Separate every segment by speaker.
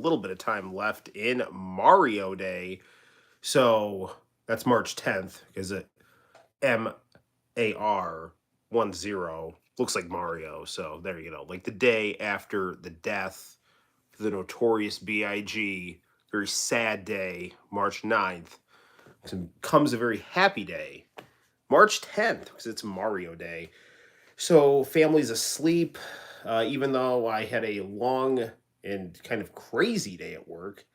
Speaker 1: little bit of time left in Mario Day. So that's March 10th because it MAR10 looks like Mario. So there you go. Like the day after the death of the notorious BIG. Very sad day, March 9th. Comes a very happy day, March 10th, because it's Mario Day. So family's asleep, even though I had a long and kind of crazy day at work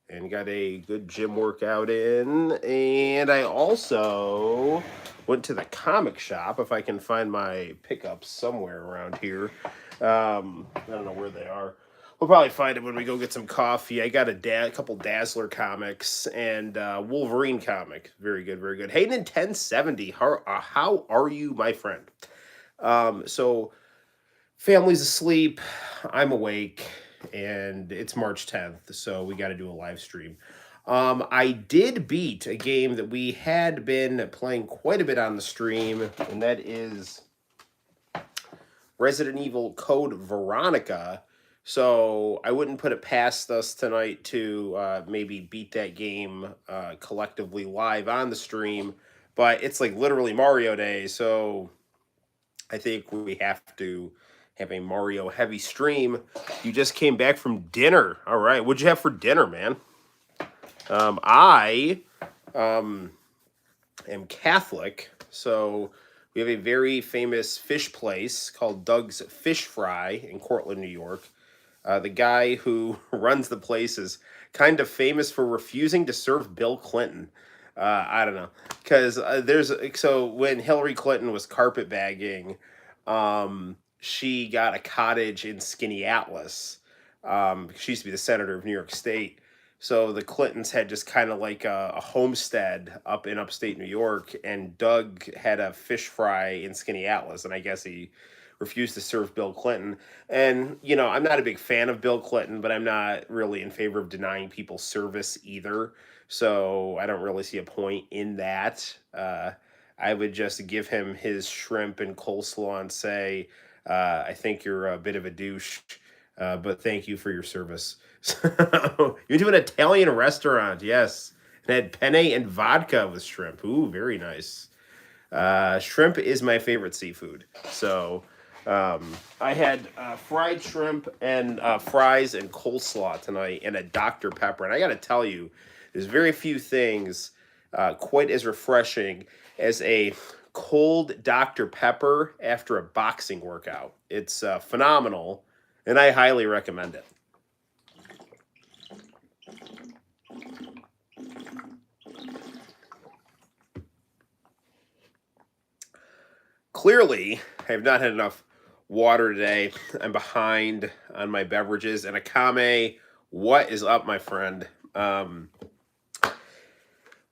Speaker 1: and got a good gym workout in. And I also went to the comic shop, if I can find my pickups somewhere around here. I don't know where they are. We'll probably find it when we go get some coffee. I got a couple Dazzler comics and Wolverine comic. Very good, very good. Hey, Nintendo 70, how are you, my friend? So family's asleep, I'm awake, and it's March 10th, so we got to do a live stream. I did beat a game that we had been playing quite a bit on the stream, and that is Resident Evil Code Veronica. So I wouldn't put it past us tonight to maybe beat that game collectively live on the stream, but it's like literally Mario Day, so I think we have to have a Mario heavy stream. You just came back from dinner. All right. What'd you have for dinner, man? I am Catholic, so we have a very famous fish place called Doug's Fish Fry in Cortland, New York. The guy who runs the place is kind of famous for refusing to serve Bill Clinton. I don't know, because so when Hillary Clinton was carpetbagging, she got a cottage in Skinny Atlas. She used to be the senator of New York State. So the Clintons had just kind of like a homestead up in upstate New York, and Doug had a fish fry in Skinny Atlas, and I guess he refused to serve Bill Clinton. And, I'm not a big fan of Bill Clinton, but I'm not really in favor of denying people service either. So I don't really see a point in that. I would just give him his shrimp and coleslaw and say, I think you're a bit of a douche, but thank you for your service. So you're to an Italian restaurant, yes. And had penne and vodka with shrimp. Ooh, very nice. Shrimp is my favorite seafood. So I had fried shrimp and fries and coleslaw tonight and a Dr. Pepper. And I got to tell you, there's very few things quite as refreshing as a cold Dr. Pepper after a boxing workout. It's phenomenal, and I highly recommend it. Clearly, I have not had enough water today. I'm behind on my beverages. And Akame, what is up, my friend?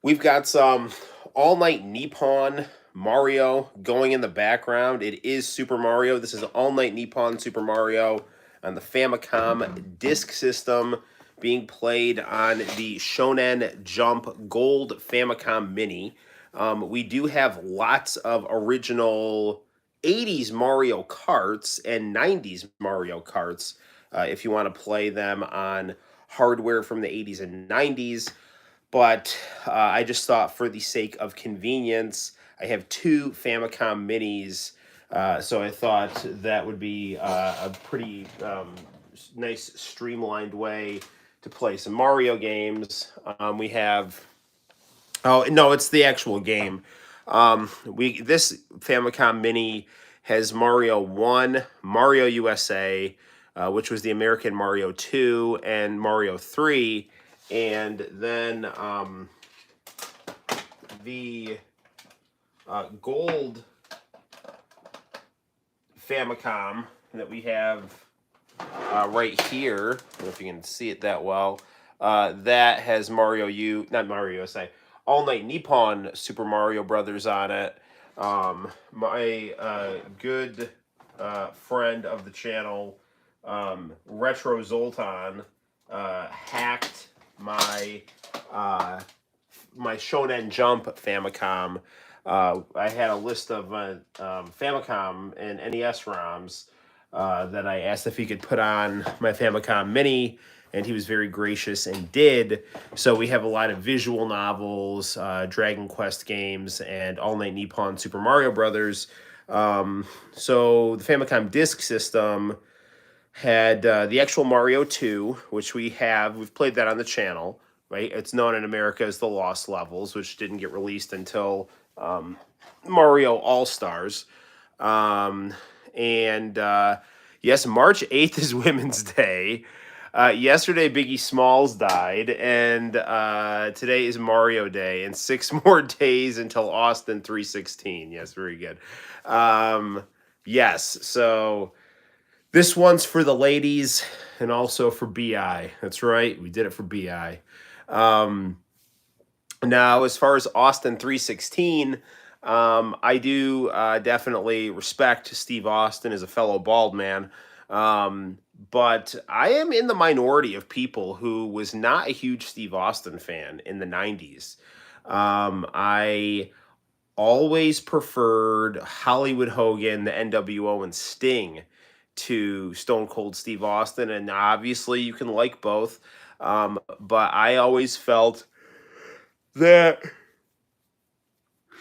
Speaker 1: We've got some All Night Nippon Mario going in the background. It is Super Mario. This is All Night Nippon Super Mario on the Famicom Disk System, being played on the Shonen Jump Gold Famicom Mini. We do have lots of original 80s Mario Karts and 90s Mario Karts if you want to play them on hardware from the 80s and 90s. But I just thought for the sake of convenience, I have two Famicom Minis, so I thought that would be a pretty nice streamlined way to play some Mario games. We have... Oh, no, it's the actual game. This Famicom Mini has Mario 1, Mario USA, which was the American Mario 2, and Mario 3. And then the gold Famicom that we have right here, I don't know if you can see it that well, that has not Mario USA, All Night Nippon Super Mario Brothers on it. My good friend of the channel, Retro Zoltan, hacked my Shonen Jump Famicom. I had a list of Famicom and NES ROMs that I asked if he could put on my Famicom Mini, and he was very gracious and did. So we have a lot of visual novels, Dragon Quest games, and All Night Nippon Super Mario Brothers. So the Famicom Disk System had the actual Mario 2, which we've played that on the channel, right? It's known in America as the Lost Levels, which didn't get released until Mario All Stars. Um, and yes, March 8th is Women's Day. Yesterday, Biggie Smalls died, and today is Mario Day, and 6 more days until Austin 316. Yes, very good. Yes, so this one's for the ladies and also for BI. That's right, we did it for BI. Now, as far as Austin 316, I do definitely respect Steve Austin as a fellow bald man. But I am in the minority of people who was not a huge Steve Austin fan in the 90s. I always preferred Hollywood Hogan, the NWO, and Sting to Stone Cold Steve Austin. And obviously, you can like both. But I always felt that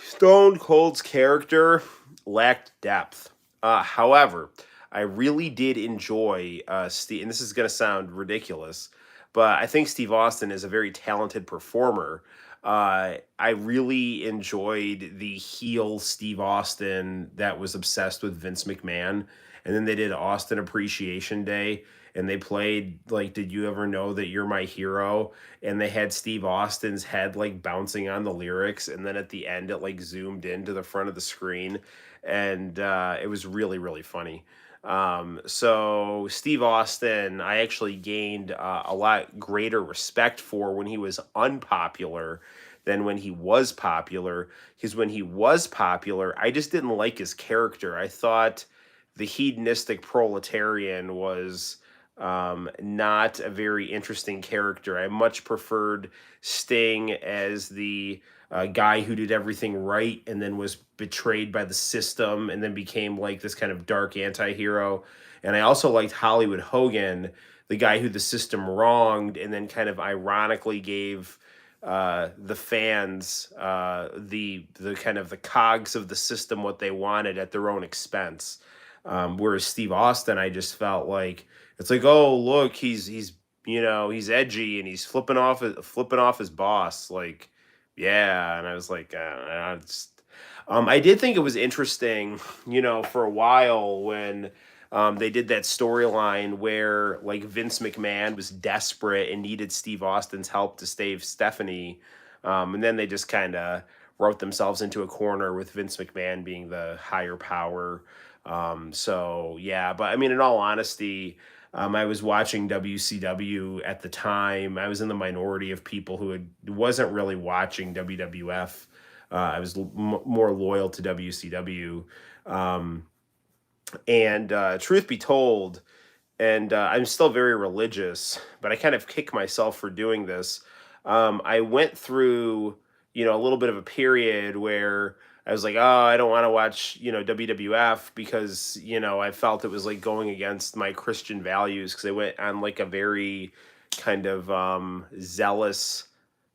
Speaker 1: Stone Cold's character lacked depth. However, I really did enjoy Steve, and this is going to sound ridiculous, but I think Steve Austin is a very talented performer. I really enjoyed the heel Steve Austin that was obsessed with Vince McMahon, and then they did Austin Appreciation Day, and they played like "Did You Ever Know That You're My Hero?" and they had Steve Austin's head like bouncing on the lyrics, and then at the end it like zoomed into the front of the screen, and it was really really funny. So Steve Austin, I actually gained a lot greater respect for when he was unpopular than when he was popular. Because when he was popular, I just didn't like his character. I thought the hedonistic proletarian was not a very interesting character. I much preferred Sting as the guy who did everything right and then was betrayed by the system and then became like this kind of dark anti-hero. And I also liked Hollywood Hogan, the guy who the system wronged and then kind of ironically gave the fans the kind of the cogs of the system what they wanted at their own expense. Whereas Steve Austin, I just felt like it's like, oh look, he's he's edgy and he's flipping off his boss, like yeah, and I was like, I did think it was interesting, for a while when they did that storyline where like Vince McMahon was desperate and needed Steve Austin's help to save Stephanie, and then they just kind of wrote themselves into a corner with Vince McMahon being the higher power. So yeah, but I mean, in all honesty, I was watching WCW at the time. I was in the minority of people who wasn't really watching WWF. I was more loyal to WCW. And truth be told, and I'm still very religious, but I kind of kick myself for doing this. I went through, a little bit of a period where I was like, oh, I don't want to watch, WWF because, I felt it was like going against my Christian values because I went on like a very kind of zealous,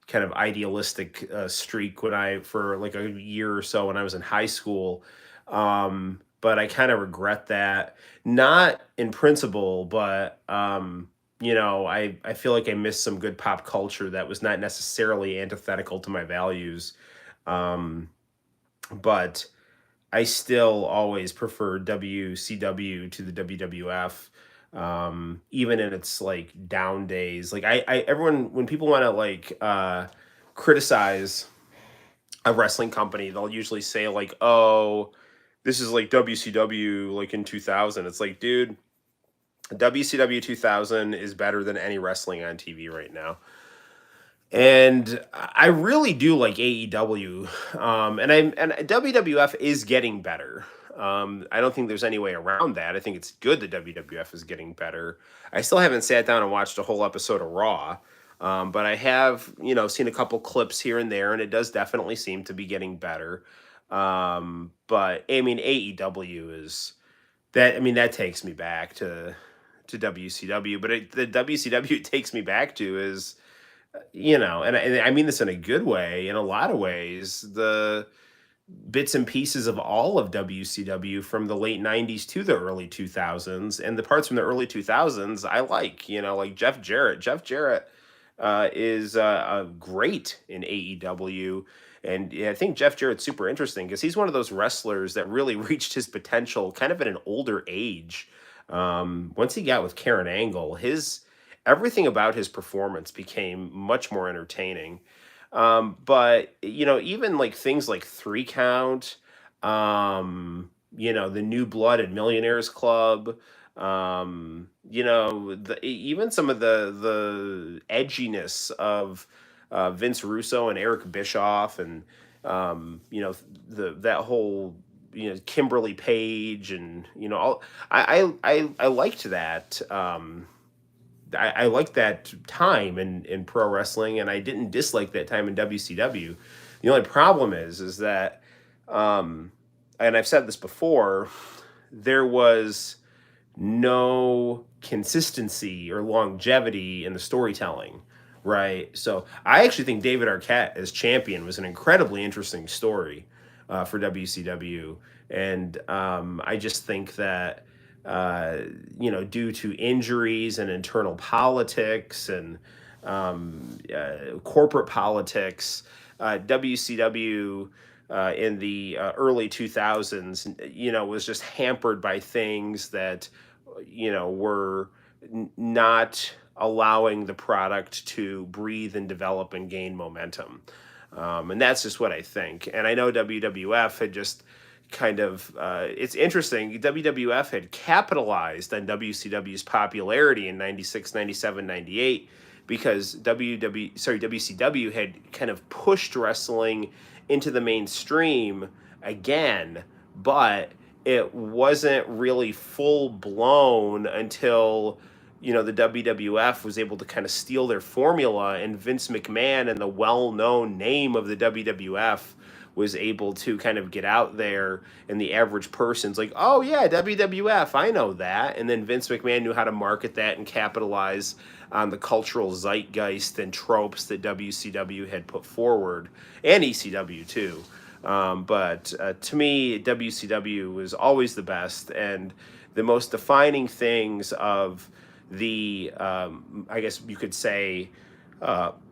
Speaker 1: kind of idealistic streak for like a year or so when I was in high school. But I kind of regret that, not in principle, but I feel like I missed some good pop culture that was not necessarily antithetical to my values. But I still always prefer WCW to the WWF, even in its like down days. Like everyone, when people want to like criticize a wrestling company, they'll usually say like, "Oh, this is like WCW like in 2000." It's like, dude, WCW 2000 is better than any wrestling on TV right now. And I really do like AEW, and WWF is getting better. I don't think there's any way around that. I think it's good that WWF is getting better. I still haven't sat down and watched a whole episode of Raw, but I have seen a couple clips here and there, and it does definitely seem to be getting better. But I mean AEW is that. I mean that takes me back to to WCW, but the WCW it takes me back to is, and I mean this in a good way, in a lot of ways, the bits and pieces of all of WCW from the late 90s to the early 2000s, and the parts from the early 2000s I like, like Jeff Jarrett. Jeff Jarrett is great in AEW. And yeah, I think Jeff Jarrett's super interesting because he's one of those wrestlers that really reached his potential kind of at an older age. Once he got with Karen Angle, his everything about his performance became much more entertaining. But even like things like 3 Count, the New Blood and Millionaires Club, even some of the edginess of Vince Russo and Eric Bischoff, and that whole Kimberly Page, and all I liked that. I liked that time in pro wrestling, and I didn't dislike that time in WCW. The only problem is that, and I've said this before, there was no consistency or longevity in the storytelling, right? So I actually think David Arquette as champion was an incredibly interesting story for WCW, and I just think that due to injuries and internal politics and corporate politics, WCW in the early 2000s, was just hampered by things that, were not allowing the product to breathe and develop and gain momentum. And that's just what I think. And I know WWF had just kind of, it's interesting, WWF had capitalized on WCW's popularity in 96, 97, 98 because WCW had kind of pushed wrestling into the mainstream again, but it wasn't really full blown until the WWF was able to kind of steal their formula, and Vince McMahon and the well-known name of the WWF was able to kind of get out there, and the average person's like, oh yeah, WWF, I know that. And then Vince McMahon knew how to market that and capitalize on the cultural zeitgeist and tropes that WCW had put forward, and ECW too. But to me, WCW was always the best, and the most defining things of the, I guess you could say,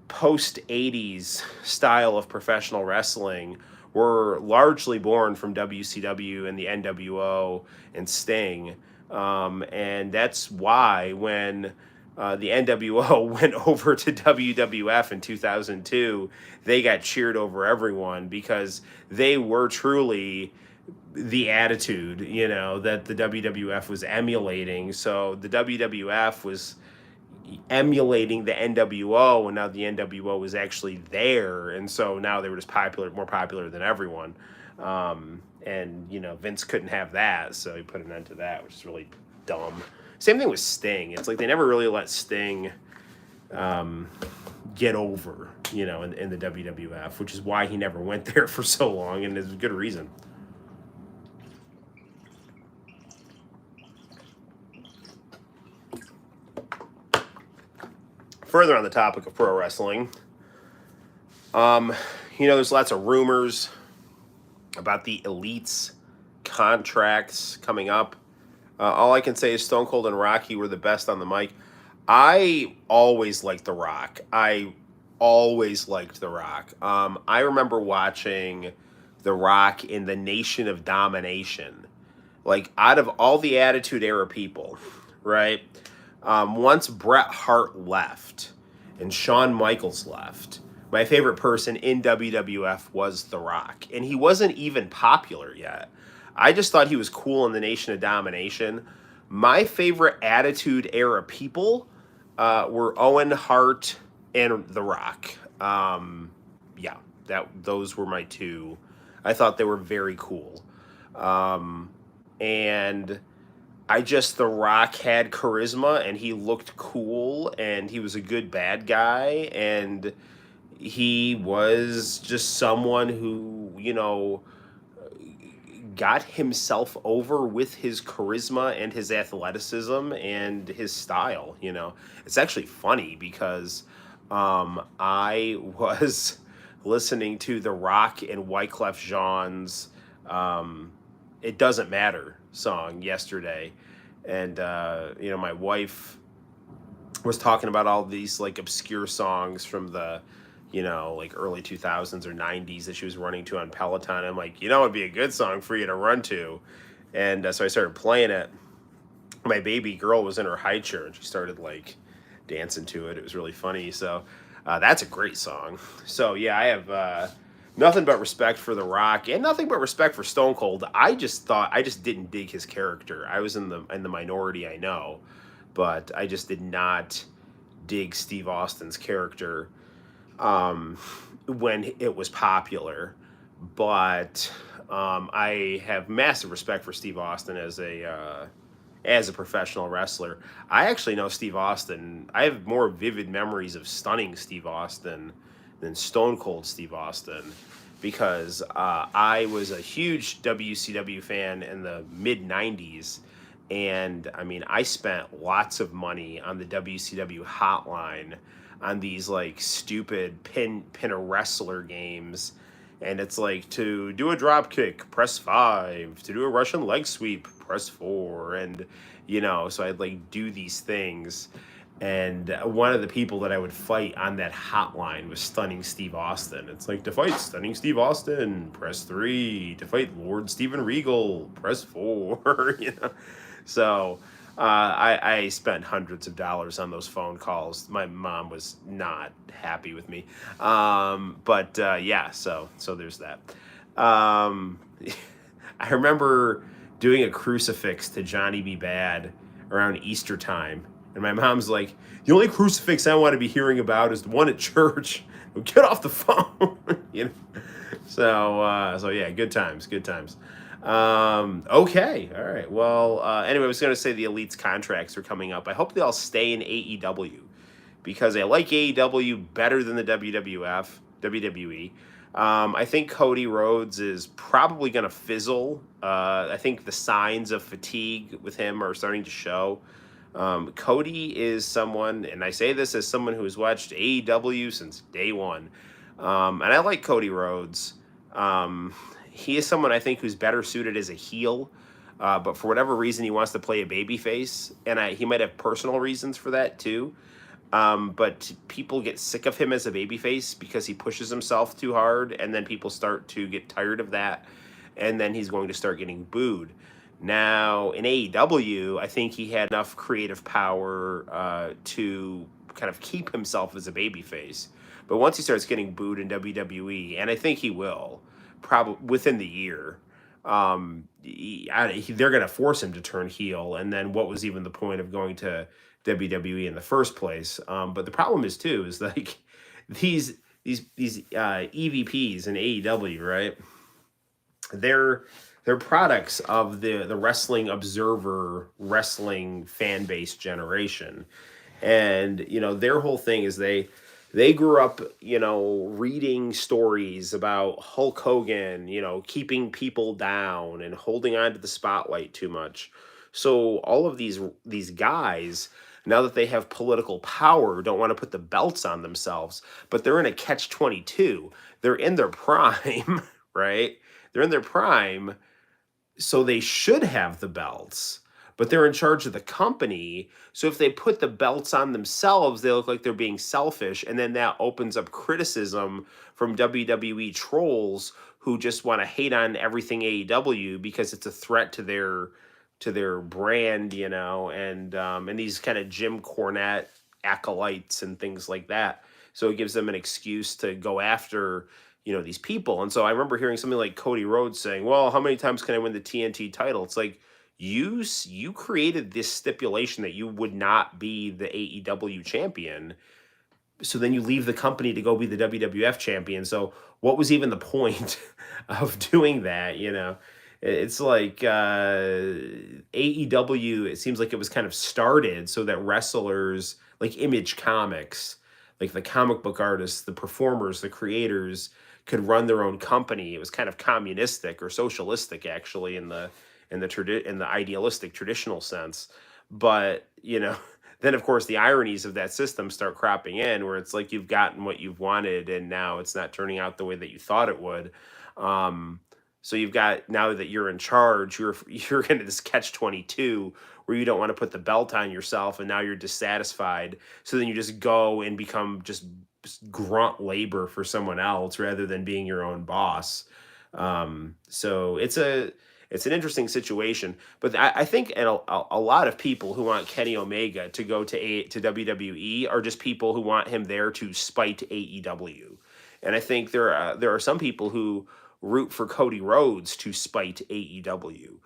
Speaker 1: post-80s style of professional wrestling were largely born from WCW and the NWO and Sting. And that's why when the NWO went over to WWF in 2002, they got cheered over everyone because they were truly the attitude, that the WWF was emulating. So the WWF was emulating the NWO, and now the NWO was actually there, and so now they were just more popular than everyone. And Vince couldn't have that, so he put an end to that, which is really dumb. Same thing with Sting. It's like they never really let Sting get over, in the WWF, which is why he never went there for so long, and there's a good reason. Further on the topic of pro wrestling, there's lots of rumors about the Elite's contracts coming up. All I can say is Stone Cold and Rocky were the best on the mic. I always liked The Rock. I remember watching The Rock in the Nation of Domination. Like, out of all the Attitude Era people, right? Once Bret Hart left and Shawn Michaels left, my favorite person in WWF was The Rock. And he wasn't even popular yet. I just thought he was cool in the Nation of Domination. My favorite Attitude Era people were Owen Hart and The Rock. Those were my two. I thought they were very cool. And The Rock had charisma, and he looked cool, and he was a good bad guy, and he was just someone who, got himself over with his charisma and his athleticism and his style. It's actually funny because I was listening to The Rock and Wyclef Jean's um, "It Doesn't Matter" song yesterday, and my wife was talking about all these like obscure songs from the like early 2000s or 90s that she was running to on Peloton. I'm like, it'd be a good song for you to run to. And so I started playing it. My baby girl was in her high chair and she started like dancing to it. It was really funny. So that's a great song. So yeah, I have nothing but respect for The Rock and nothing but respect for Stone Cold. I just didn't dig his character. I was in the minority, I know, but I just did not dig Steve Austin's character when it was popular. But I have massive respect for Steve Austin as a professional wrestler. I actually know Steve Austin. I have more vivid memories of stunning Steve Austin than Stone Cold Steve Austin, because I was a huge WCW fan in the mid 90s. And I mean, I spent lots of money on the WCW hotline on these like stupid pin a wrestler games. And it's like, to do a drop kick, press 5, to do a Russian leg sweep, press 4. And so I'd like do these things. And one of the people that I would fight on that hotline was Stunning Steve Austin. It's like, to fight Stunning Steve Austin, press 3. To fight Lord Steven Regal, press 4. So I spent hundreds of dollars on those phone calls. My mom was not happy with me. But yeah, so there's that. I remember doing a crucifix to Johnny B. Bad around Easter time. And my mom's like, the only crucifix I want to be hearing about is the one at church. Get off the phone. So yeah, good times. Okay. All right. Well, anyway, I was going to say the Elite's contracts are coming up. I hope they all stay in AEW, because I like AEW better than the WWE. I think Cody Rhodes is probably going to fizzle. I think the signs of fatigue with him are starting to show. Cody is someone, and I say this as someone who has watched AEW since day one, and I like Cody Rhodes. He is someone I think who's better suited as a heel, but for whatever reason he wants to play a babyface, and he might have personal reasons for that too. But people get sick of him as a babyface because he pushes himself too hard, and then people start to get tired of that, and then he's going to start getting booed. Now, in AEW, I think he had enough creative power to kind of keep himself as a babyface. But once he starts getting booed in WWE, and I think he will, probably within the year, they're going to force him to turn heel. And then what was even the point of going to WWE in the first place? But the problem is too, is like these EVPs in AEW, right? They're products of the Wrestling Observer wrestling fan base generation. And, their whole thing is they grew up, reading stories about Hulk Hogan, keeping people down and holding on to the spotlight too much. So all of these guys, now that they have political power, don't want to put the belts on themselves, but they're in a catch-22. They're in their prime, right? They're in their prime, so they should have the belts, but they're in charge of the company. So if they put the belts on themselves, they look like they're being selfish. And then that opens up criticism from WWE trolls who just want to hate on everything AEW because it's a threat to their brand, and these kind of Jim Cornette acolytes and things like that. So it gives them an excuse to go after these people. And so I remember hearing something like Cody Rhodes saying, well, how many times can I win the TNT title? It's like, you created this stipulation that you would not be the AEW champion. So then you leave the company to go be the WWF champion. So what was even the point of doing that? It's like AEW, it seems like it was kind of started so that wrestlers like Image Comics, like the comic book artists, the performers, the creators could run their own company. It was kind of communistic or socialistic, actually, in the idealistic traditional sense. But then of course the ironies of that system start cropping in, where it's like you've gotten what you've wanted, and now it's not turning out the way that you thought it would. Um, so you've got, now that you're in charge, you're into this catch-22 where you don't want to put the belt on yourself, and now you're dissatisfied. So then you just go and become just grunt labor for someone else rather than being your own boss. So it's an interesting situation, but I think a lot of people who want Kenny Omega to go to WWE are just people who want him there to spite AEW, and I think there are some people who root for Cody Rhodes to spite AEW,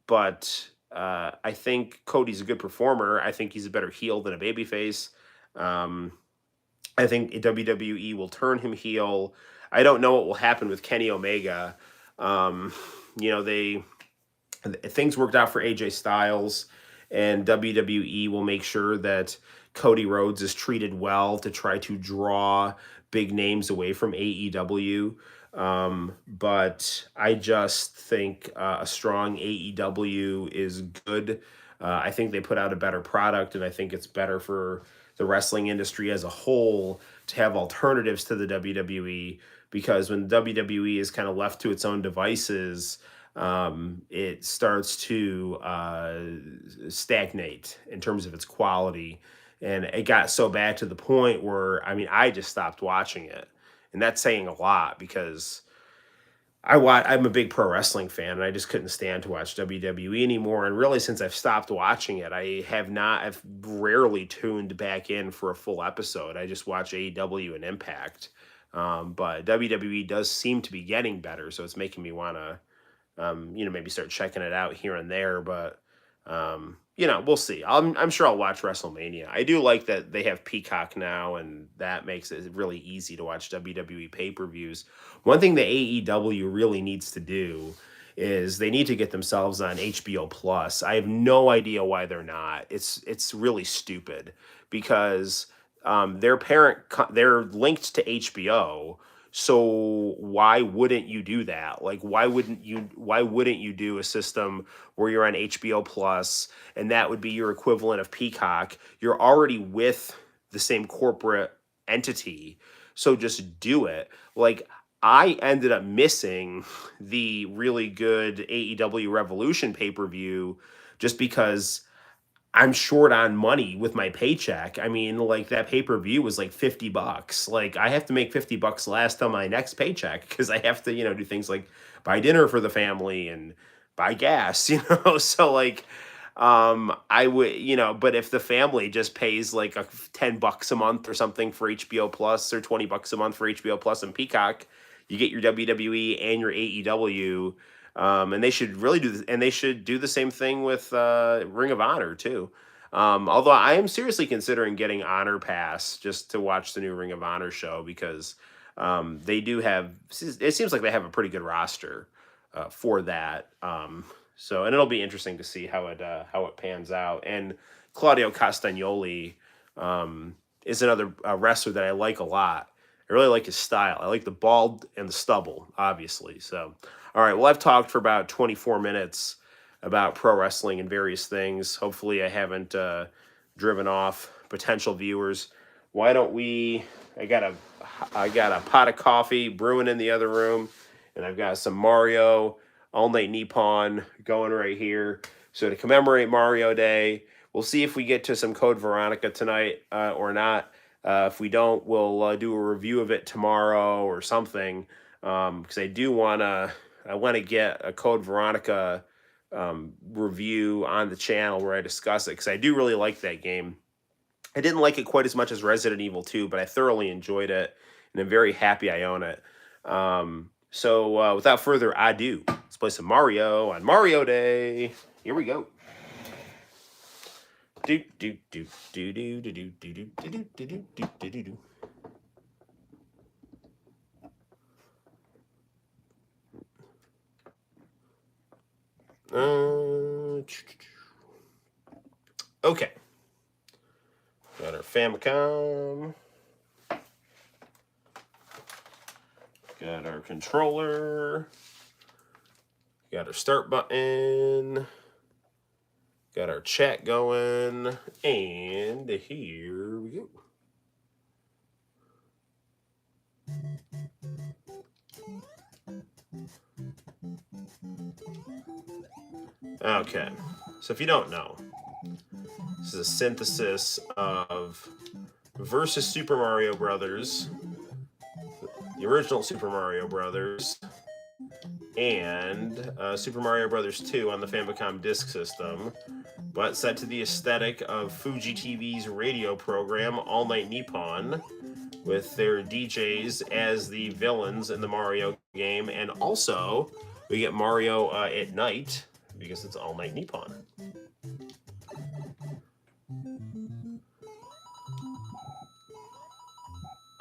Speaker 1: but I think Cody's a good performer. I think he's a better heel than a babyface. Um, I think WWE will turn him heel. I don't know what will happen with Kenny Omega. Um, they things worked out for AJ Styles, and WWE will make sure that Cody Rhodes is treated well to try to draw big names away from AEW. But I just think a strong AEW is good. I think they put out a better product, and I think it's better for the wrestling industry as a whole to have alternatives to the WWE, because when WWE is kind of left to its own devices, it starts to stagnate in terms of its quality. And it got so bad to the point where, I mean, I just stopped watching it. And that's saying a lot, because I'm a big pro wrestling fan, and I just couldn't stand to watch WWE anymore. And really, since I've stopped watching it, I've rarely tuned back in for a full episode. I just watch AEW and Impact. But WWE does seem to be getting better, so it's making me want to, maybe start checking it out here and there. But we'll see. I'm sure I'll watch WrestleMania. I do like that they have Peacock now, and that makes it really easy to watch WWE pay-per-views. One thing that AEW really needs to do is they need to get themselves on HBO Plus. I have no idea why they're not. It's really stupid, because they're linked to HBO. So why wouldn't you do that? Like, why wouldn't you do a system where you're on HBO Plus, and that would be your equivalent of Peacock? You're already with the same corporate entity, so just do it. Like, I ended up missing the really good AEW Revolution pay-per-view just because I'm short on money with my paycheck. I mean, like, that pay-per-view was like $50. Like, I have to make $50 last on my next paycheck, because I have to, do things like buy dinner for the family and buy gas, So like, I would, but if the family just pays like $10 a month or something for HBO Plus, or $20 a month for HBO Plus and Peacock, you get your WWE and your AEW. And they should really do the same thing with Ring of Honor too. Although I am seriously considering getting Honor Pass just to watch the new Ring of Honor show, because they do have. It seems like they have a pretty good roster for that. And it'll be interesting to see how it pans out. And Claudio Castagnoli is another wrestler that I like a lot. I really like his style. I like the bald and the stubble, obviously. So, all right. Well, I've talked for about 24 minutes about pro wrestling and various things. Hopefully, I haven't driven off potential viewers. Why don't we? I got a pot of coffee brewing in the other room, and I've got some Mario All Night Nippon going right here. So to commemorate Mario Day, we'll see if we get to some Code Veronica tonight or not. If we don't, we'll do a review of it tomorrow or something, because I want to get a Code Veronica review on the channel where I discuss it, because I do really like that game. I didn't like it quite as much as Resident Evil 2, but I thoroughly enjoyed it, and I'm very happy I own it. So without further ado, let's play some Mario on Mario Day. Here we go. Do do do do do do do do do do do do do do do. Okay. Got our Famicom. Got our controller. Got our start button. Got our chat going. And here we go. Okay, so if you don't know, this is a synthesis of Versus Super Mario Brothers, the original Super Mario Brothers, and Super Mario Brothers 2 on the Famicom Disk System, but set to the aesthetic of Fuji TV's radio program All Night Nippon, with their DJs as the villains in the Mario game, and also we get Mario at night, because it's All Night Nippon.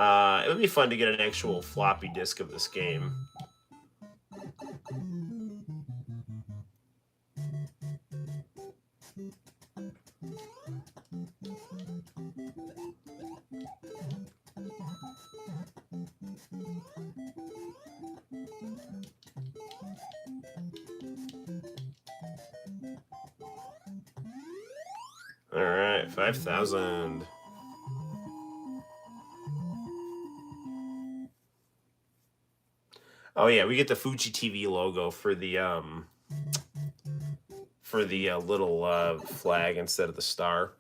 Speaker 1: It would be fun to get an actual floppy disk of this game. All right, 5,000. Oh yeah, we get the Fuji TV logo for the little flag instead of the star.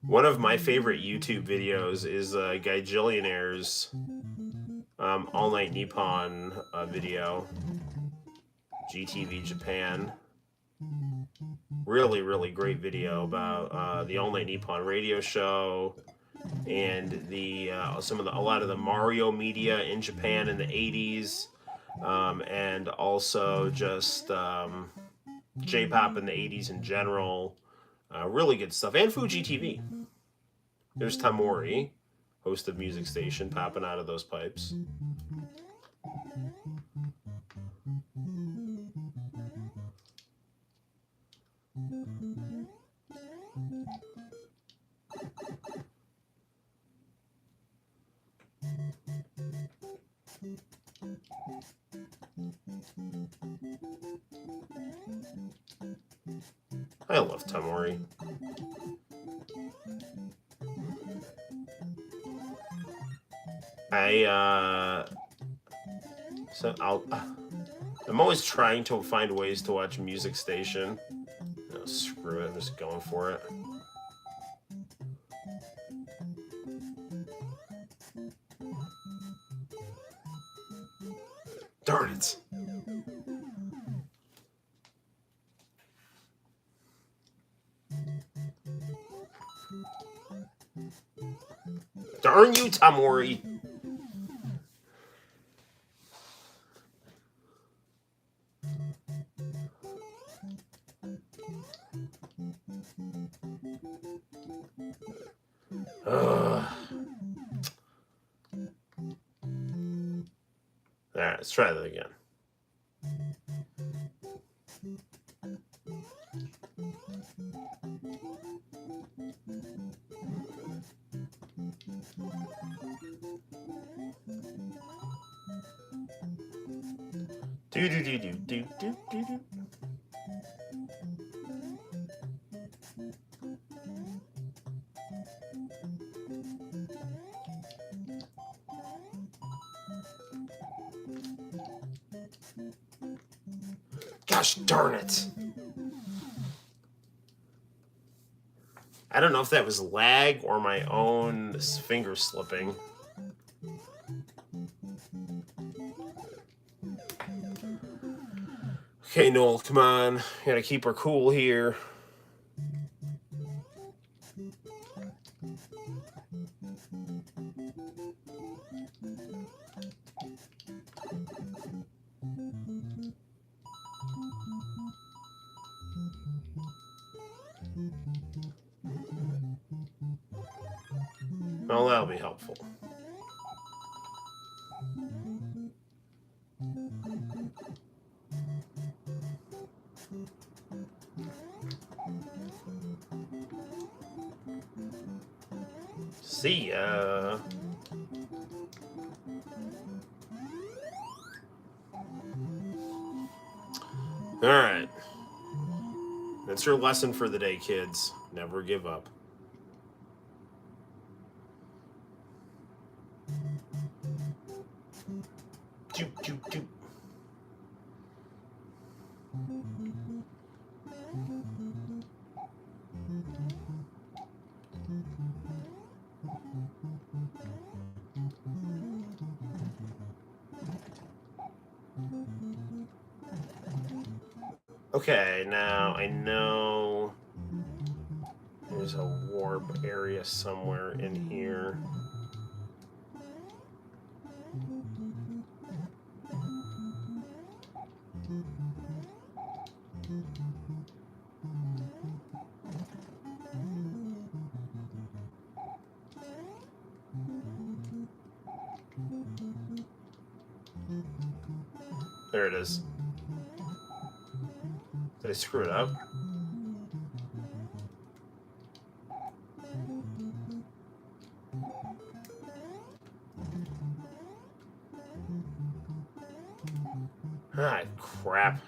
Speaker 1: One of my favorite YouTube videos is Gajillionaire's All Night Nippon video, GTV Japan. Really, really great video about the All Night Nippon radio show and the a lot of the Mario media in Japan in the 80s, and also just J-pop in the 80s in general. Really good stuff. And Fuji TV. There's Tamori, host of Music Station, popping out of those pipes. I love Tamori. I'm always trying to find ways to watch Music Station. No, screw it, I'm just going for it. Darn it. Darn you, Tamori. Alright, let's try that again. Do do do do do do do do. Gosh darn it. I don't know if that was lag or my own finger slipping. Okay, Noel, come on. We gotta keep her cool here. Well, that'll be helpful. See ya. All right. That's your lesson for the day, kids. Never give up. Doop, doop, doop. Okay, now I know there's a warp area somewhere in here. There it is. Did I screw it up? Ah, crap.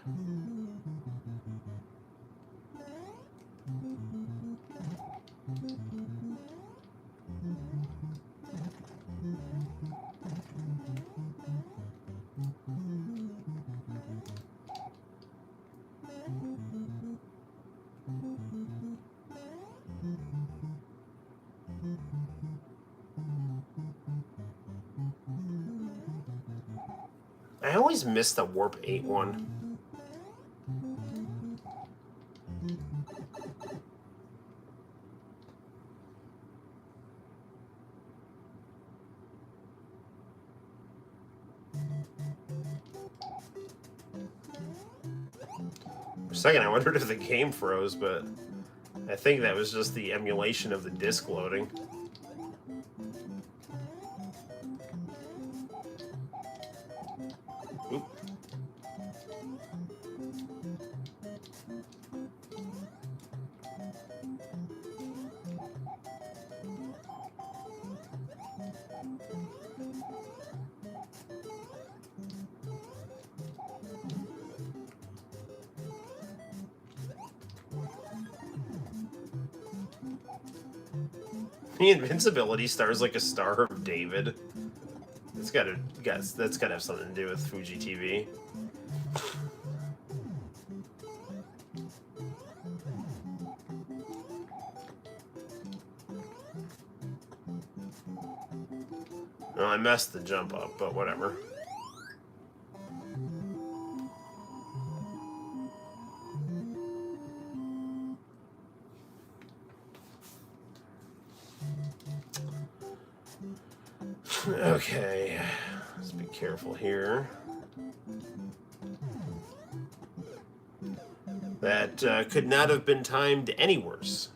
Speaker 1: I always miss the Warp 8 one. For a second, I wondered if the game froze, but I think that was just the emulation of the disk loading. Oop. The invincibility star is like a Star of David. That's gotta have something to do with Fuji TV. Well, I messed the jump up, but whatever. Okay, let's be careful here. That could not have been timed any worse.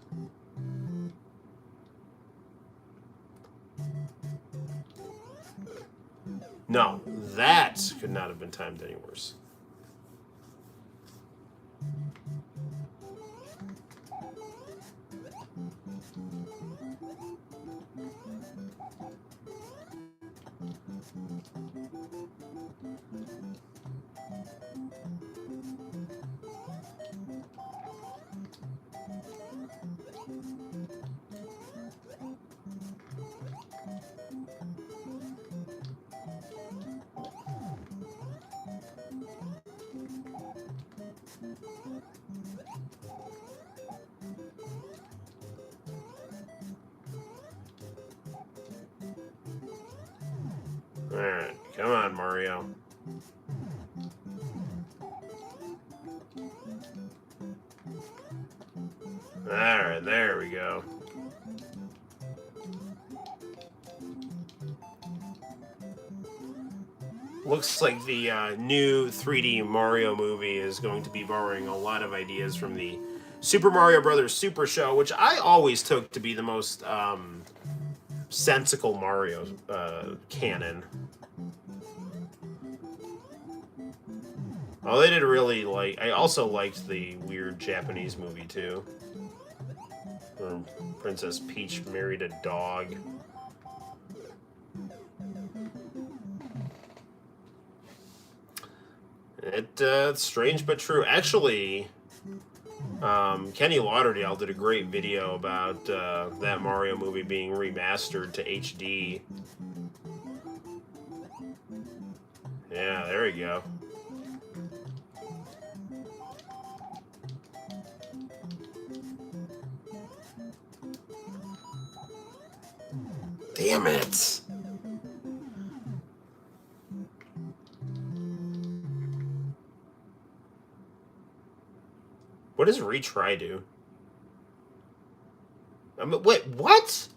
Speaker 1: No, that could not have been timed any worse. Alright, come on, Mario. Alright, there we go. Looks like the new 3D Mario movie is going to be borrowing a lot of ideas from the Super Mario Brothers Super Show, which I always took to be the most sensical Mario canon. Oh, they did really like... I also liked the weird Japanese movie, too. Where Princess Peach married a dog. It's strange but true. Actually, Kenny Lauderdale did a great video about that Mario movie being remastered to HD. Yeah, there we go. Damn it! What does retry do? Wait, what?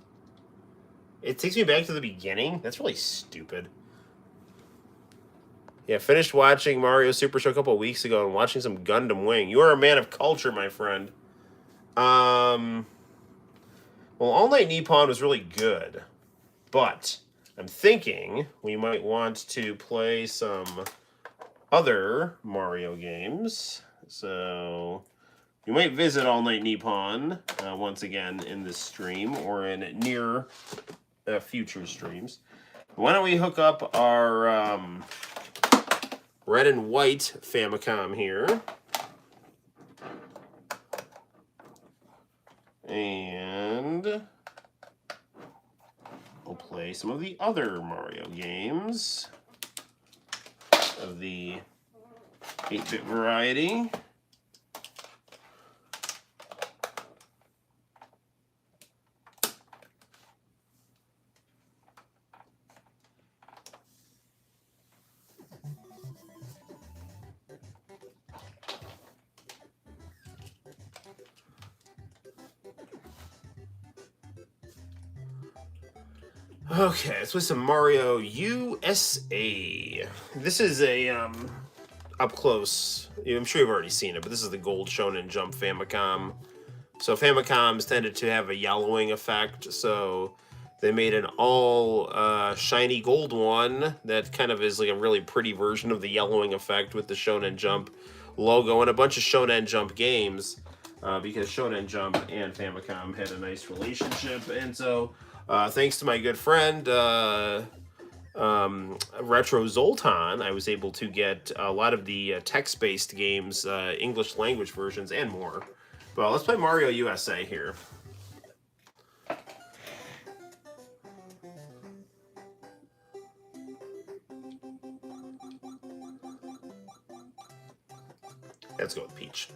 Speaker 1: It takes me back to the beginning? That's really stupid. Yeah, finished watching Mario Super Show a couple of weeks ago and watching some Gundam Wing. You are a man of culture, my friend. Well, All Night Nippon was really good. But I'm thinking we might want to play some other Mario games. So you might visit All Night Nippon once again in this stream or in near future streams. Why don't we hook up our red and white Famicom here. And we'll play some of the other Mario games of the 8-bit variety. Okay, let's play some Mario USA. This is a up close. I'm sure you've already seen it, but this is the Gold Shonen Jump Famicom. So Famicoms tended to have a yellowing effect, so they made an all shiny gold one that kind of is like a really pretty version of the yellowing effect with the Shonen Jump logo and a bunch of Shonen Jump games because Shonen Jump and Famicom had a nice relationship, and so. Thanks to my good friend Retro Zoltan, I was able to get a lot of the text-based games, English language versions, and more. But let's play Mario USA here. Let's go with Peach.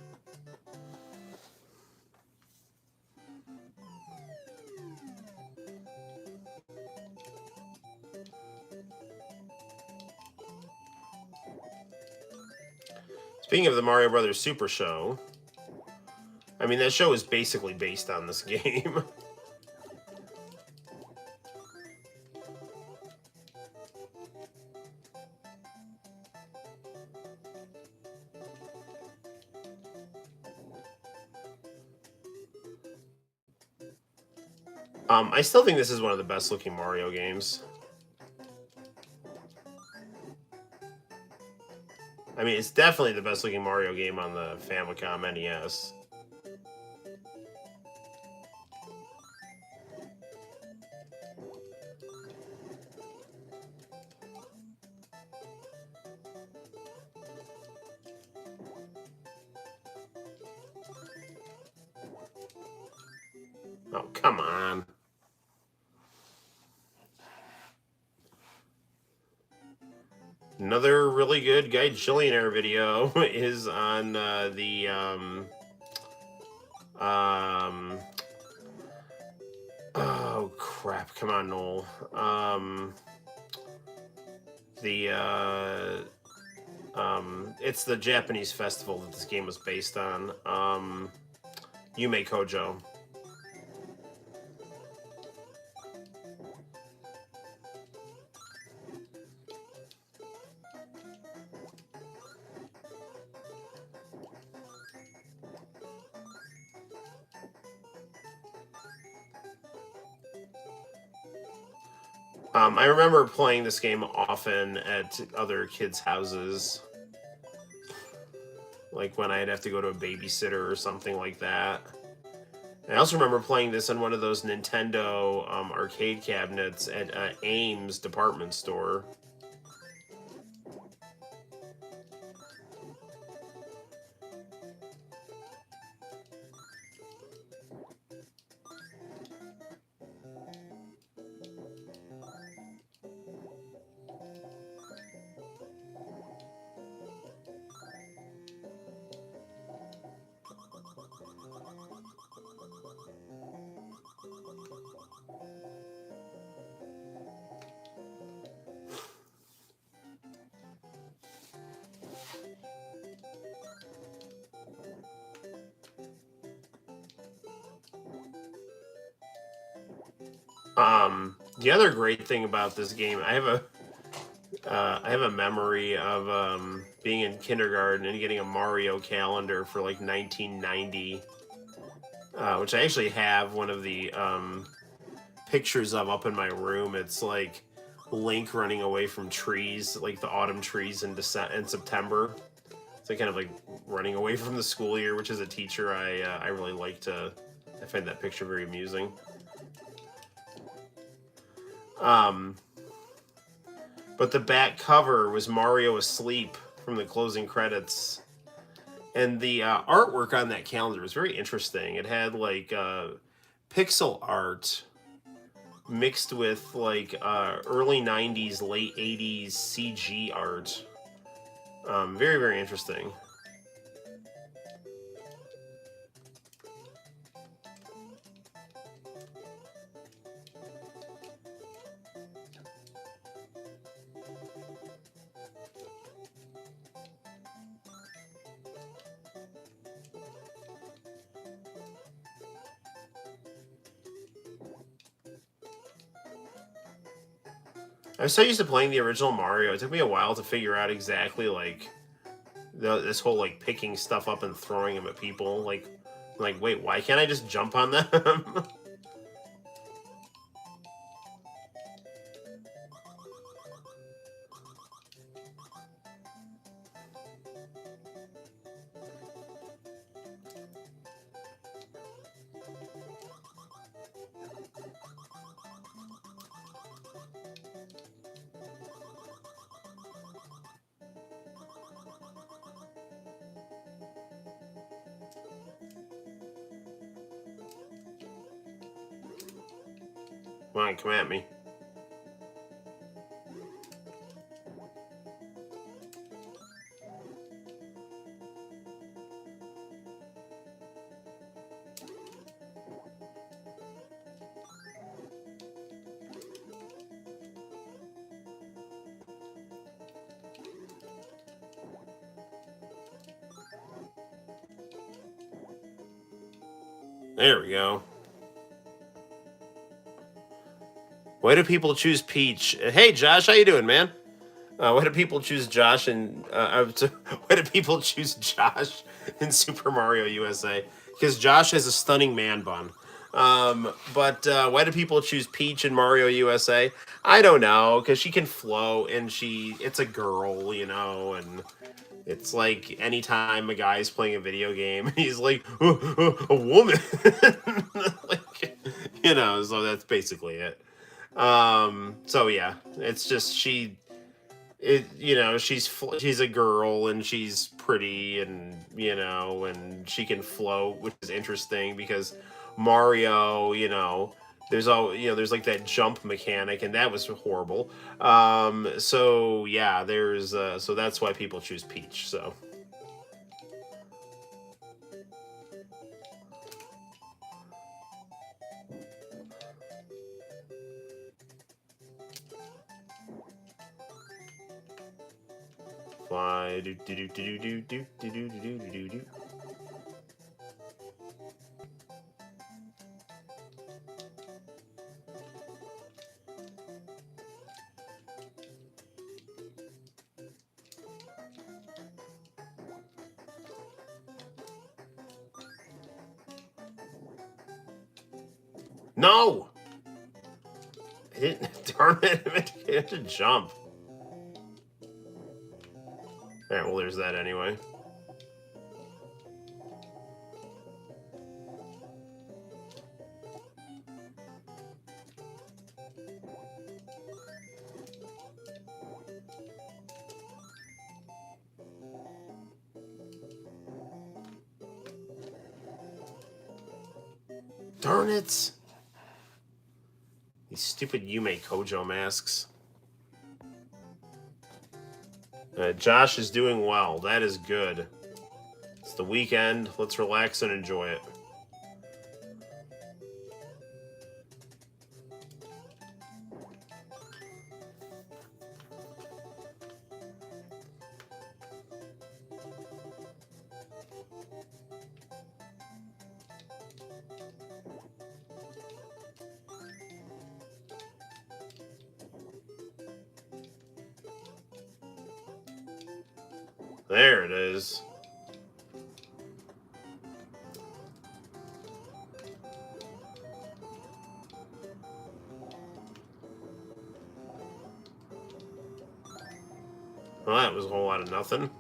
Speaker 1: Speaking of the Mario Brothers Super Show, I mean, that show is basically based on this game. I still think this is one of the best looking Mario games. I mean, it's definitely the best looking Mario game on the Famicom NES. Oh, come on. Another really good Guy Jillionaire video is on oh crap, come on, Noel. It's the Japanese festival that this game was based on. Yume Kojo. I remember playing this game often at other kids' houses, like when I'd have to go to a babysitter or something like that. I also remember playing this on one of those Nintendo arcade cabinets at Ames department store. The other great thing about this game, I have a memory of being in kindergarten and getting a Mario calendar for like 1990, which I actually have one of the pictures of up in my room. It's like Link running away from trees, like the autumn trees in September. It's like kind of like running away from the school year, which as a teacher, I really like to. I find that picture very amusing. But the back cover was Mario asleep from the closing credits. And the artwork on that calendar was very interesting. It had like pixel art mixed with like early 90s, late 80s CG art. Very, very interesting. I was so used to playing the original Mario. It took me a while to figure out exactly like this whole like picking stuff up and throwing them at people. Like wait, why can't I just jump on them? Come on, come at me. There we go. Why do people choose Peach? Hey, Josh, how you doing, man? Why do people choose Josh and why do people choose Josh in Super Mario USA? Because Josh has a stunning man bun. But why do people choose Peach in Mario USA? I don't know. Because she can float and it's a girl, you know, and it's like anytime a guy's playing a video game, he's like a woman, like, you know. So that's basically it. So yeah, it's just you know, she's a girl and she's pretty and you know, and she can float, which is interesting because Mario, you know, there's like that jump mechanic and that was horrible. So yeah, so that's why people choose Peach. So fly do do do do do do do do do do do do. No, Darn it, I had to jump. Alright, well, there's that anyway. Darn it! These stupid Yume Kojo masks. Josh is doing well. That is good. It's the weekend. Let's relax and enjoy it. There it is. Well, that was a whole lot of nothing.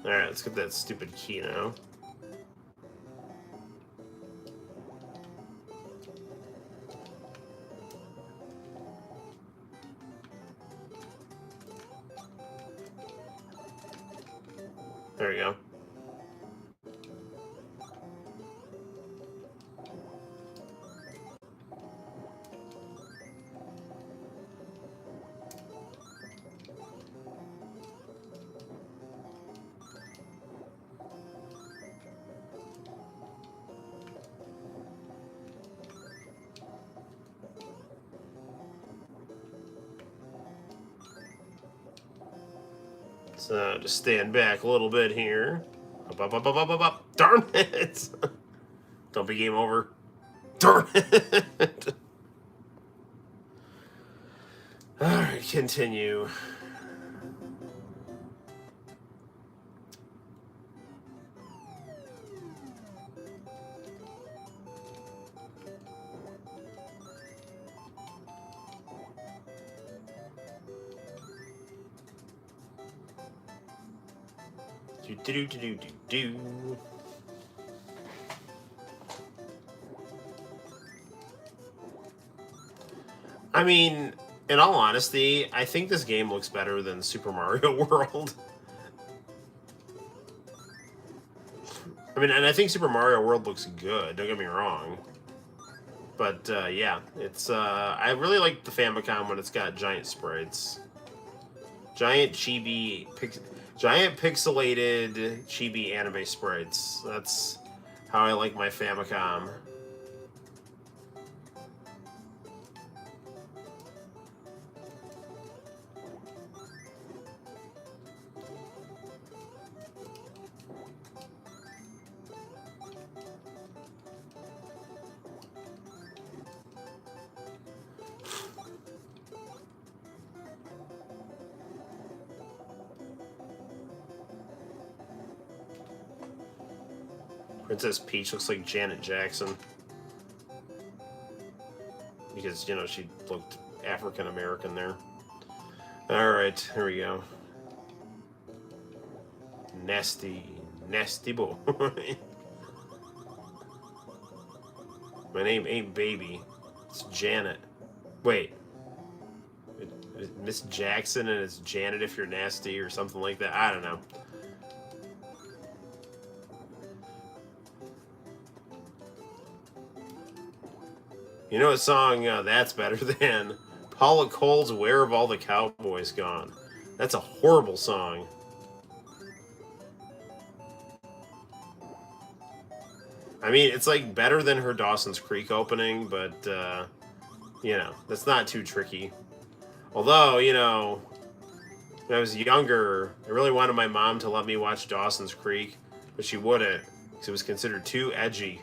Speaker 1: Alright, let's get that stupid key now. There we go. So just stand back a little bit here. Up. Darn it! Don't be game over. Darn it! Alright, continue. Do. I mean, in all honesty, I think this game looks better than Super Mario World. I mean, and I think Super Mario World looks good, don't get me wrong. But, yeah, it's, I really like the Famicom when it's got giant sprites. Giant pixelated chibi anime sprites. That's how I like my Famicom. Princess Peach looks like Janet Jackson. Because, you know, she looked African-American there. Alright, here we go. Nasty boy. My name ain't Baby. It's Janet. Wait. Miss Jackson and it's Janet if you're nasty or something like that. I don't know. You know what song that's better than? Paula Cole's Where Have All the Cowboys Gone? That's a horrible song. I mean, it's like better than her Dawson's Creek opening, but, you know, that's not too tricky. Although, you know, when I was younger, I really wanted my mom to let me watch Dawson's Creek, but she wouldn't, because it was considered too edgy.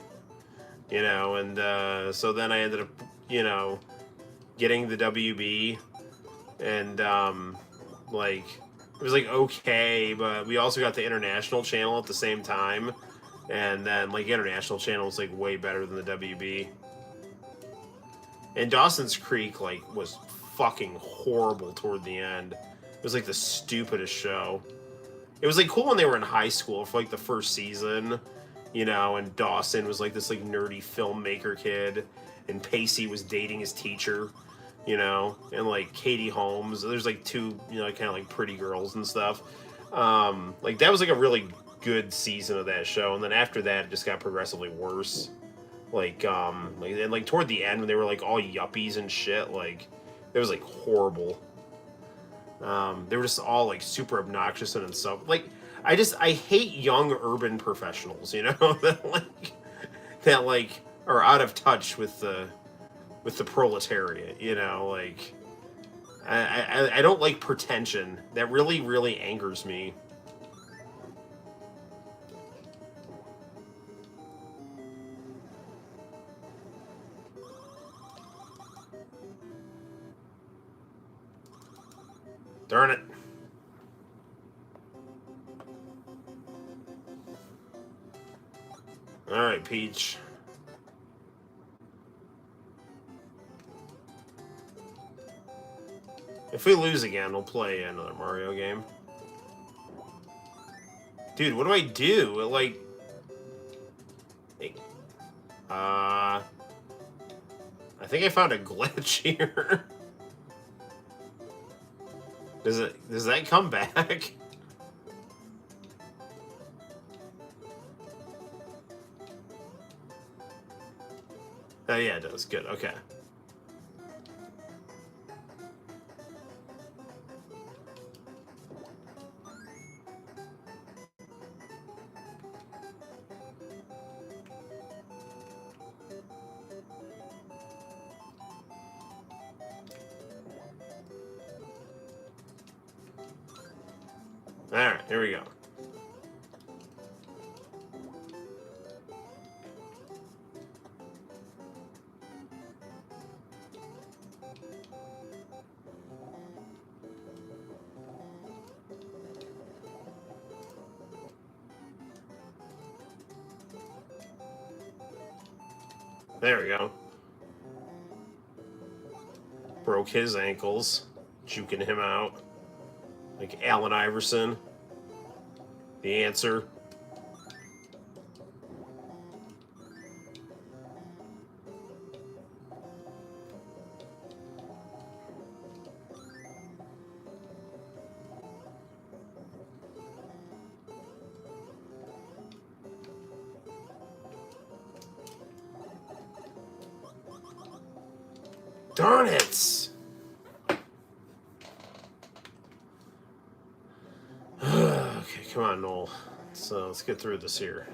Speaker 1: You know, and so then I ended up, you know, getting the WB, and like it was like okay, but we also got the international channel at the same time, and then like international channel was like way better than the WB. And Dawson's Creek, like, was fucking horrible toward the end. It was, like, the stupidest show. It was, like, cool when they were in high school for, like, the first season, you know, and Dawson was, like, this, like, nerdy filmmaker kid, and Pacey was dating his teacher, you know, and, like, Katie Holmes. There's, like, two, you know, kind of, like, pretty girls and stuff. Like, that was, like, a really good season of that show, and then after that, it just got progressively worse. And like toward the end when they were like all yuppies and shit, like it was like horrible. They were just all like super obnoxious and stuff. Like I hate young urban professionals, you know, that like are out of touch with the proletariat, you know, like I don't like pretension. That really, really angers me. Darn it. Alright, Peach. If we lose again, we'll play another Mario game. Dude, what do I do? Like... I think I found a glitch here. Does that come back? Oh yeah, it does. Good. Okay. Alright, here we go. There we go. Broke his ankles, juking him out. Like Allen Iverson. The answer. Darn it! Okay, come on, Noel. So let's get through this here.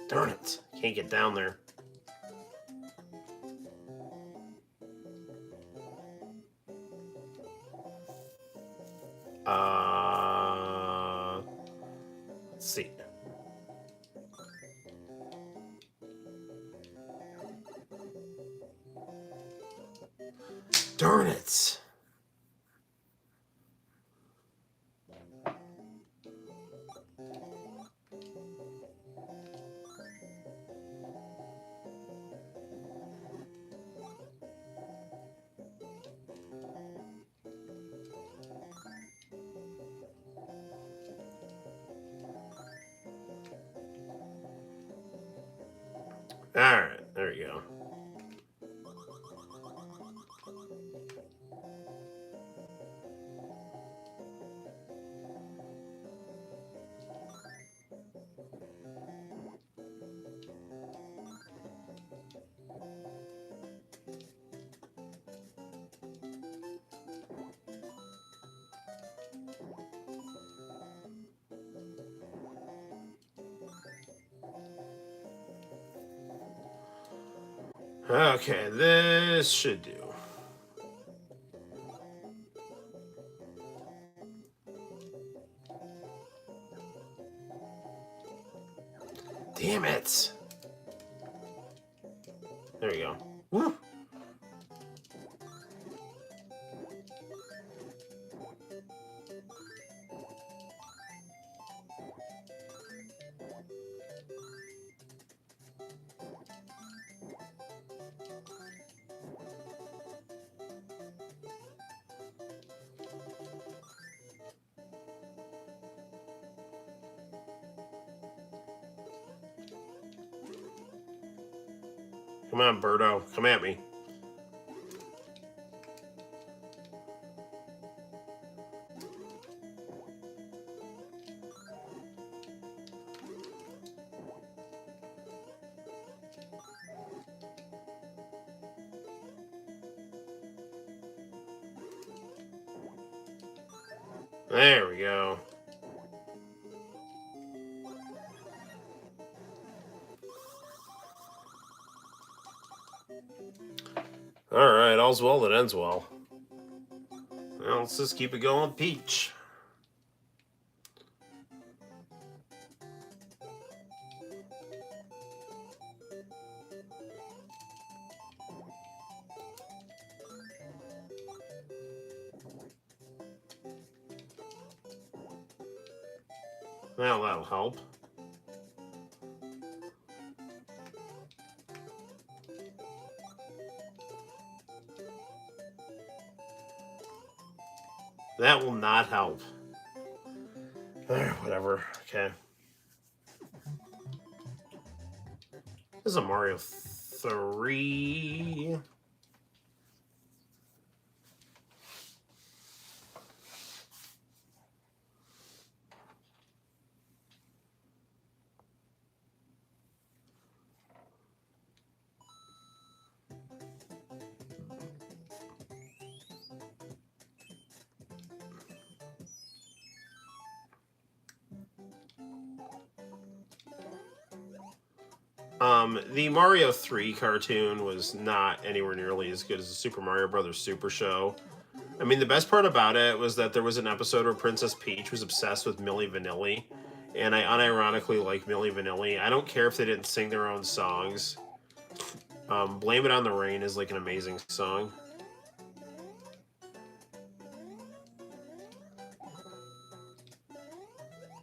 Speaker 1: Darn it. Can't get down there. Let's see. Darn it. Alright, there we go. Okay, this should do. Damn it. There we go. Woo. Come on, Birdo. Come at me. There we go. Alright, all's well that ends well. Well, let's just keep it going with Peach. Well, that'll help. That will not help. Whatever. Okay. This is a Mario 3. The Mario 3 cartoon was not anywhere nearly as good as the Super Mario Brothers Super Show. I mean, the best part about it was that there was an episode where Princess Peach was obsessed with Milli Vanilli, and I unironically like Milli Vanilli. I don't care if they didn't sing their own songs. Blame It on the Rain is like an amazing song.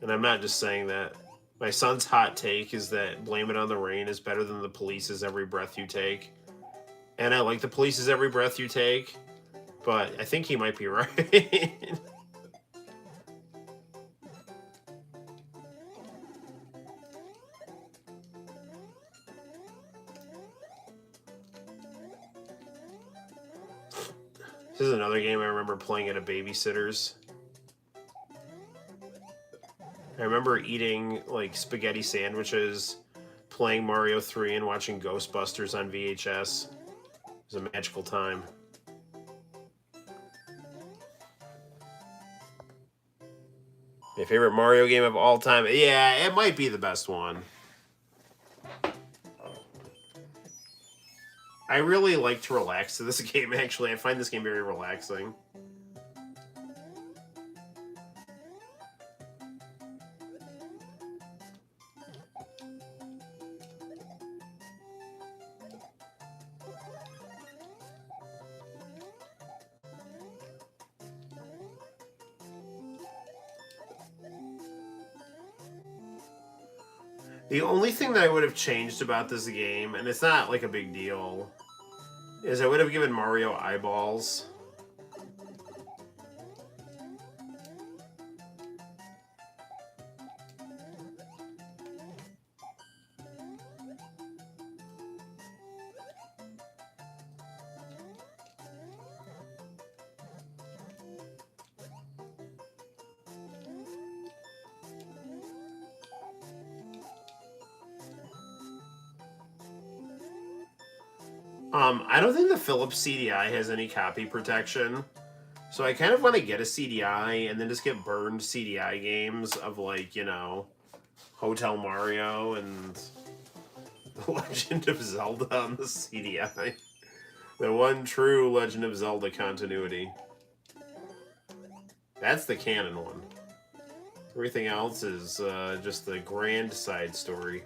Speaker 1: And I'm not just saying that. My son's hot take is that Blame It on the Rain is better than the Police's Every Breath You Take. And I like the Police's Every Breath You Take, but I think he might be right. This is another game I remember playing at a babysitter's. I remember eating like spaghetti sandwiches, playing Mario 3, and watching Ghostbusters on VHS. It was a magical time. My favorite Mario game of all time? Yeah, it might be the best one. I really like to relax to this game, actually. I find this game very relaxing. The only thing that I would have changed about this game, and it's not like a big deal, is I would have given Mario eyeballs. I don't think the Philips CDI has any copy protection. So I kind of want to get a CDI and then just get burned CDI games of, like, you know, Hotel Mario and The Legend of Zelda on the CDI. The one true Legend of Zelda continuity. That's the canon one. Everything else is just the grand side story.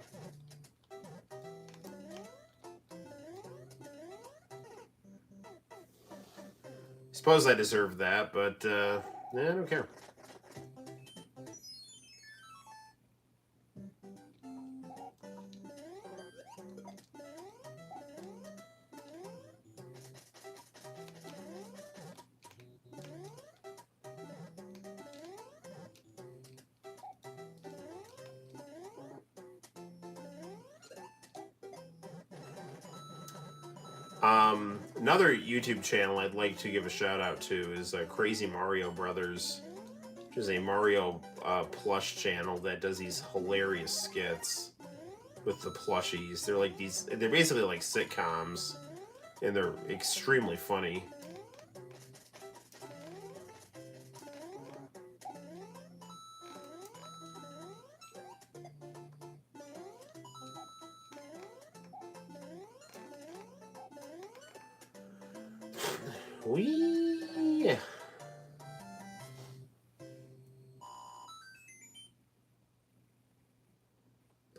Speaker 1: Suppose I deserve that, but I don't care. Another YouTube channel I'd like to give a shout out to is Crazy Mario Brothers, which is a Mario plush channel that does these hilarious skits with the plushies. They're like they're basically like sitcoms, and they're extremely funny. Wee.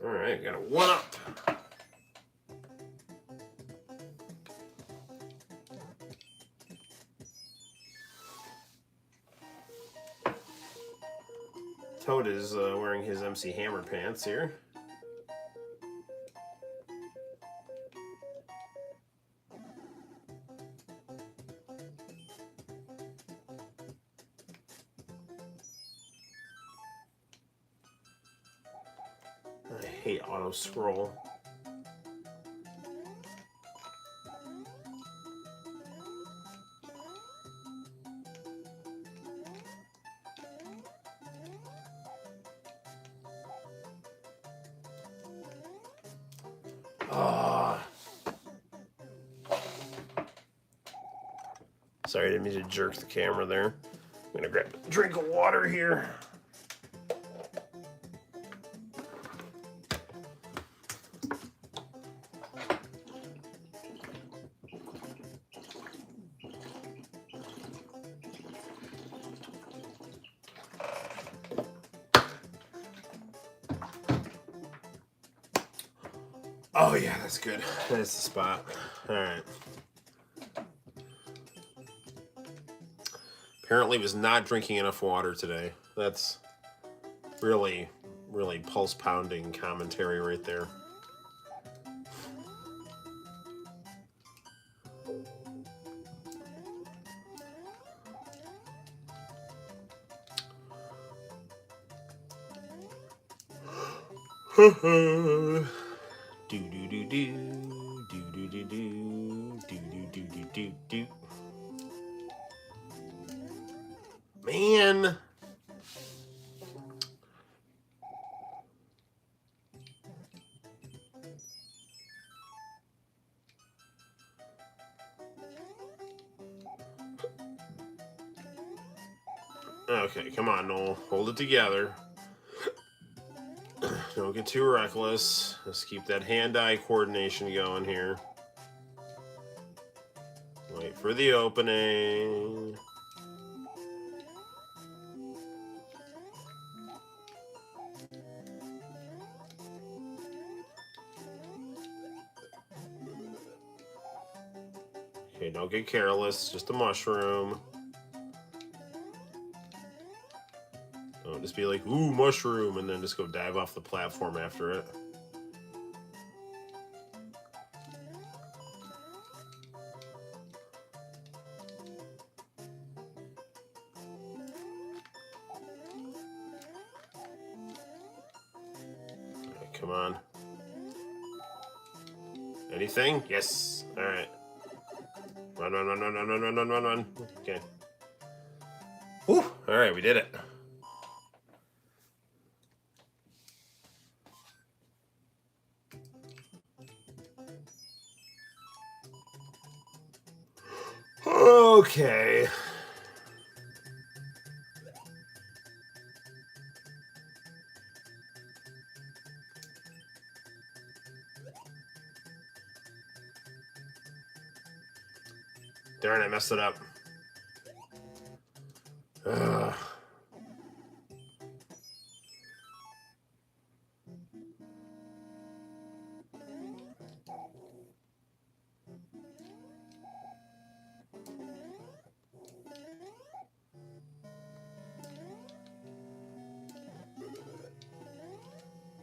Speaker 1: All right, got a 1-up. Toad is wearing his MC Hammer pants here. I hate auto scroll. Sorry, I didn't mean to jerk the camera there. I'm gonna grab a drink of water here. Oh yeah, that's good. That's the spot. All right. Apparently was not drinking enough water today. That's really, really pulse-pounding commentary right there. Do do do do do do do do do do do do do. Man. Okay, come on, Noel. Hold it together. Don't get too reckless. Let's keep that hand-eye coordination going here. Wait for the opening. Okay, don't get careless. Just a mushroom. Don't just be like, ooh, mushroom, and then just go dive off the platform after it. Right, come on. Anything? Yes. All right. Run, run, run, run, run, run, run, run, run, run. Okay. Whew. All right, we did it. Okay. Darn, I messed it up. Ugh.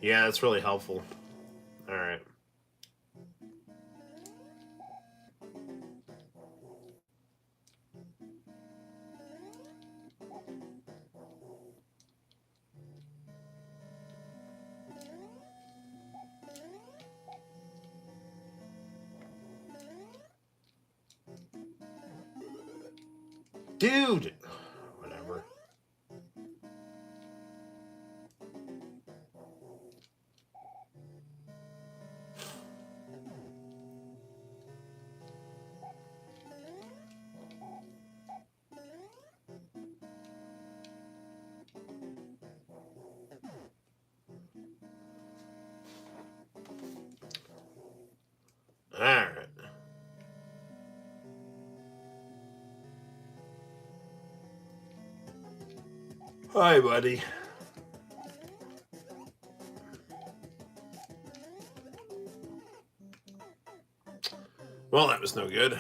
Speaker 1: Yeah, that's really helpful. All right. Dude! Whatever. All right. Hi, buddy. Well, that was no good.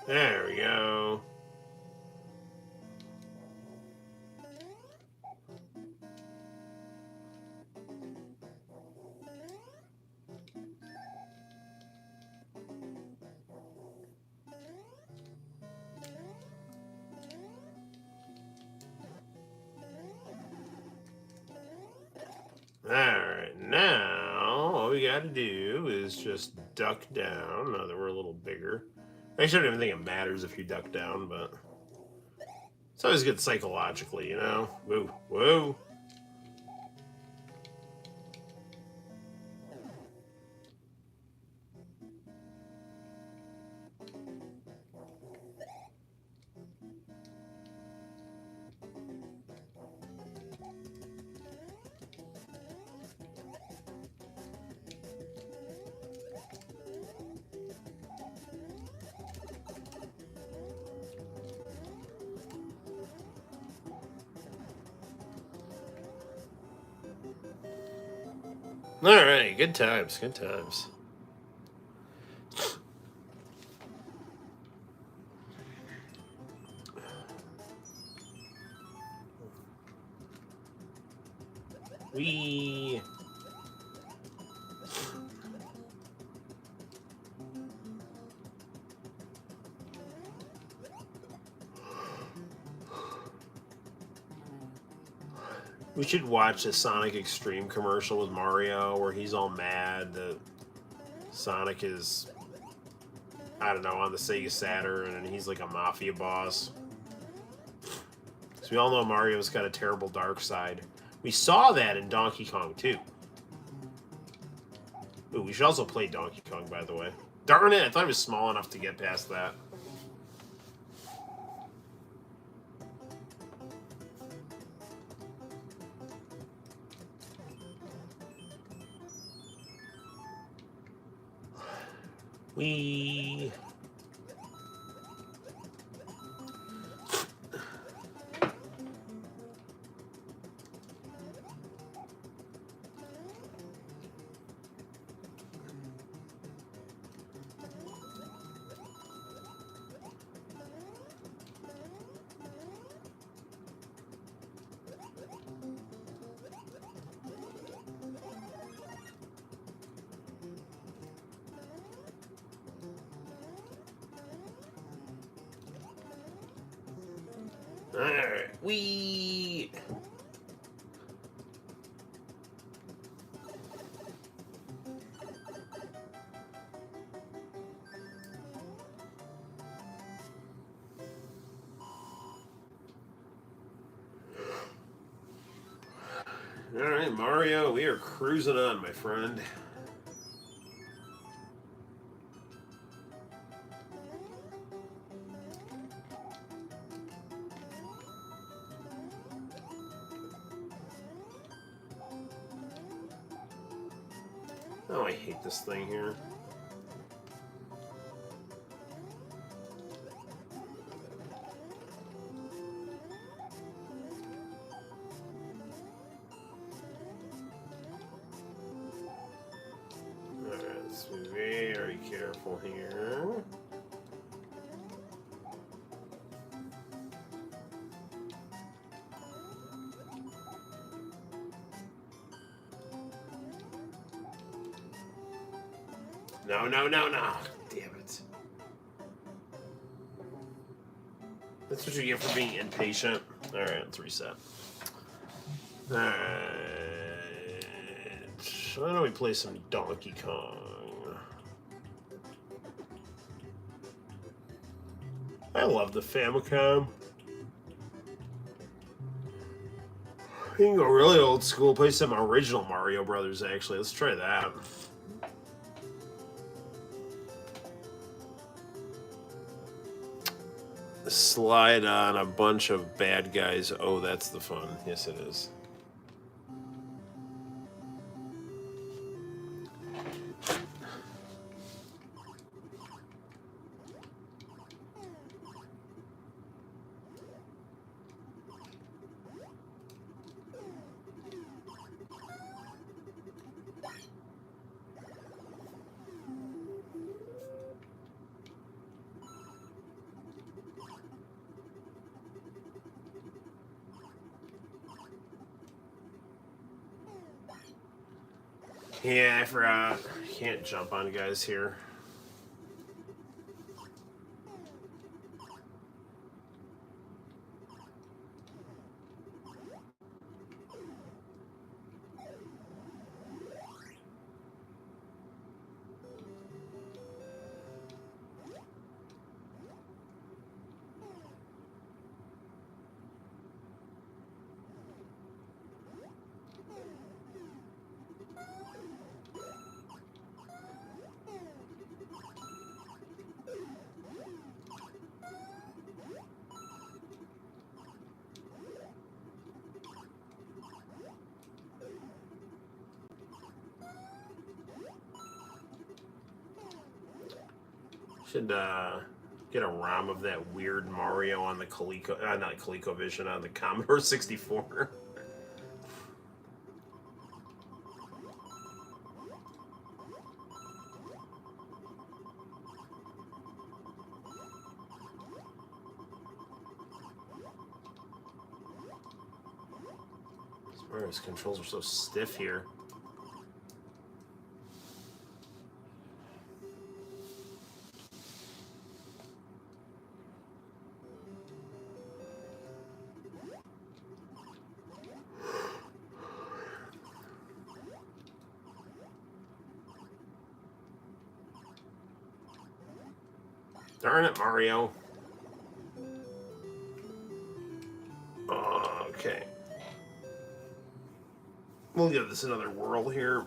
Speaker 1: There we go. Alright, now all we gotta do is just duck down now that we're a little bigger. Actually, I don't even think it matters if you duck down, but it's always good psychologically, you know? Woo, woo. Alright, good times, good times. We should watch the Sonic Extreme commercial with Mario where he's all mad that Sonic is, I don't know, on the Sega Saturn and he's like a mafia boss. So we all know Mario's got a terrible dark side. We saw that in Donkey Kong too. Ooh, we should also play Donkey Kong, by the way. Darn it, I thought it was small enough to get past that. We... Alright, we... All right, Mario, we are cruising on, my friend. Oh, I hate this thing here. Alright, let's be very careful here. No, no, no, no. Damn it. That's what you get for being impatient. Alright, let's reset. Alright. Why don't we play some Donkey Kong? I love the Famicom. You can go really old school, play some original Mario Brothers, actually. Let's try that. Slide on a bunch of bad guys. Oh, that's the fun. Yes, it is. Yeah, I forgot. Can't jump on guys here. Should get a ROM of that weird Mario on the Coleco, not ColecoVision, on the Commodore 64. Mario's controls are so stiff here. Darn it, Mario. Okay. We'll give this another whirl here.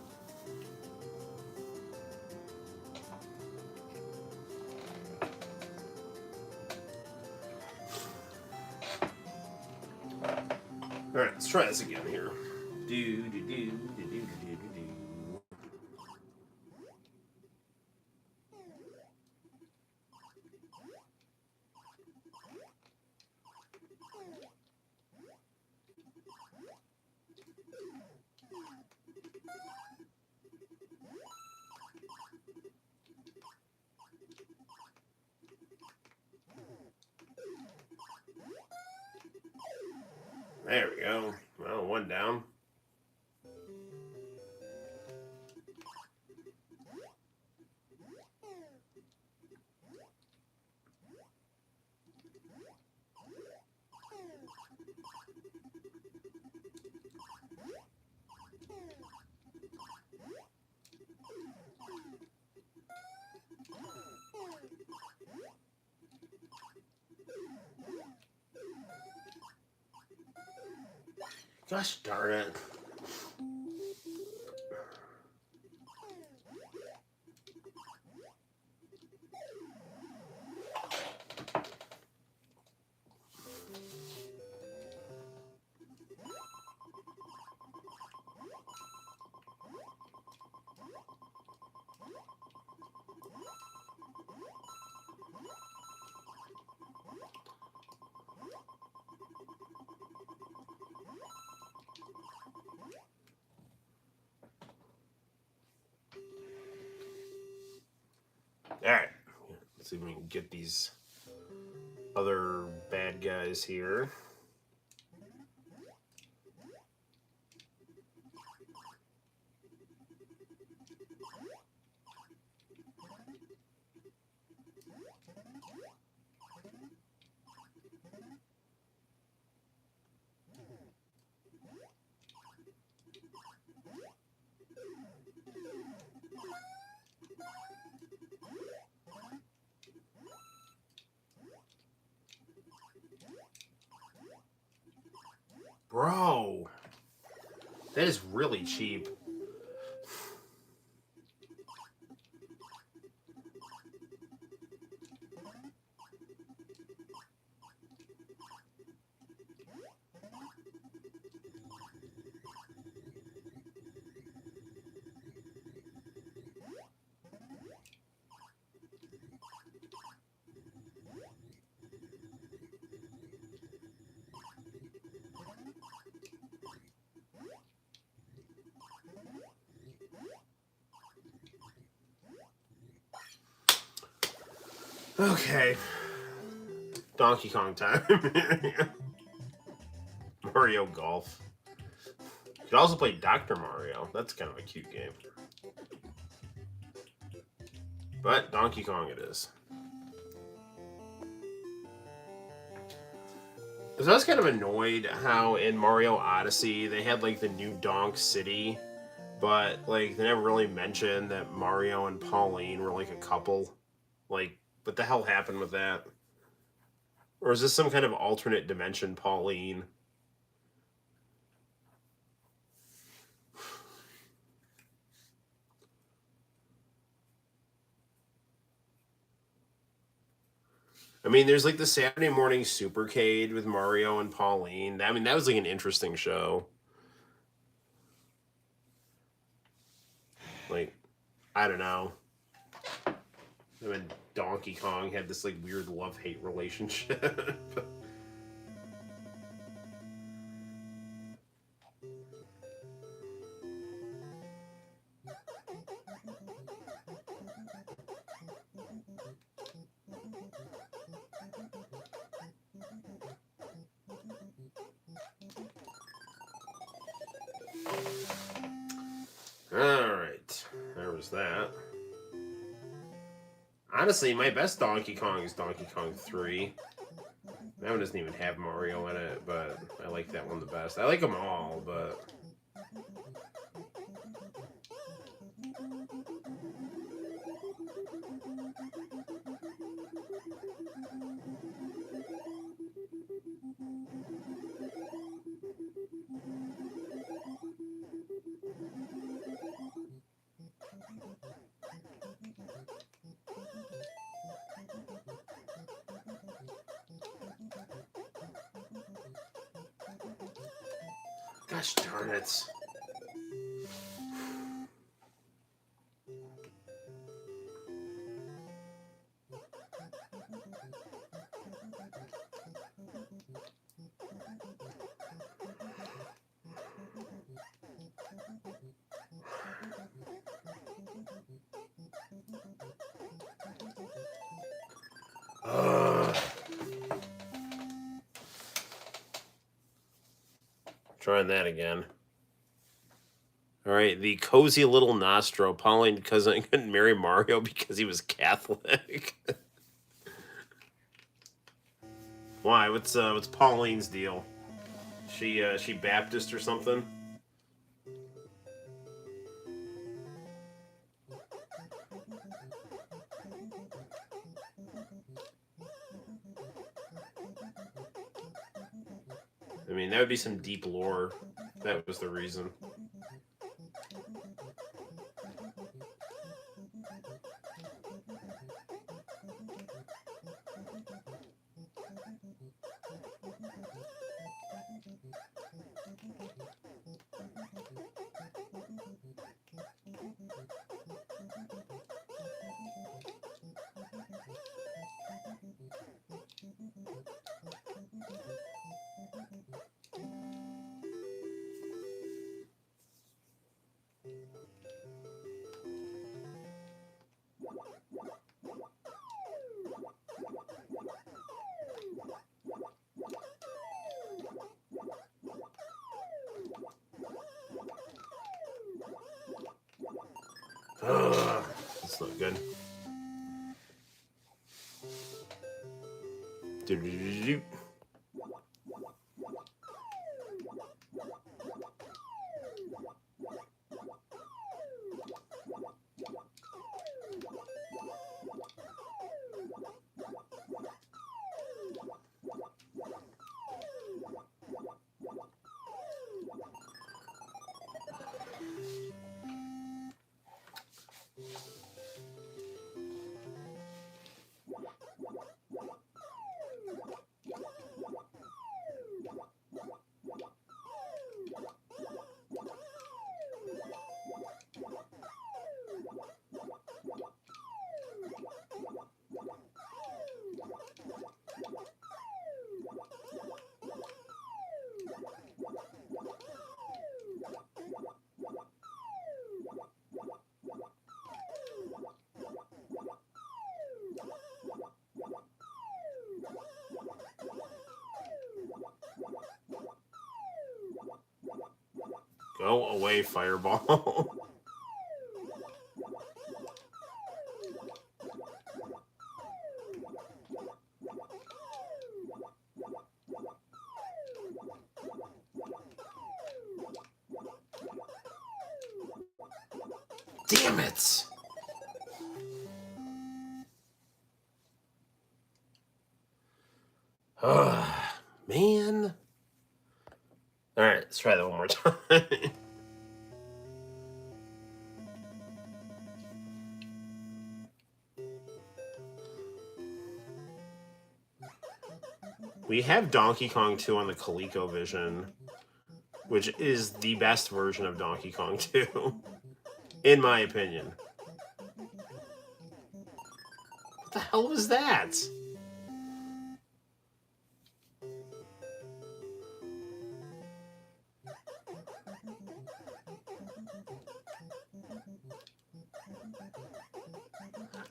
Speaker 1: Alright, let's try this again here. Do, do, do, do, do, do, do, do. There we go. Well, one down. Gosh darn it. See if we can get these other bad guys here. Bro, that is really cheap. Okay. Donkey Kong time. Mario Golf. You could also play Dr. Mario. That's kind of a cute game. But Donkey Kong it is. So I was kind of annoyed how in Mario Odyssey they had like the new Donk City, but like they never really mentioned that Mario and Pauline were like a couple. Like, what the hell happened with that? Or is this some kind of alternate dimension Pauline? I mean, there's like the Saturday morning Supercade with Mario and Pauline. I mean, that was like an interesting show. Like, I don't know. I mean, Donkey Kong had this like weird love-hate relationship. Alright, there was that. Honestly, my best Donkey Kong is Donkey Kong 3. That one doesn't even have Mario in it, but I like that one the best. I like them all, but... Gosh darn it. Trying that again. All right, the cozy little Nostro. Pauline couldn't marry Mario because he was Catholic. Why? What's Pauline's deal? She Baptist or something? I mean, that would be some deep lore. That was the reason. that's not good. Do-do-do-do-do. Go away, fireball. Damn it! Man. Alright, let's try that one more time. We have Donkey Kong 2 on the ColecoVision, which is the best version of Donkey Kong 2, in my opinion. What the hell was that?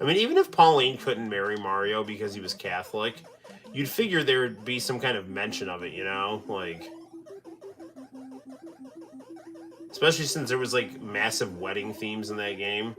Speaker 1: I mean, even if Pauline couldn't marry Mario because he was Catholic, you'd figure there would be some kind of mention of it, you know? Like, especially since there was, like, massive wedding themes in that game.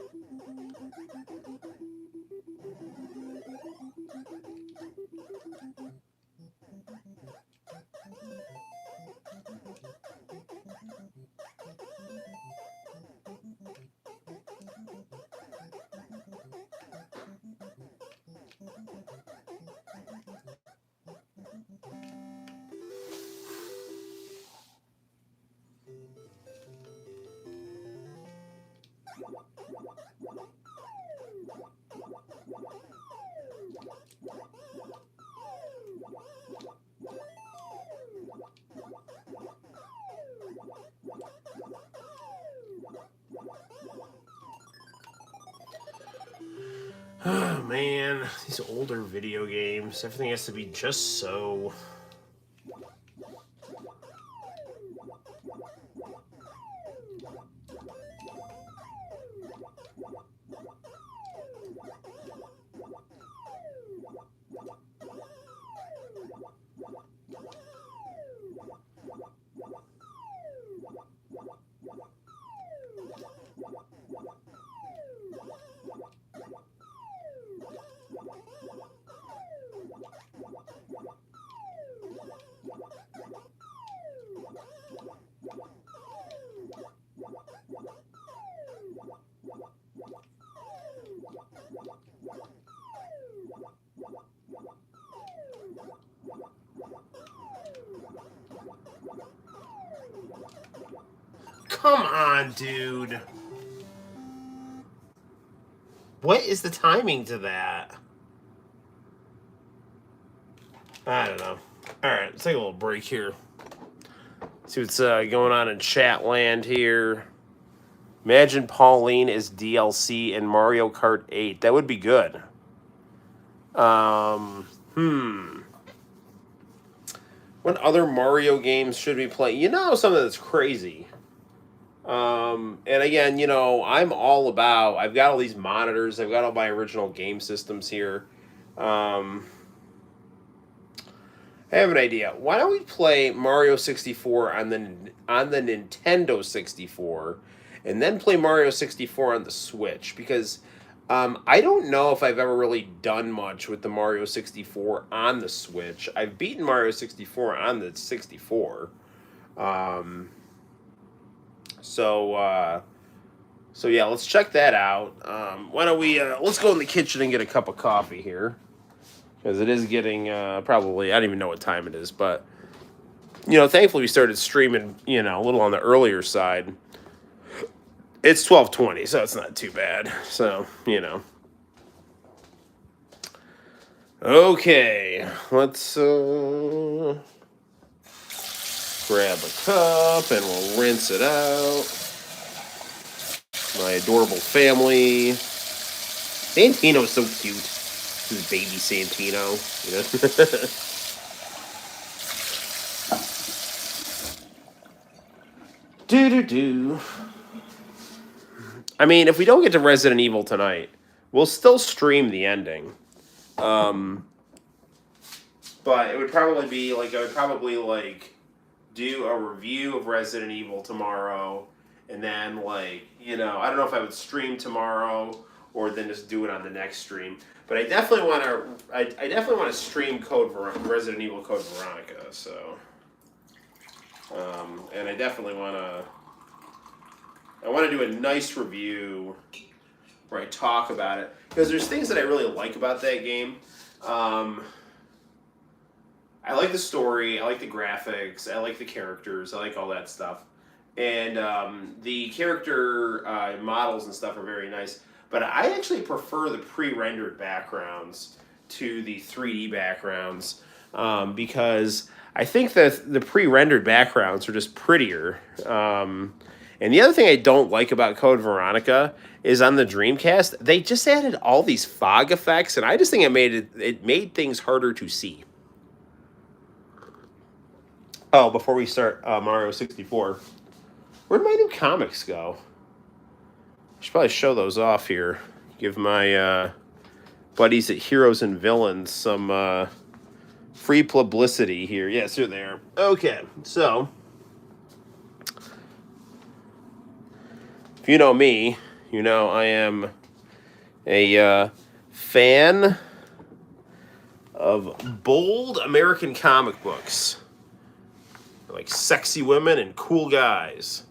Speaker 1: Oh, man. These older video games, everything has to be just so... Come on, dude. What is the timing to that? I don't know. Alright, let's take a little break here. See what's going on in chat land here. Imagine Pauline is DLC in Mario Kart 8. That would be good. What other Mario games should we play? You know, something that's crazy. And again, you know, I'm all about, I've got all these monitors, I've got all my original game systems here. I have an idea. Why don't we play Mario 64 on the Nintendo 64 and then play Mario 64 on the Switch? Because I don't know if I've ever really done much with the Mario 64 on the Switch. I've beaten Mario 64 on the 64. Um, so, uh, so yeah, let's check that out. Why don't we, let's go in the kitchen and get a cup of coffee here. Because it is getting, probably, I don't even know what time it is, but, thankfully we started streaming, a little on the earlier side. It's 12:20, so it's not too bad. So. Okay, let's grab a cup and we'll rinse it out. My adorable family. Santino's so cute. This is baby Santino. Do. I mean, if we don't get to Resident Evil tonight, we'll still stream the ending. But it would probably be like do a review of Resident Evil tomorrow, and then I don't know if I would stream tomorrow or then just do it on the next stream. But I definitely want to I definitely want to stream Resident Evil Code Veronica. So, and I definitely want to do a nice review where I talk about it, because there's things that I really like about that game. I like the story, I like the graphics, I like the characters, I like all that stuff. And the character models and stuff are very nice. But I actually prefer the pre-rendered backgrounds to the 3D backgrounds, because I think that the pre-rendered backgrounds are just prettier. And the other thing I don't like about Code Veronica is on the Dreamcast, they just added all these fog effects, and I just think it made things harder to see. Oh, before we start Mario 64, where'd my new comics go? I should probably show those off here. Give my buddies at Heroes and Villains some free publicity here. Yes, they're there. Okay, so if you know me, you know I am a fan of bold American comic books. Like sexy women and cool guys.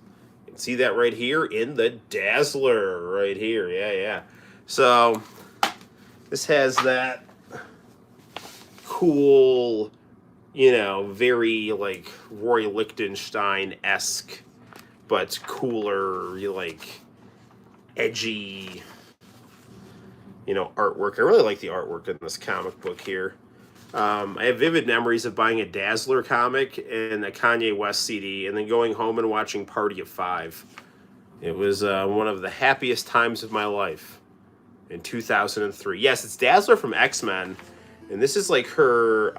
Speaker 1: You can see that right here in the Dazzler right here. Yeah. So this has that cool, very like Roy Lichtenstein-esque, but cooler, edgy, artwork. I really like the artwork in this comic book here. I have vivid memories of buying a Dazzler comic and a Kanye West CD and then going home and watching Party of Five. It was one of the happiest times of my life in 2003. Yes, it's Dazzler from X-Men, and this is like her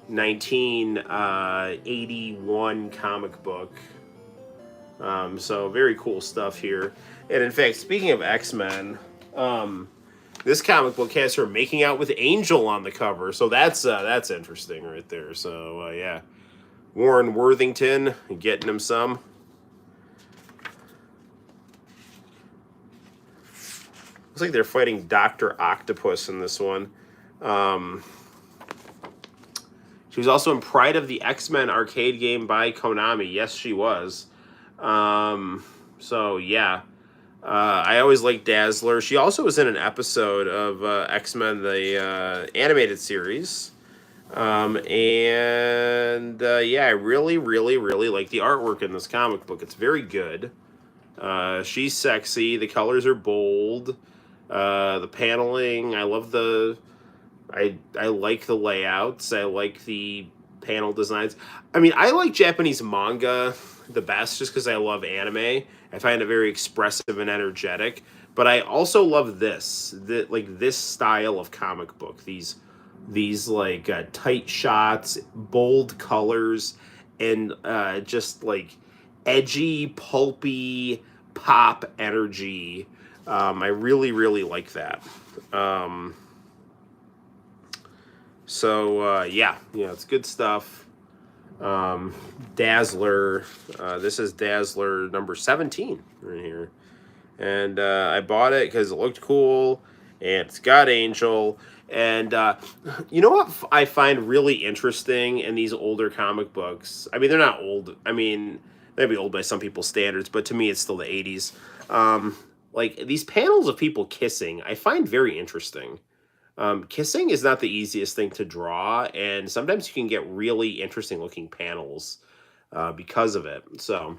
Speaker 1: 1981 comic book. So very cool stuff here. And in fact, speaking of X-Men, this comic book has her making out with Angel on the cover, so that's interesting right there. So yeah, Warren Worthington getting him some. Looks like they're fighting Dr. Octopus in this one. She was also in Pride of the X-Men arcade game by Konami. Yes, she was. So yeah. I always liked Dazzler. She also was in an episode of X-Men, the animated series. Yeah, I really, really, really like the artwork in this comic book. It's very good. She's sexy. The colors are bold. The paneling, I love I like the layouts. I like the panel designs. I mean, I like Japanese manga the best just because I love anime. I find it very expressive and energetic. But I also love this style of comic book. These tight shots, bold colors, and just like edgy, pulpy pop energy. I really, really like that. Yeah, it's good stuff. Dazzler. This is Dazzler number 17 right here. and I bought it because it looked cool, and it's got Angel. And you know what I find really interesting in these older comic books? I mean, they're not old. I mean, they'd be old by some people's standards, but to me, it's still the '80s. Um, like these panels of people kissing, I find very interesting. Kissing is not the easiest thing to draw, and sometimes you can get really interesting looking panels because of it. So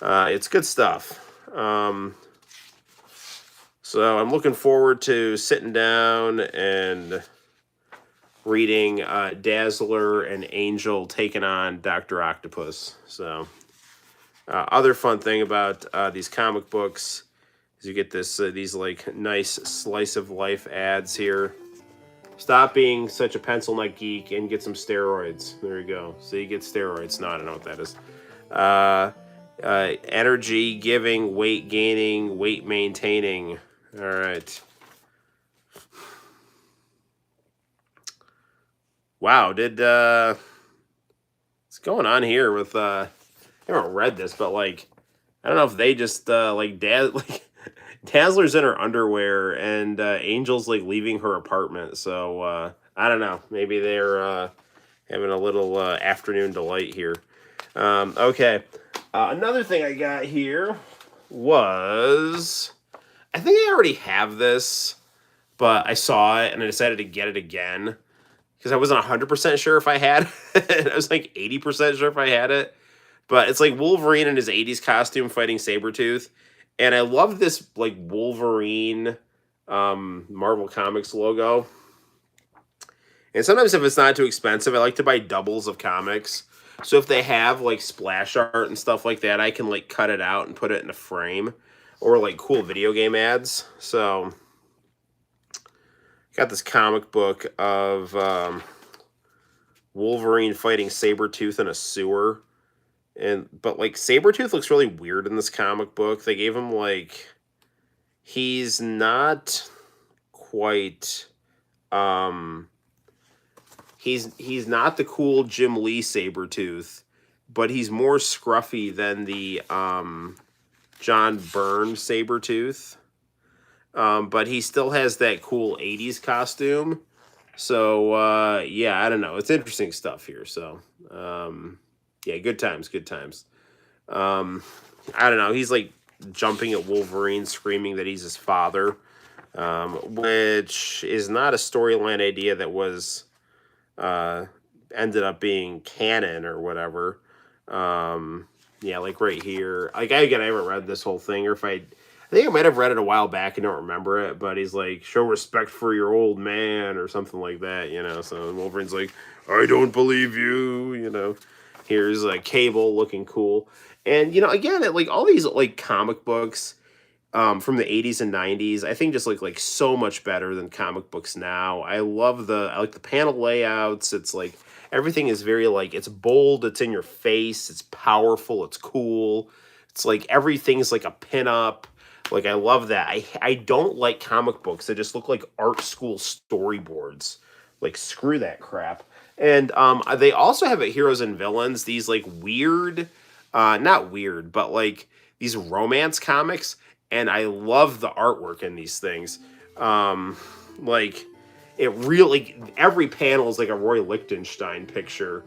Speaker 1: it's good stuff. So I'm looking forward to sitting down and reading Dazzler and Angel taking on Dr. Octopus. So other fun thing about these comic books is you get this these like nice slice of life ads here. Stop being such a pencil neck geek and get some steroids. There you go. So you get steroids. No, I don't know what that is. Energy giving, weight gaining, weight maintaining. All right. Wow, what's going on here with I haven't read this, but like I don't know if they just like Dazzler's in her underwear and Angel's like leaving her apartment. So I don't know. Maybe they're having a little afternoon delight here. Okay. Another thing I got here was I think I already have this, but I saw it and I decided to get it again because I wasn't 100% sure if I had it. I was like 80% sure if I had it. But it's like Wolverine in his 80s costume fighting Sabretooth. And I love this like Wolverine Marvel Comics logo. And sometimes if it's not too expensive, I like to buy doubles of comics. So if they have like splash art and stuff like that, I can like cut it out and put it in a frame. Or like cool video game ads. So got this comic book of Wolverine fighting Sabretooth in a sewer. But like Sabretooth looks really weird in this comic book. They gave him like he's not quite he's not the cool Jim Lee Sabretooth, but he's more scruffy than the John Byrne Sabretooth. But he still has that cool 80s costume. So yeah, I don't know. It's interesting stuff here. So yeah, good times, good times. I don't know. He's like jumping at Wolverine, screaming that he's his father, which is not a storyline idea that was ended up being canon or whatever. Yeah, like right here. Like I haven't read this whole thing, or if I think I might have read it a while back and don't remember it. But he's like, show respect for your old man or something like that, you know. So Wolverine's like, I don't believe you, you know. Here's a Cable looking cool. And, you know, again, like all these like comic books from the 80s and 90s, I think just look like so much better than comic books now. I like the panel layouts. It's like everything is very like, it's bold, it's in your face, it's powerful, it's cool. It's like everything's like a pinup. Like I love that. I don't like comic books that just look like art school storyboards. Like screw that crap. And they also have at Heroes and Villains these like weird, not weird, but like these romance comics. And I love the artwork in these things. Like it really, every panel is like a Roy Lichtenstein picture.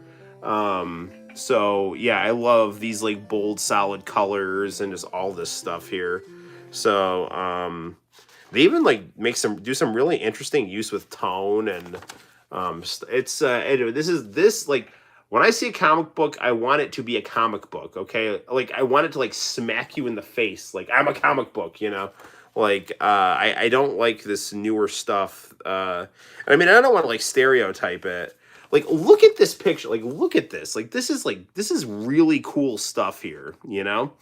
Speaker 1: So yeah, I love these like bold, solid colors and just all this stuff here. So they even like do some really interesting use with tone and. It's anyway, this like when I see a comic book, I want it to be a comic book, okay? Like I want it to like smack you in the face, like I'm a comic book, you know? Like I don't like this newer stuff. I mean, I don't want to like stereotype it. Like look at this picture, like look at this. Like this is really cool stuff here, you know?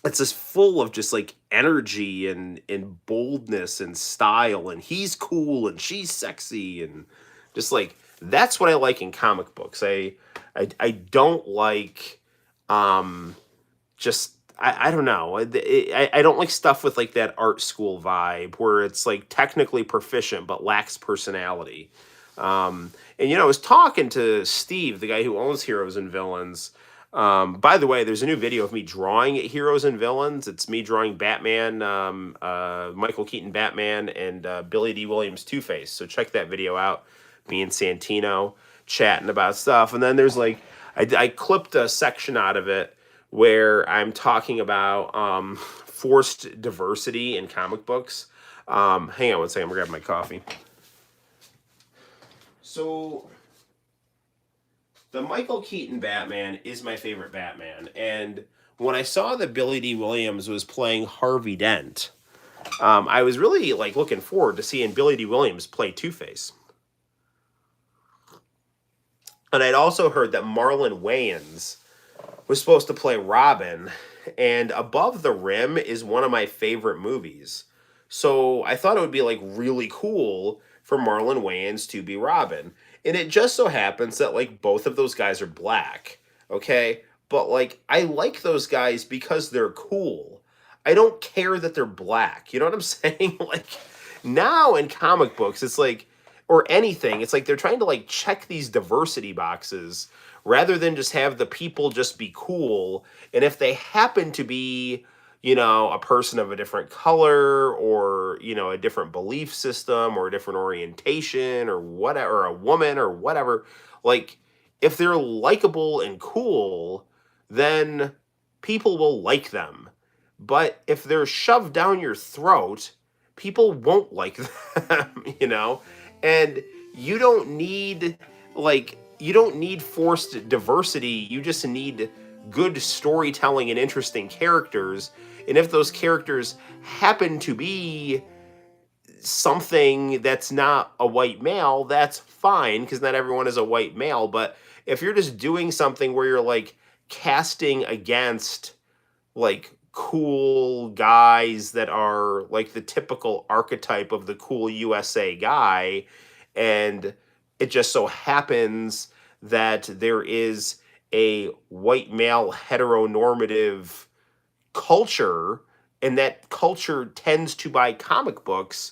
Speaker 1: It's just full of just like energy and boldness and style, and he's cool and she's sexy, and just like that's what I like in comic books. I don't like just I don't know. I don't like stuff with like that art school vibe where it's like technically proficient but lacks personality. And you know, I was talking to Steve, the guy who owns Heroes and Villains, By the way, there's a new video of me drawing heroes and villains. It's me drawing Batman, Michael Keaton Batman, and Billy D. Williams Two-Face. So check that video out. Me and Santino chatting about stuff. And then there's like, I clipped a section out of it where I'm talking about forced diversity in comic books. Hang on one second, I'm gonna grab my coffee. So the Michael Keaton Batman is my favorite Batman. And when I saw that Billy D. Williams was playing Harvey Dent, I was really like looking forward to seeing Billy D. Williams play Two-Face. And I'd also heard that Marlon Wayans was supposed to play Robin, and Above the Rim is one of my favorite movies. So I thought it would be like really cool for Marlon Wayans to be Robin. And it just so happens that like both of those guys are black, okay? But like I like those guys because they're cool. I don't care that they're black. You know what I'm saying? Like now in comic books, it's like, or anything, it's like they're trying to like check these diversity boxes rather than just have the people just be cool. And if they happen to be, you know, a person of a different color or, you know, a different belief system or a different orientation or whatever, or a woman or whatever, like if they're likable and cool, then people will like them. But if they're shoved down your throat, people won't like them, you know? And you don't need, like, you don't need forced diversity. You just need good storytelling and interesting characters. And if those characters happen to be something that's not a white male, that's fine, because not everyone is a white male. But if you're just doing something where you're, like, casting against, like, cool guys that are like the typical archetype of the cool USA guy, and it just so happens that there is a white male heteronormative culture, and that culture tends to buy comic books,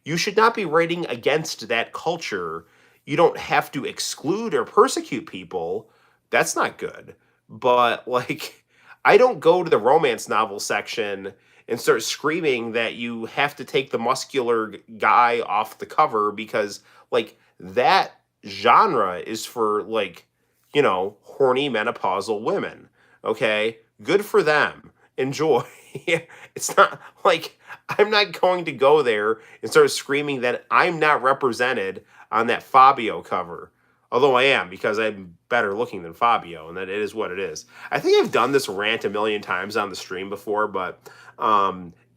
Speaker 1: you should not be writing against that culture. You don't have to exclude or persecute people. That's not good. But like, I don't go to the romance novel section and start screaming that you have to take the muscular guy off the cover, because like that genre is for like, you know, horny menopausal women. Okay, good for them. Enjoy. It's not like I'm not going to go there and start screaming that I'm not represented on that Fabio cover. Although I am, because I'm better looking than Fabio, and that it is what it is. I think I've done this rant a million times on the stream before, but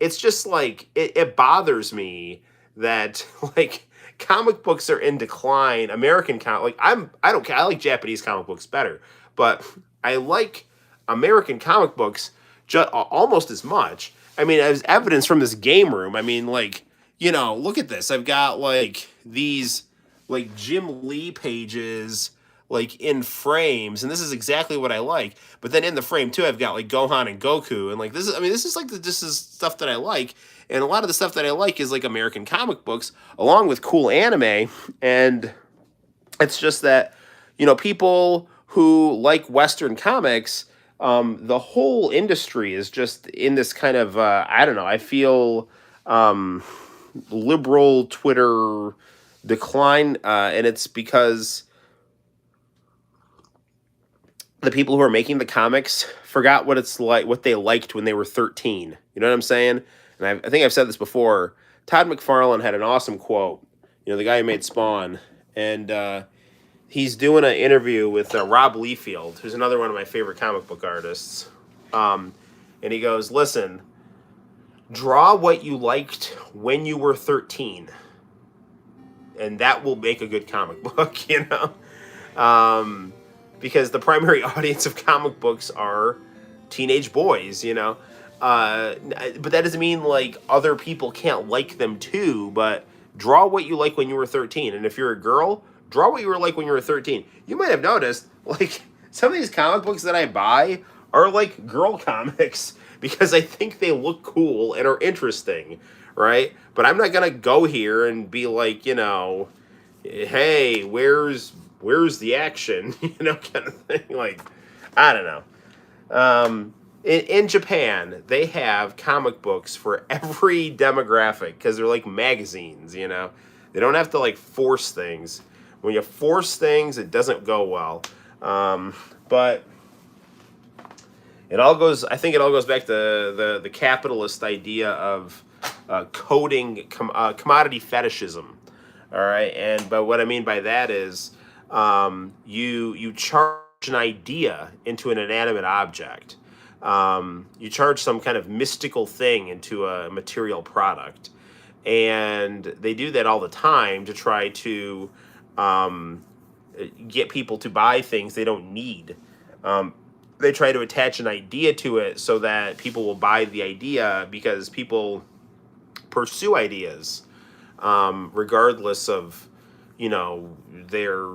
Speaker 1: it's just like, it bothers me that like comic books are in decline. American comic, like I don't care. I like Japanese comic books better, but I like American comic books almost as much. I mean, as evidence from this game room, I mean, like, you know, look at this. I've got like these like Jim Lee pages like in frames, and this is exactly what I like. But then in the frame too, I've got like Gohan and Goku, and like this is, I mean, this is like this is stuff that I like, and a lot of the stuff that I like is like American comic books along with cool anime. And it's just that, you know, people who like Western comics, the whole industry is just in this kind of I don't know, I feel liberal Twitter decline, and it's because the people who are making the comics forgot what it's like, what they liked when they were 13. You know what I'm saying? And I think I've said this before. Todd McFarlane had an awesome quote. You know, the guy who made Spawn, and he's doing an interview with Rob Liefeld, who's another one of my favorite comic book artists. And he goes, "Listen, draw what you liked when you were 13. And that will make a good comic book," you know? Because the primary audience of comic books are teenage boys, you know? But that doesn't mean, like, other people can't like them too, but draw what you like when you were 13. And if you're a girl, draw what you were like when you were 13. You might have noticed, like, some of these comic books that I buy are, like, girl comics because I think they look cool and are interesting, right? But I'm not gonna go here and be like, you know, hey, where's the action, you know, kind of thing. Like, I don't know. In Japan, they have comic books for every demographic because they're like magazines, you know. They don't have to like force things. When you force things, it doesn't go well. But it all goes. I think it all goes back to the capitalist idea of coding commodity fetishism. All right, but what I mean by that is you charge an idea into an inanimate object. You charge some kind of mystical thing into a material product, and they do that all the time to try to get people to buy things they don't need. They try to attach an idea to it so that people will buy the idea because people pursue ideas regardless of their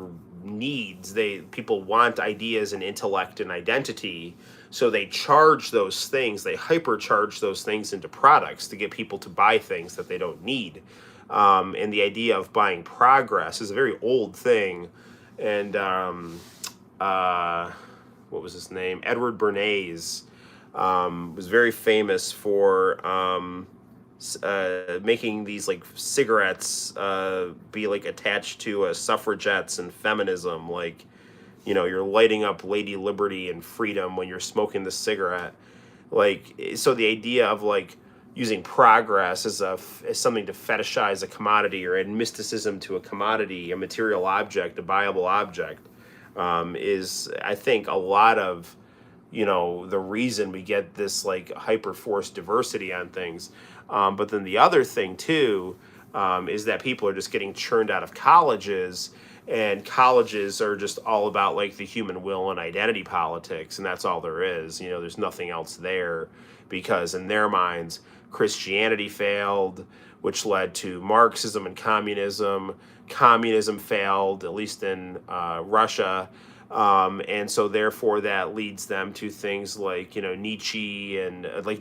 Speaker 1: needs. People want ideas and intellect and identity, so they charge those things, they hypercharge those things into products to get people to buy things that they don't need. And the idea of buying progress is a very old thing. And what was his name? Edward Bernays was very famous for making these like cigarettes be like attached to suffragettes and feminism, like you're lighting up Lady Liberty and freedom when you're smoking the cigarette. Like, so the idea of like using progress as something to fetishize a commodity or add mysticism to a commodity, a material object, a buyable object, is, I think, a lot of the reason we get this like hyperforced diversity on things. But then the other thing too is that people are just getting churned out of colleges, and colleges are just all about like the human will and identity politics, and that's all there is. There's nothing else there, because in their minds Christianity failed, which led to Marxism and communism. Communism failed, at least in Russia. And so therefore that leads them to things like Nietzsche and like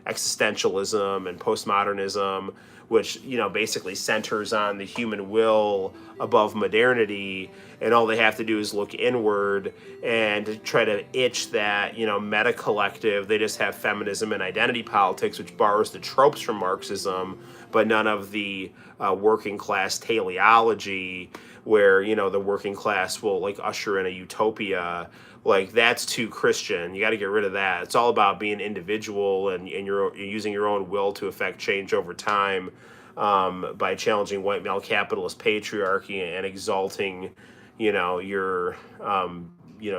Speaker 1: existentialism and postmodernism, which basically centers on the human will above modernity, and all they have to do is look inward and try to itch that meta collective. They just have feminism and identity politics, which borrows the tropes from Marxism, but none of the working class teleology, where the working class will like usher in a utopia. Like, that's too Christian. You got to get rid of that. It's all about being individual, and you're using your own will to affect change over time, by challenging white male capitalist patriarchy and exalting your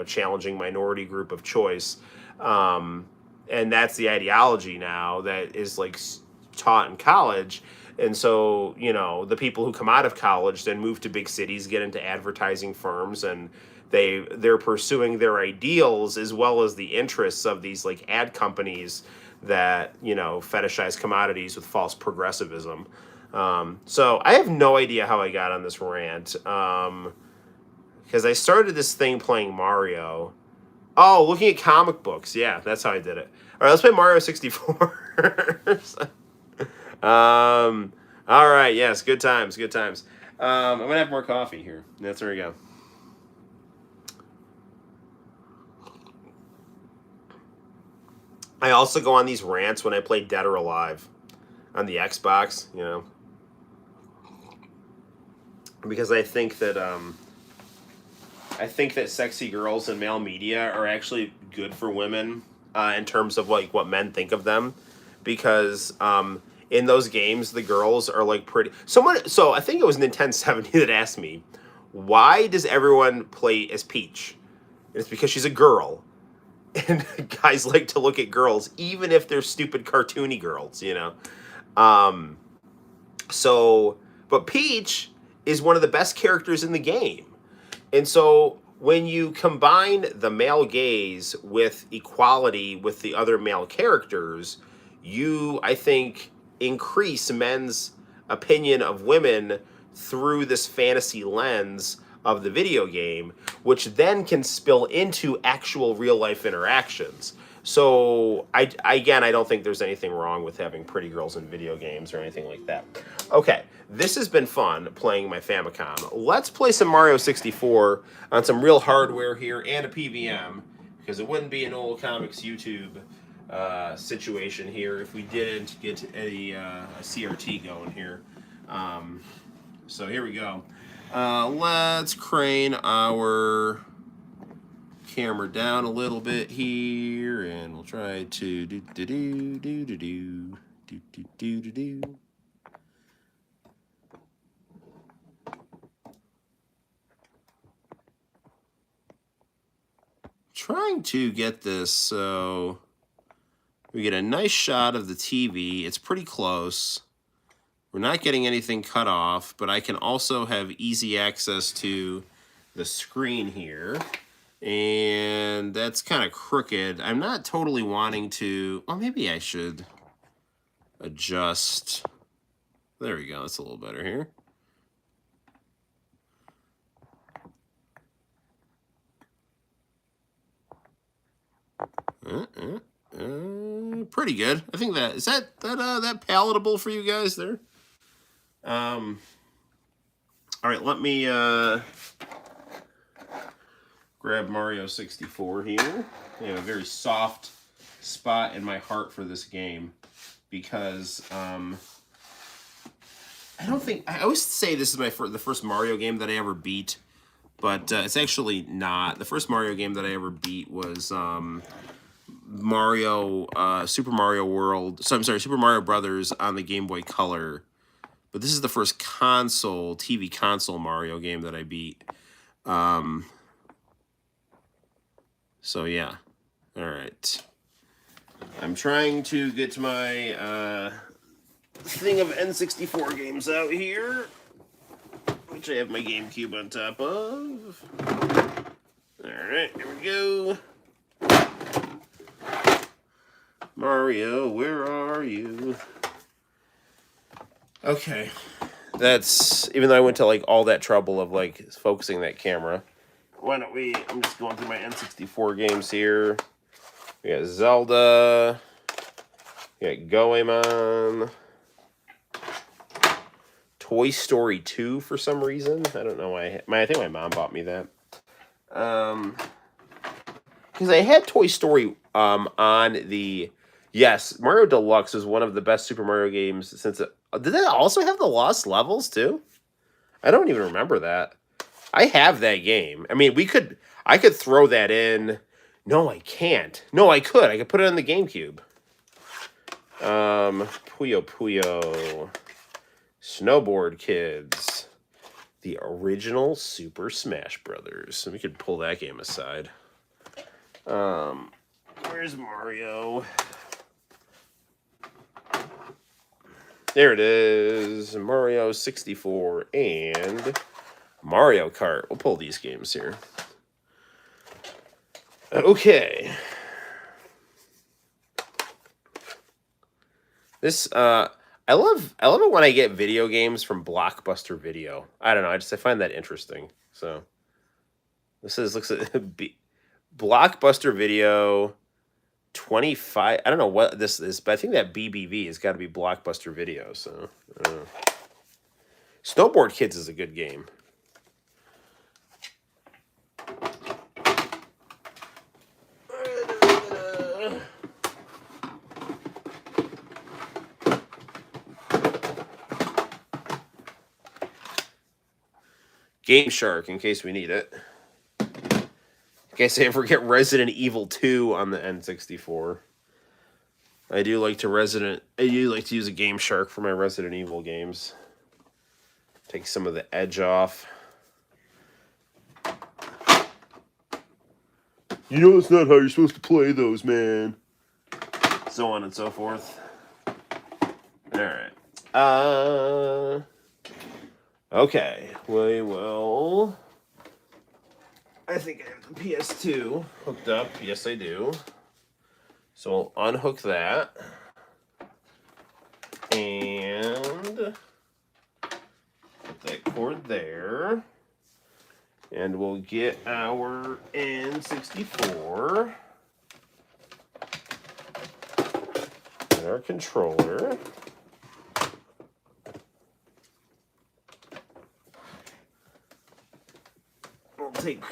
Speaker 1: challenging minority group of choice. And that's the ideology now that is like taught in college. And so, the people who come out of college then move to big cities, get into advertising firms, and they're pursuing their ideals as well as the interests of these like ad companies that fetishize commodities with false progressivism. So I have no idea how I got on this rant, because I started this thing playing Mario. Oh, looking at comic books. Yeah, that's how I did it. All right, let's play Mario 64. All right, yes, good times. I'm gonna have more coffee here. There we go. I also go on these rants when I play Dead or Alive on the Xbox, because I think that sexy girls in male media are actually good for women in terms of like what men think of them, because in those games the girls are like pretty. So I think it was Nintendo70 that asked me, why does everyone play as Peach? And it's because she's a girl. And guys like to look at girls, even if they're stupid cartoony girls, but Peach is one of the best characters in the game. And so when you combine the male gaze with equality with the other male characters, you, I think, increase men's opinion of women through this fantasy lens of the video game, which then can spill into actual real life interactions. So I don't think there's anything wrong with having pretty girls in video games or anything like that. Okay, this has been fun playing my Famicom. Let's play some Mario 64 on some real hardware here and a PVM, because it wouldn't be an Noel ComiX YouTube situation here if we didn't get a CRT going here. So here we go. Let's crane our camera down a little bit here, and we'll try to do. Trying to get this so we get a nice shot of the TV. It's pretty close. We're not getting anything cut off, but I can also have easy access to the screen here. And that's kind of crooked. I'm not totally wanting to... Well, maybe I should adjust. There we go. That's a little better here. Pretty good. I think that is that palatable for you guys there. All right, let me grab Mario 64 here. I have a very soft spot in my heart for this game because I always say this is the first Mario game that I ever beat, but it's actually not. The first Mario game that I ever beat was Super Mario World. So I'm sorry, Super Mario Brothers on the Game Boy Color. But this is the first TV console Mario game that I beat. So yeah, all right. I'm trying to get my thing of N64 games out here, which I have my GameCube on top of. All right, here we go. Mario, where are you? Okay, that's, even though I went to like all that trouble of like focusing that camera, why don't we, I'm just going through my N64 games here. We got Zelda, we got Goemon, Toy Story 2 for some reason. I don't know why, I think my mom bought me that. Because I had Toy Story on the, yes, Mario Deluxe is one of the best Super Mario games since it, did it also have the Lost Levels too? I don't even remember that. I have that game. I mean, I could throw that in. No, I can't. No, I could. I could put it on the GameCube. Puyo Puyo. Snowboard Kids. The original Super Smash Brothers. We could pull that game aside. Where's Mario? There it is. Mario 64 and Mario Kart. We'll pull these games here. Okay. This I love it when I get video games from Blockbuster Video. I don't know, I find that interesting. So this looks at Blockbuster Video 25. I don't know what this is, but I think that BBV has got to be Blockbuster Video. So I don't know. Snowboard Kids is a good game. Game Shark, in case we need it. In case I ever get Resident Evil 2 on the N64. I do like to use a Game Shark for my Resident Evil games. Take some of the edge off. You know that's not how you're supposed to play those, man. So on and so forth. Alright. Okay, we will... I think I have the PS2 hooked up. Yes, I do. So we'll unhook that. And put that cord there. And we'll get our N64. And our controller. take.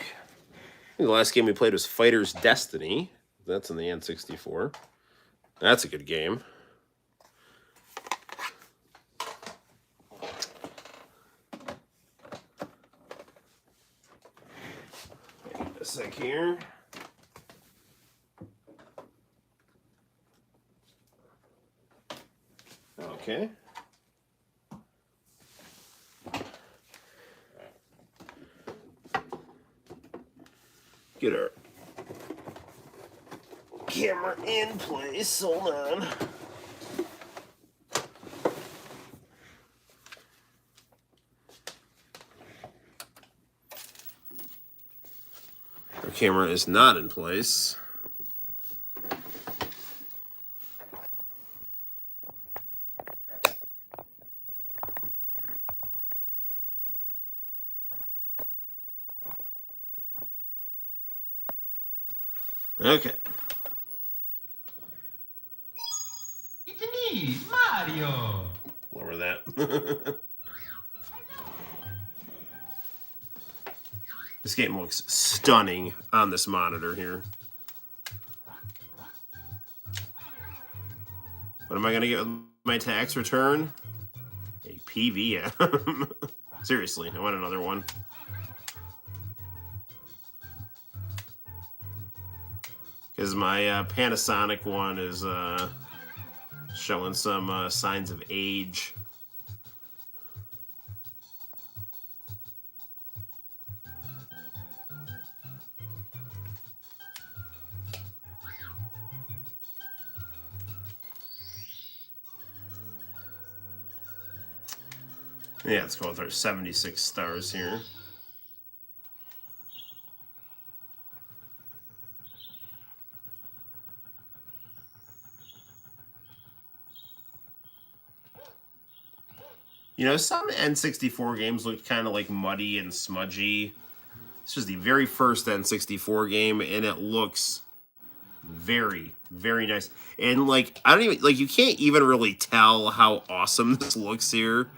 Speaker 1: The last game we played was Fighter's Destiny. That's in the N64. That's a good game. Wait a sec here. Okay. Get our camera in place. Hold on. Our camera is not in place. Okay.
Speaker 2: It's me, Mario.
Speaker 1: Lower that. This game looks stunning on this monitor here. What am I going to get with my tax return? A PVM. Seriously, I want another one. Because my Panasonic one is showing some signs of age. Yeah, let's go with our 76 stars here. You know, some N64 games looked kind of like muddy and smudgy. This was the very first N64 game, and it looks very, very nice. And, like, I don't even, like, you can't even really tell how awesome this looks here.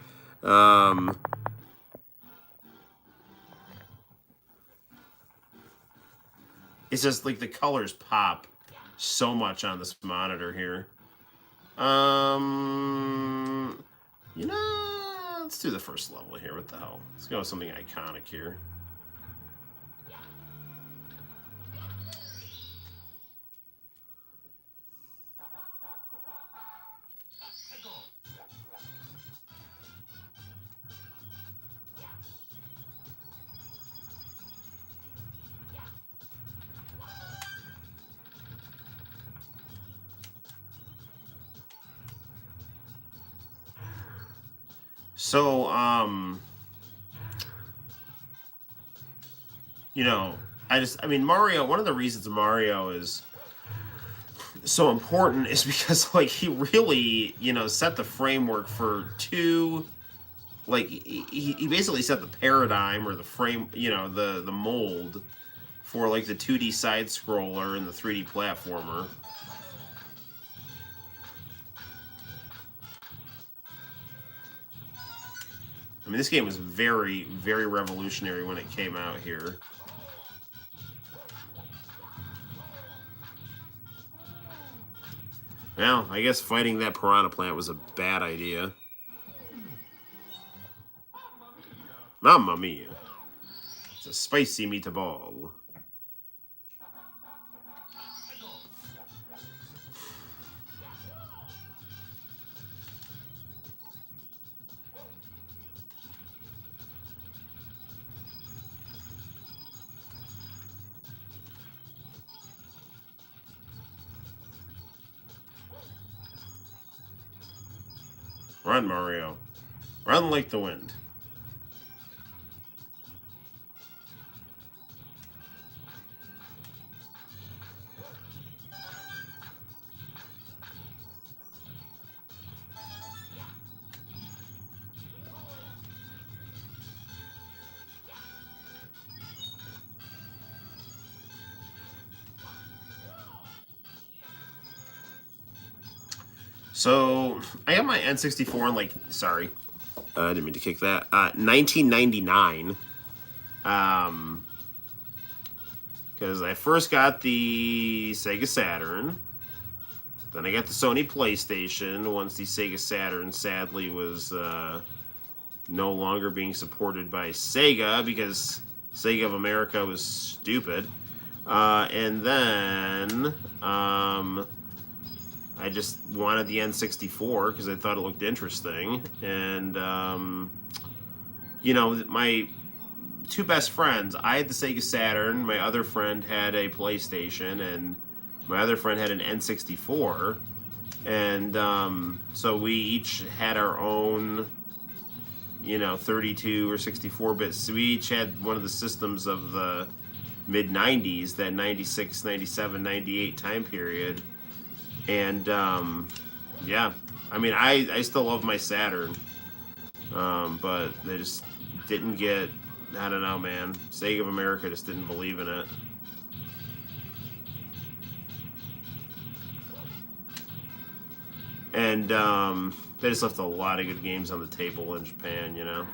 Speaker 1: It's just, like, the colors pop so much on this monitor here. You know, let's do the first level here. What the hell? Let's go with something iconic here. So, you know, I mean, Mario, one of the reasons Mario is so important is because, like, he really, you know, set the framework for two, like, he basically set the paradigm or the frame, you know, the mold for, like, the 2D side-scroller and the 3D platformer. I mean, this game was very, very revolutionary when it came out here. Well, I guess fighting that piranha plant was a bad idea. Mamma mia. It's a spicy meatball. Run, Mario. Run like the wind. So, I got my N64 in, like, sorry, I didn't mean to kick that, 1999. Because I first got the Sega Saturn. Then I got the Sony PlayStation once the Sega Saturn sadly was no longer being supported by Sega because Sega of America was stupid. And then I just wanted the N64 because I thought it looked interesting. And, you know, my two best friends, I had the Sega Saturn, my other friend had a PlayStation, and my other friend had an N64. And so we each had our own, you know, 32 or 64 bits. So we each had one of the systems of the mid 90s, that 96, 97, 98 time period. And yeah, I mean, I still love my Saturn, but they just didn't get, I don't know, man. Sega of America just didn't believe in it. And they just left a lot of good games on the table in Japan, you know.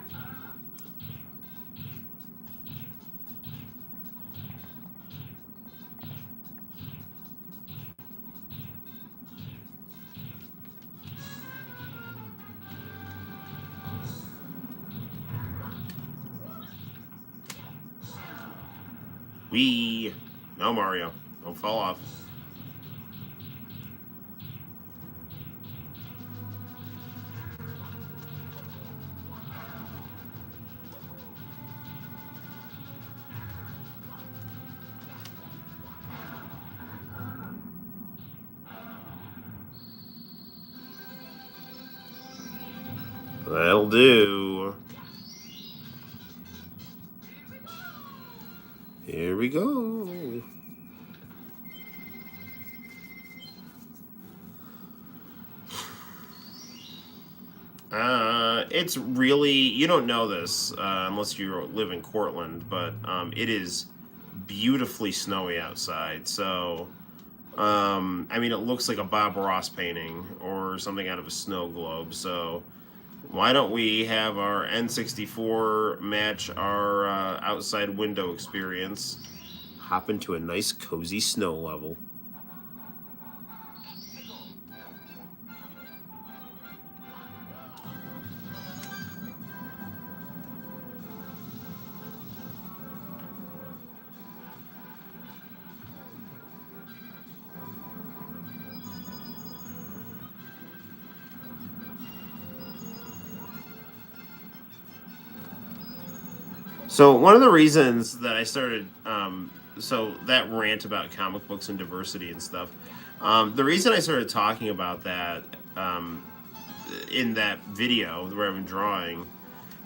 Speaker 1: No, Mario. Don't fall off. That'll do. Here we go. It's really, you don't know this unless you live in Cortland, but it is beautifully snowy outside. So, I mean, it looks like a Bob Ross painting or something out of a snow globe. So, why don't we have our N64 match our outside window experience? Hop into a nice cozy snow level. So one of the reasons that I started, so that rant about comic books and diversity and stuff, the reason I started talking about that in that video where I'm drawing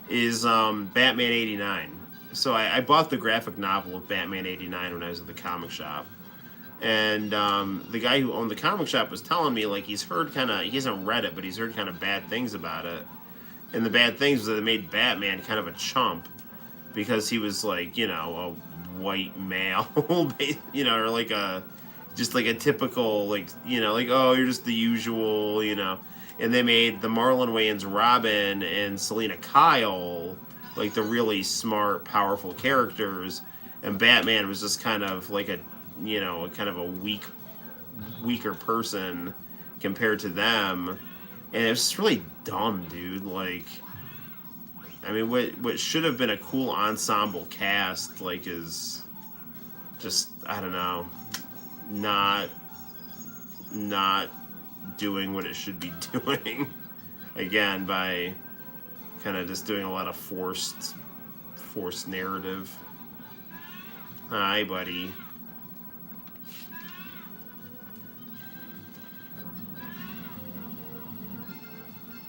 Speaker 1: is Batman '89. So I bought the graphic novel of Batman '89 when I was at the comic shop. And the guy who owned the comic shop was telling me, like, he's heard kind of, he hasn't read it, but he's heard kind of bad things about it. And the bad things was that it made Batman kind of a chump because he was like, you know, a white male, you know, or like just like a typical, like, you know, like, oh, you're just the usual, you know. And they made the Marlon Wayans Robin and Selena Kyle like the really smart, powerful characters, and Batman was just kind of like a, you know, kind of a weaker person compared to them. And it was just really dumb, dude. Like, I mean, what should have been a cool ensemble cast, like, is just, I don't know, not doing what it should be doing. Again, by kind of just doing a lot of forced narrative. Hi, buddy.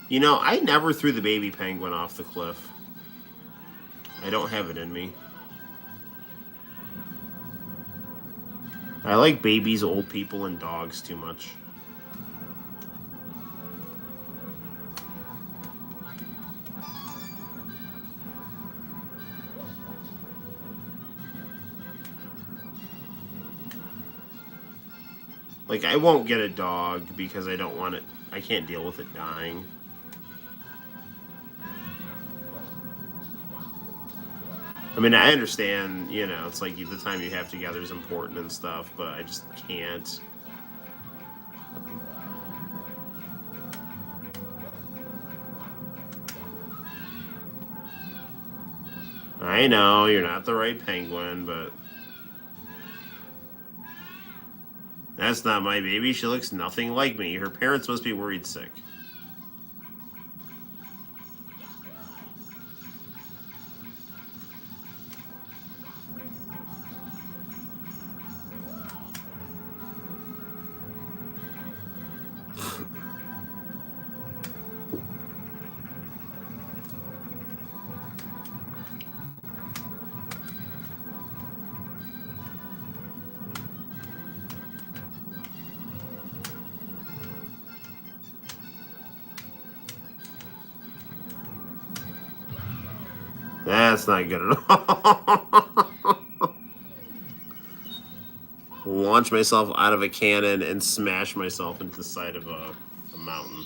Speaker 1: You know, I never threw the baby penguin off the cliff. I don't have it in me. I like babies, old people, and dogs too much. Like, I won't get a dog because I don't want it. I can't deal with it dying. I mean, I understand, you know, it's like the time you have together is important and stuff, but I just can't. I know, you're not the right penguin, but... That's not my baby. She looks nothing like me. Her parents must be worried sick. That's not good at all. Launch myself out of a cannon and smash myself into the side of a mountain.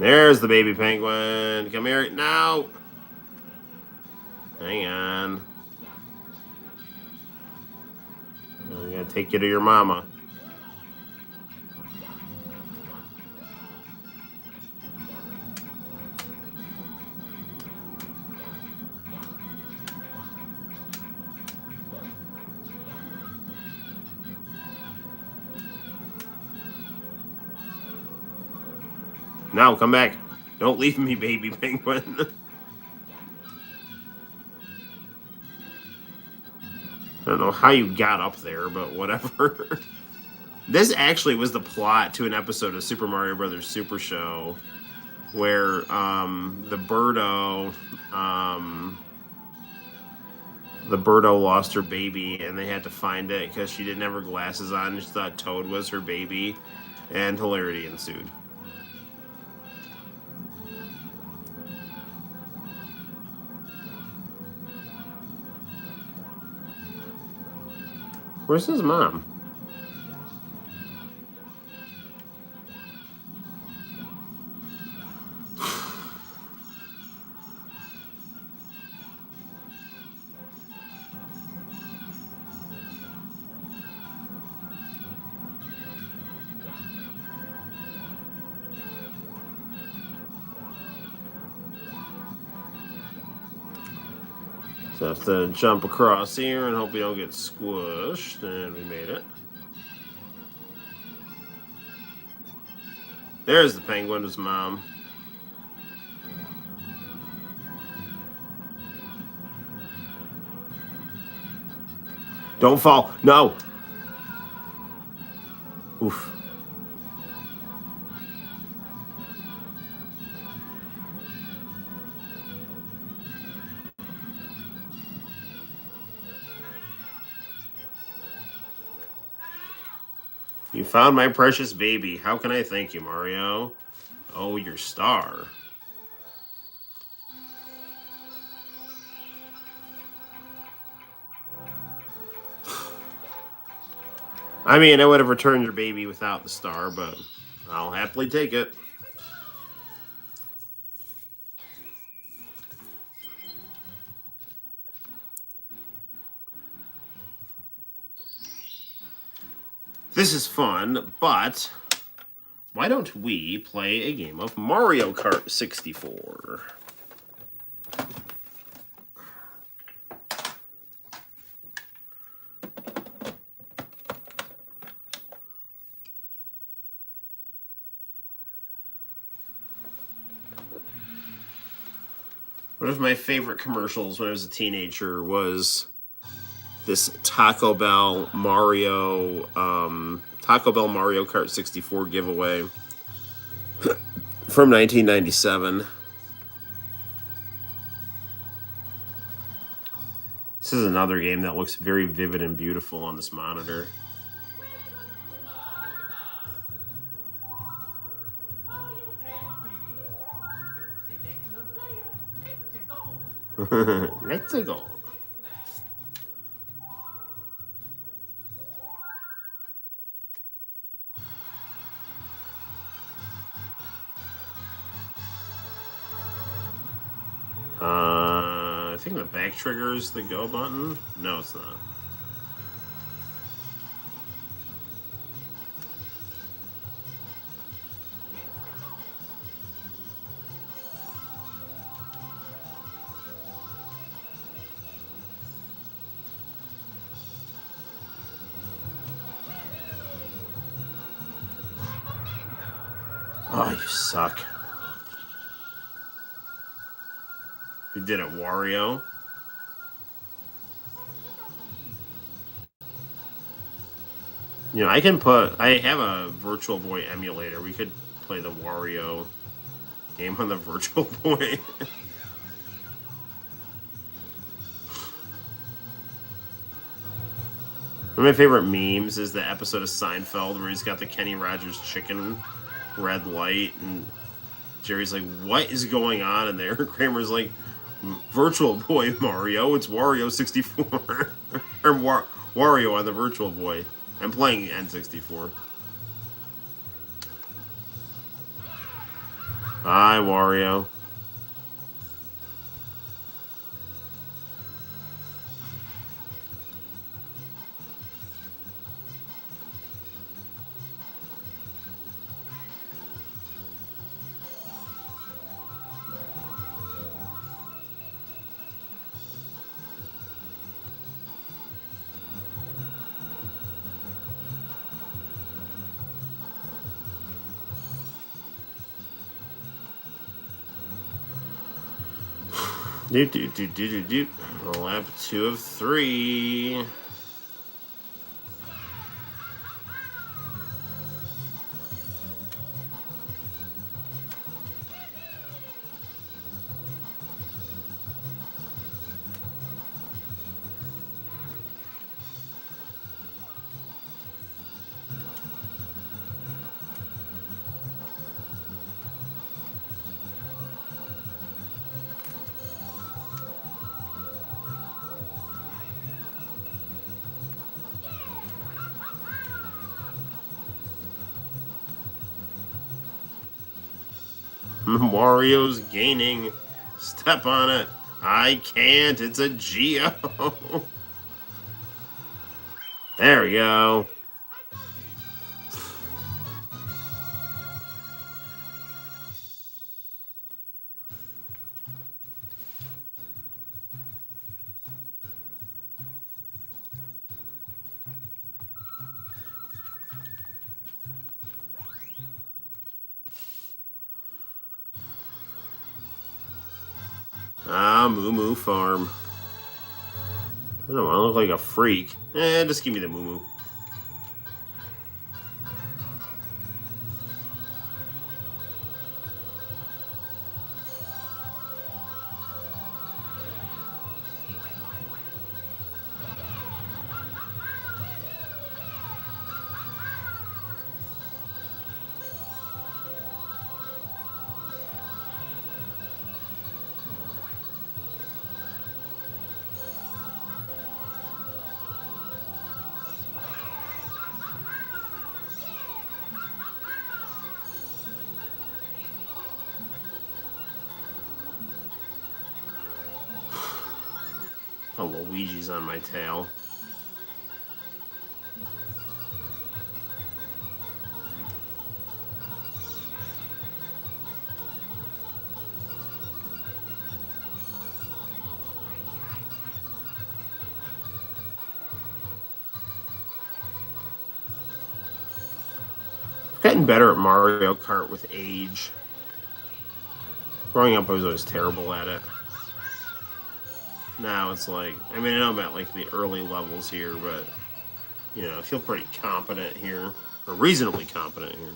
Speaker 1: There's the baby penguin. Come here now. Hang on. I'm gonna take you to your mama. Now, come back. Don't leave me, baby penguin. I don't know how you got up there, but whatever. This actually was the plot to an episode of Super Mario Brothers Super Show where the Birdo lost her baby and they had to find it because she didn't have her glasses on and she thought Toad was her baby, and hilarity ensued. Where's his mom? So I have to jump across here and hope we don't get squished. And we made it. There's the penguin's mom. Don't fall. No. Oof. You found my precious baby. How can I thank you, Mario? Oh, your star. I mean, I would have returned your baby without the star, but I'll happily take it. This is fun, but why don't we play a game of Mario Kart 64? One of my favorite commercials when I was a teenager was this Taco Bell Mario Kart 64 giveaway from 1997. This is another game that looks very vivid and beautiful on this monitor. Let's go. I think the back trigger is the go button. No, it's not. Oh, you suck. You did it, Wario. You know, I have a Virtual Boy emulator. We could play the Wario game on the Virtual Boy. One of my favorite memes is the episode of Seinfeld where he's got the Kenny Rogers chicken red light, and Jerry's like, "What is going on in there?" Kramer's like, "Virtual Boy Mario, it's Wario 64 or Wario on the Virtual Boy. I'm playing N64." Hi, Wario. Do. Lap 2 of 3. Wario's gaining. Step on it. I can't. It's a Geo. There we go. Moo Moo Farm. I don't want to look like a freak. Just give me the Moo Moo. Oh, Luigi's on my tail. I've gotten better at Mario Kart with age. Growing up, I was always terrible at it. Now it's like, I mean, I know I'm at like the early levels here, but, you know, I feel pretty competent here, or reasonably competent here.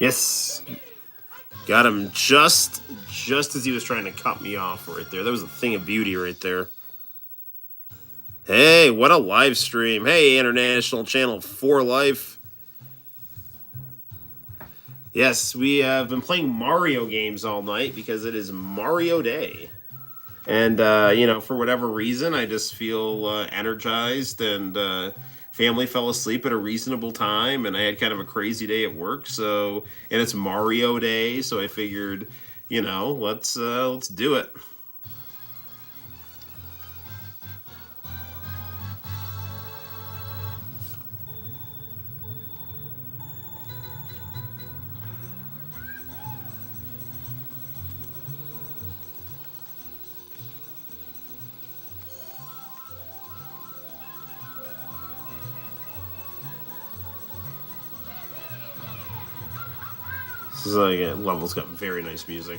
Speaker 1: Yes. Got him just as he was trying to cut me off right there. That was a thing of beauty right there. Hey, what a live stream. Hey, International Channel 4 Life. Yes, we have been playing Mario games all night because it is Mario Day. And, you know, for whatever reason, I just feel energized, and family fell asleep at a reasonable time, and I had kind of a crazy day at work. So, and it's Mario Day, so I figured, you know, let's do it. This is like a level's got very nice music.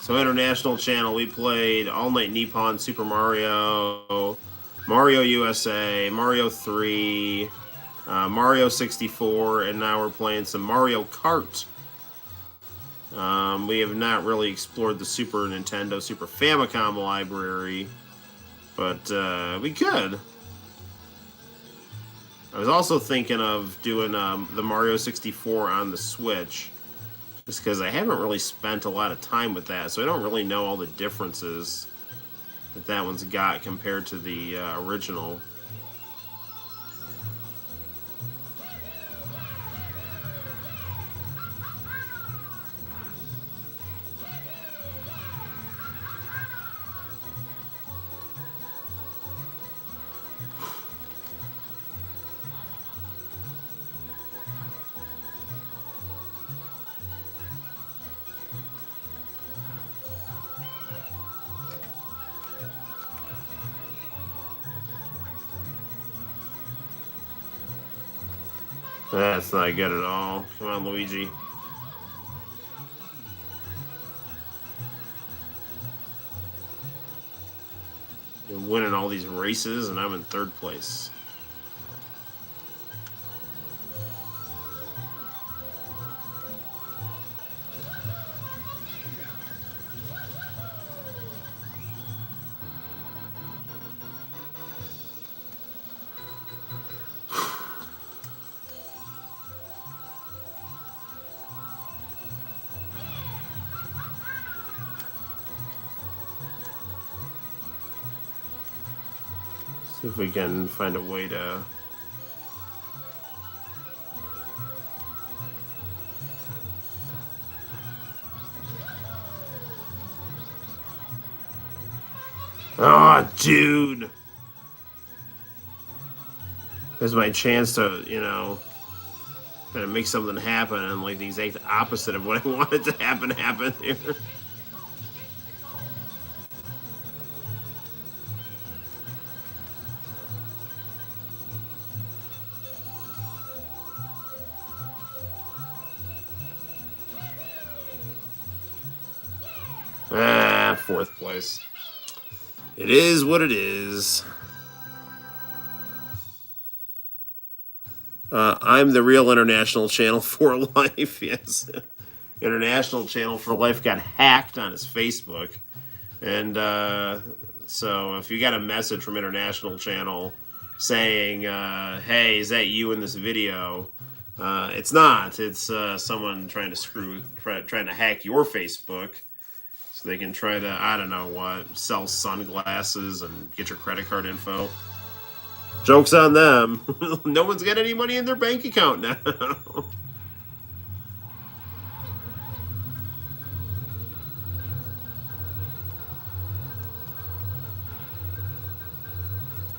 Speaker 1: So International Channel, we played All Night Nippon, Super Mario, Mario USA, Mario 3, Mario 64, and now we're playing some Mario Kart. We have not really explored the Super Nintendo, Super Famicom library, but we could. I was also thinking of doing the Mario 64 on the Switch, just because I haven't really spent a lot of time with that, so I don't really know all the differences that one's got compared to the original. That's not good at all. Come on, Luigi. You're winning all these races, and I'm in third place. See if we can find a way to... Oh, dude! There's my chance to, you know, kind of make something happen, and like the exact opposite of what I wanted to happen here. Fourth place. It is what it is. I'm the real International Channel for Life. Yes. International Channel for Life got hacked on his Facebook. And so if you got a message from International Channel saying, hey, is that you in this video? It's not. It's someone trying to hack your Facebook. So they can try to, I don't know what, sell sunglasses and get your credit card info. Joke's on them. No one's got any money in their bank account now.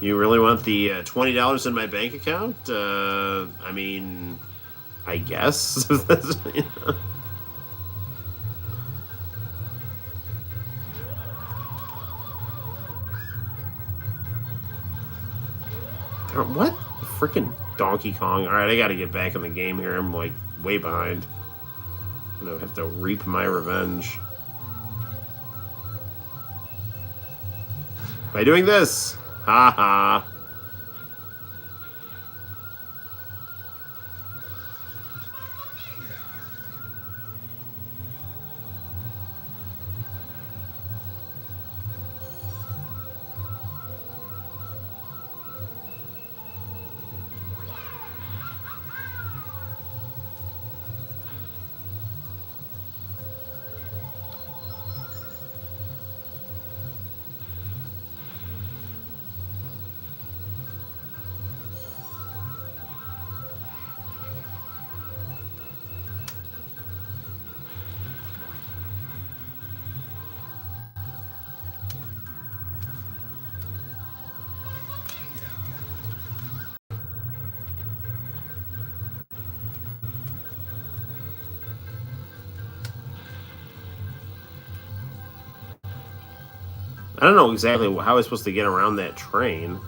Speaker 1: You really want the $20 in my bank account? I mean, I guess. You know. What? Freaking Donkey Kong. Alright, I gotta get back in the game here. I'm like way behind. I'm gonna have to reap my revenge. By doing this. Ha ha. I don't know exactly how I was supposed to get around that train.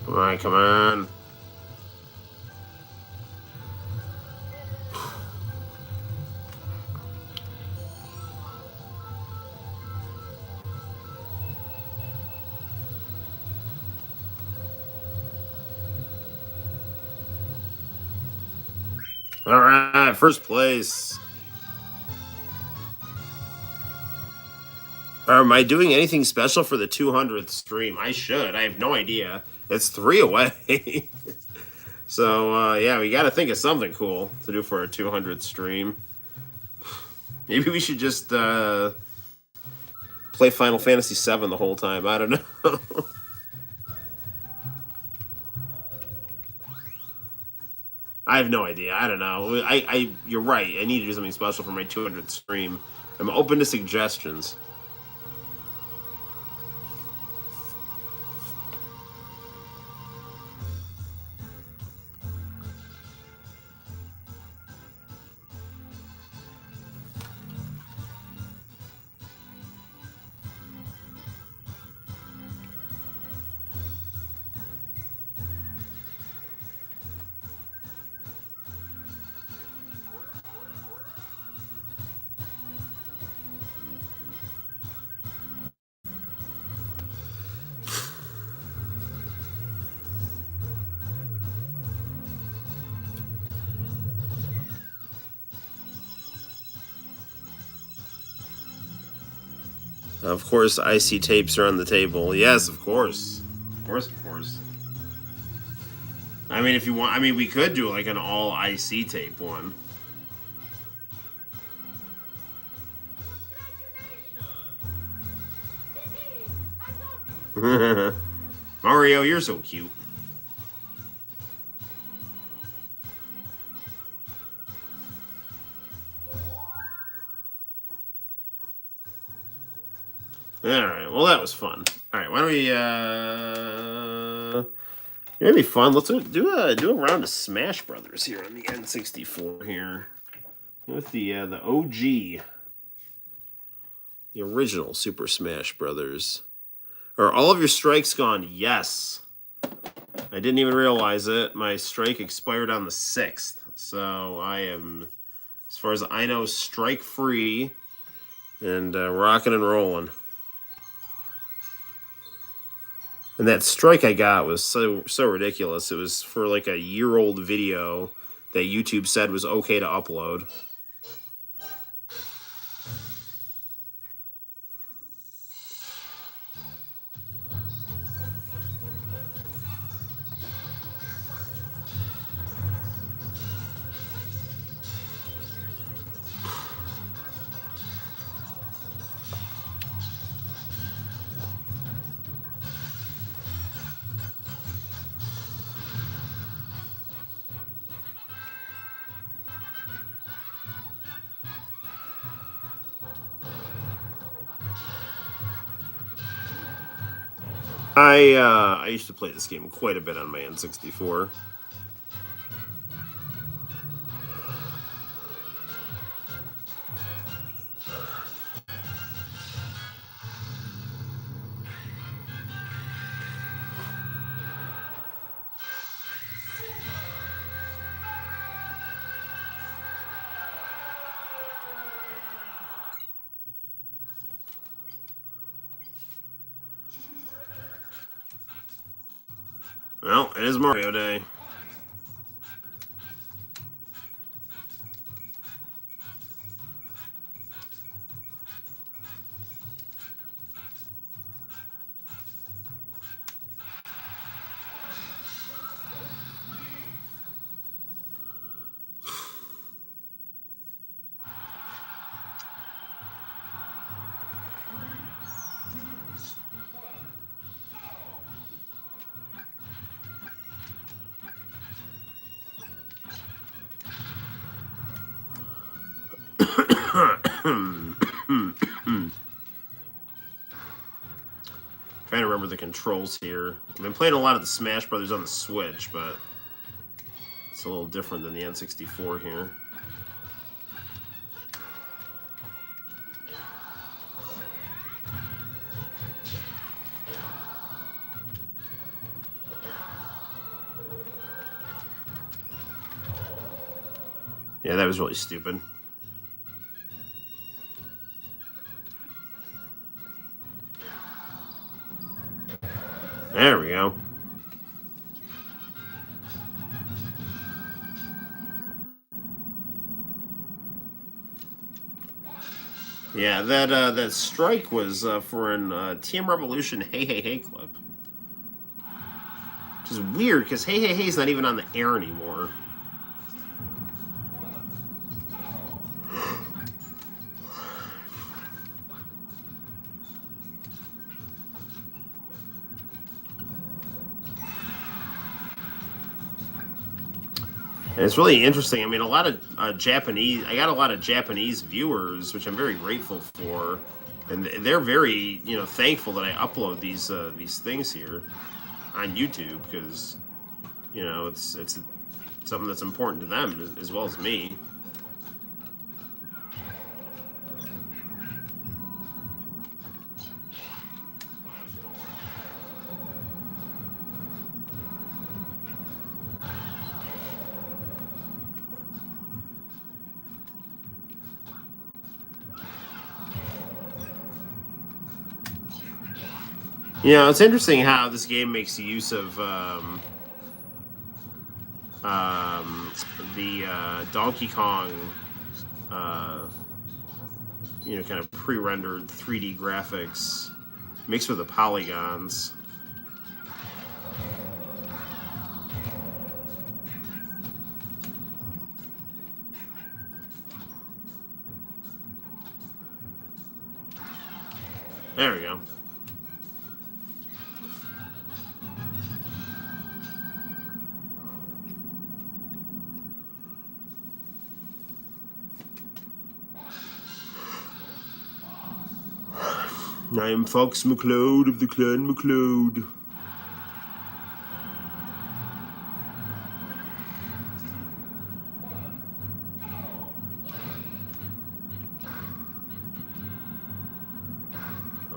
Speaker 1: Come on, come on. All right, first place. Am I doing anything special for the 200th stream? I should. I have no idea. It's 3 away. So, yeah, we got to think of something cool to do for our 200th stream. Maybe we should just play Final Fantasy VII the whole time. I don't know. I have no idea. I don't know. You're right. I need to do something special for my 200th stream. I'm open to suggestions. Of course, IC tapes are on the table. Yes, of course. Of course, of course. I mean, if you want, I mean, we could do like an all IC tape one. Mario, you're so cute. Alright, well that was fun. Alright, why don't we it'd be fun. Let's do a round of Smash Brothers here on the N64 here. With the OG. The original Super Smash Brothers. Are all of your strikes gone? Yes. I didn't even realize it. My strike expired on the 6th. So I am, as far as I know, strike free and rocking and rolling. And that strike I got was so ridiculous. It was for like a year-old video that YouTube said was okay to upload. I used to play this game quite a bit on my N64. Well, it is Mario Day. Trying to remember the controls here. I've been playing a lot of the Smash Brothers on the Switch, but it's a little different than the N64 here. Yeah, that was really stupid. There we go. Yeah, that strike was for an Team Revolution Hey Hey Hey clip. Which is weird, because Hey Hey Hey's not even on the air anymore. And it's really interesting. I mean, a lot of Japanese. I got a lot of Japanese viewers, which I'm very grateful for, and they're very, thankful that I upload these things here on YouTube, because, it's something that's important to them as well as me. It's interesting how this game makes use of the Donkey Kong, kind of pre-rendered 3D graphics mixed with the polygons. There we go. I am Fox McCloud of the Clan McCloud.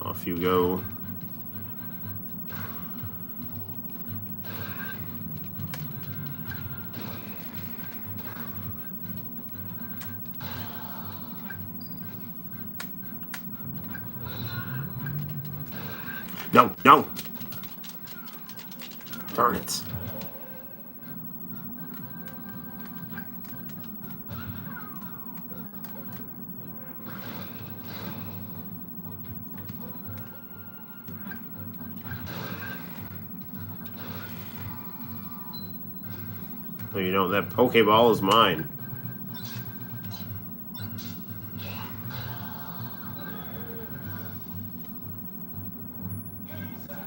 Speaker 1: Off you go. No, no! Darn it. Well, that Pokeball is mine.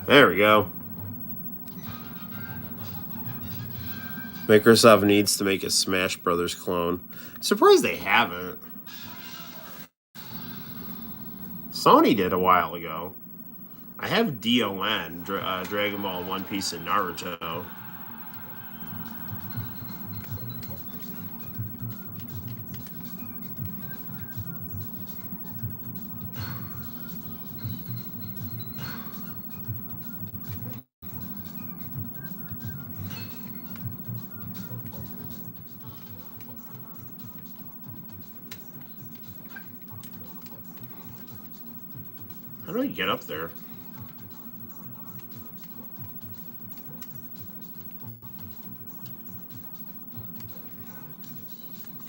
Speaker 1: There we go. Microsoft needs to make a Smash Brothers clone. Surprised they haven't. Sony did a while ago. I have DON, Dragon Ball, One Piece, and Naruto. How do I get up there?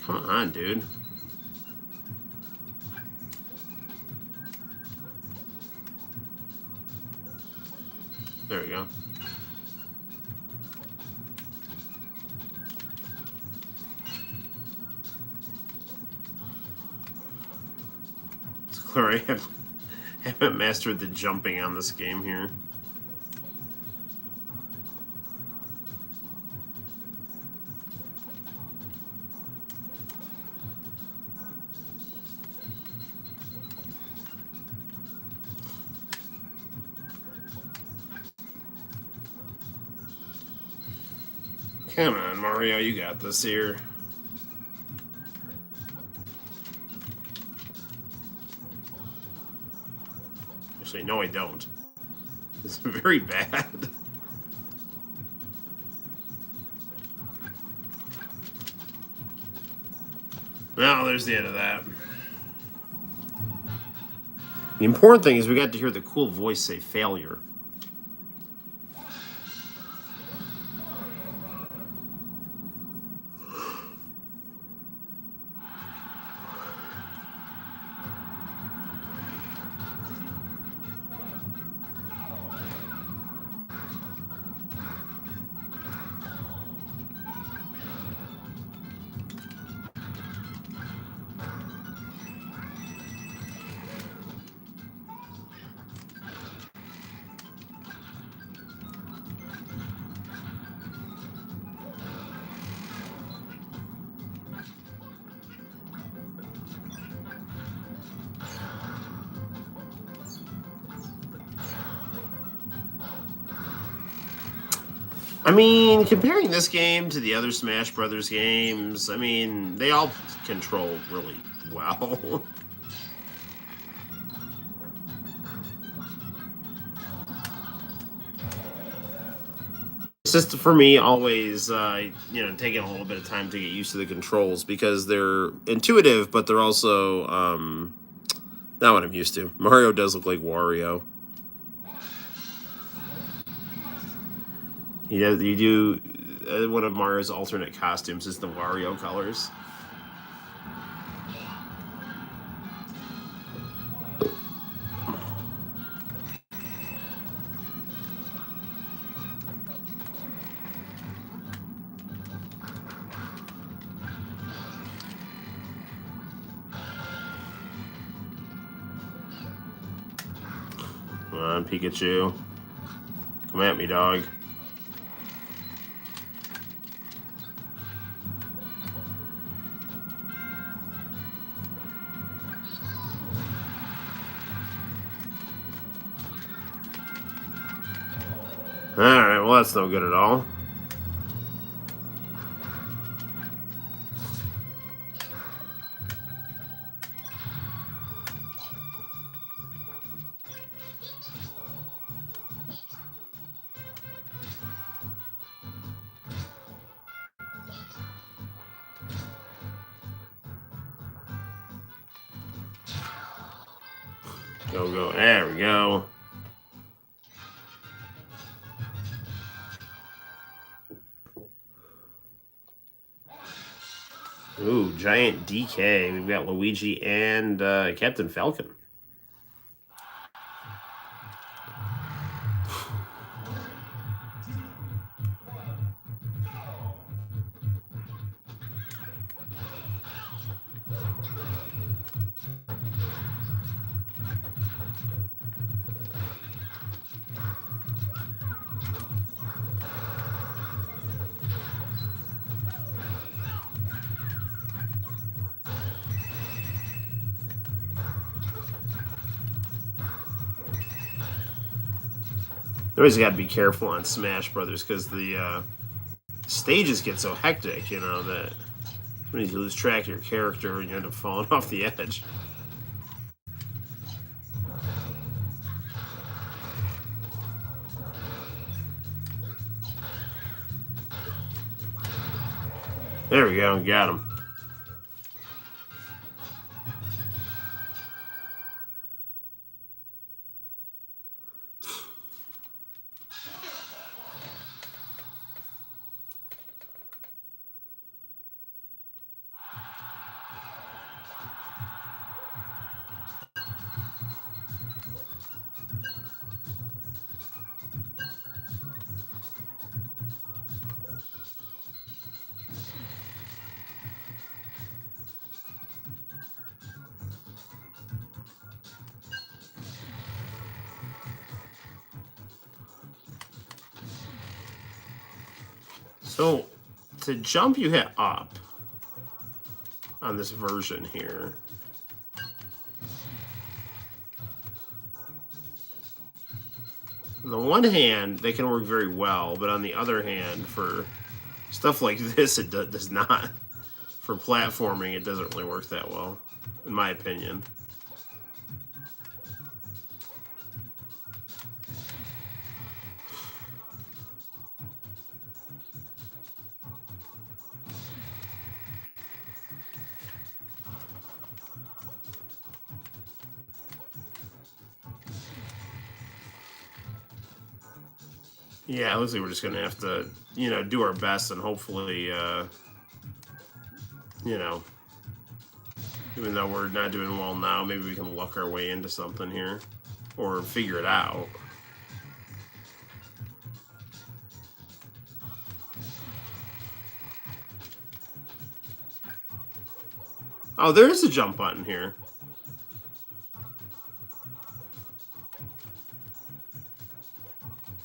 Speaker 1: Come on, dude. There we go. It's clear I haven't mastered the jumping on this game here. Come on, Mario, you got this here. Actually, no, I don't. This is very bad. Well, there's the end of that. The important thing is we got to hear the cool voice say failure. I mean, comparing this game to the other Smash Brothers games, I mean, they all control really well. It's just, for me, always, taking a little bit of time to get used to the controls because they're intuitive, but they're also not what I'm used to. Mario does look like Wario. You do one of Mario's alternate costumes is the Wario colors. Come on, Pikachu. Come at me, dog. Alright, well, that's no good at all. Go. There we go. Ooh, giant DK. We've got Luigi and Captain Falcon. You always got to be careful on Smash Brothers because the stages get so hectic, that sometimes you lose track of your character and you end up falling off the edge. There we go, got him. So to jump, you hit up on this version here. On the one hand, they can work very well, but on the other hand, for stuff like this, it does not. For platforming, it doesn't really work that well, in my opinion. Yeah, it looks like we're just gonna have to, do our best and hopefully, even though we're not doing well now, maybe we can luck our way into something here or figure it out. Oh, there is a jump button here.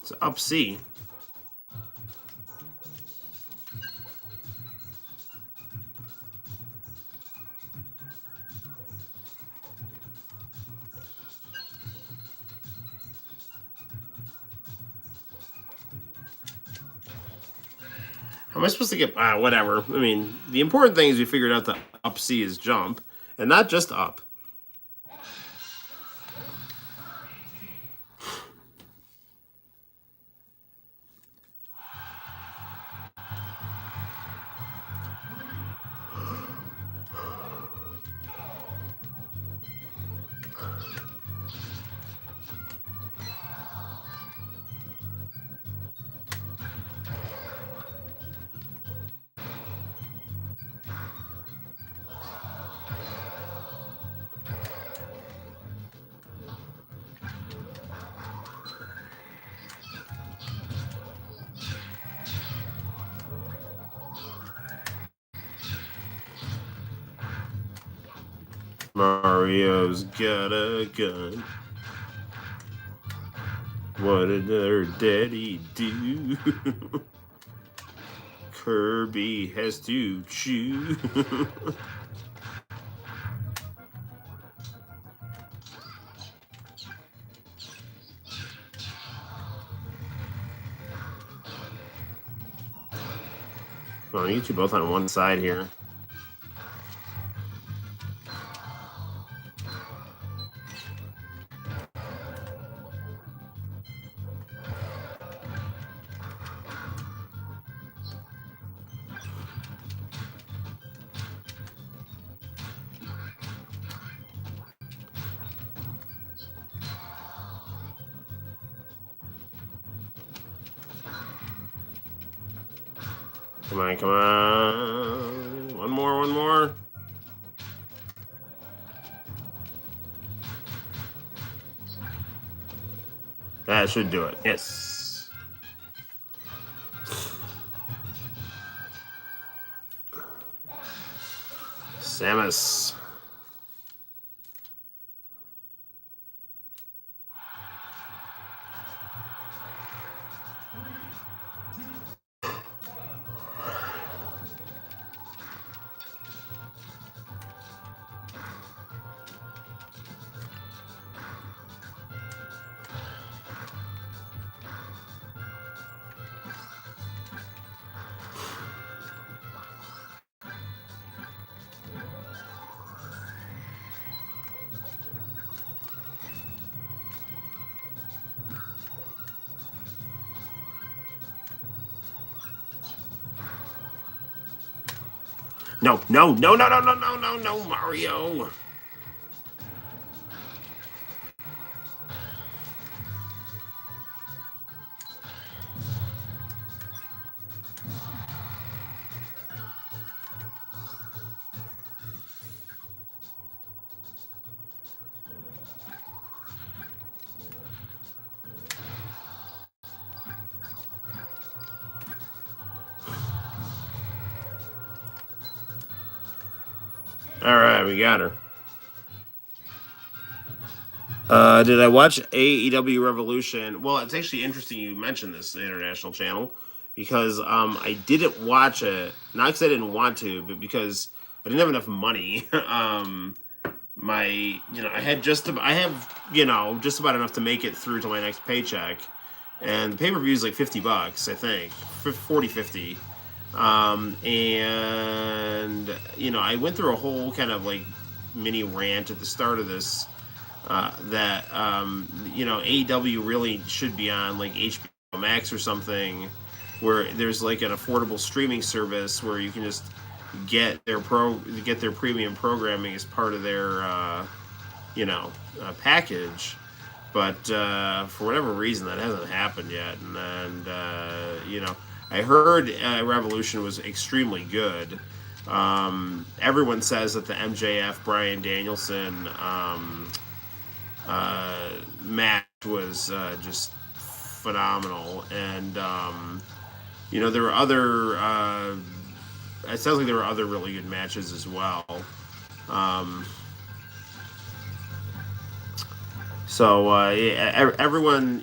Speaker 1: It's up C. How am I supposed to get... whatever. I mean, the important thing is we figured out that up C is jump, and not just up. Mario's got a gun. What did her daddy do? Kirby has to chew. Well, you two both on one side here. Come on, come on. One more, one more. That should do it. Yes. Samus. No, no, no, no, no, no, no, no, no, Mario. All right, we got her. Did I watch AEW Revolution? Well, it's actually interesting you mentioned this international channel because I didn't watch it, not because I didn't want to, but because I didn't have enough money. I have just about enough to make it through to my next paycheck, and the pay-per-view is like $50, I think, 40, 50. And I went through a whole kind of like mini rant at the start of this, that AEW really should be on like HBO Max or something, where there's like an affordable streaming service where you can just get their premium programming as part of their package. But for whatever reason, that hasn't happened yet. And I heard Revolution was extremely good. Everyone says that the MJF Bryan Danielson match was just phenomenal, and there were other. It sounds like there were other really good matches as well. Everyone,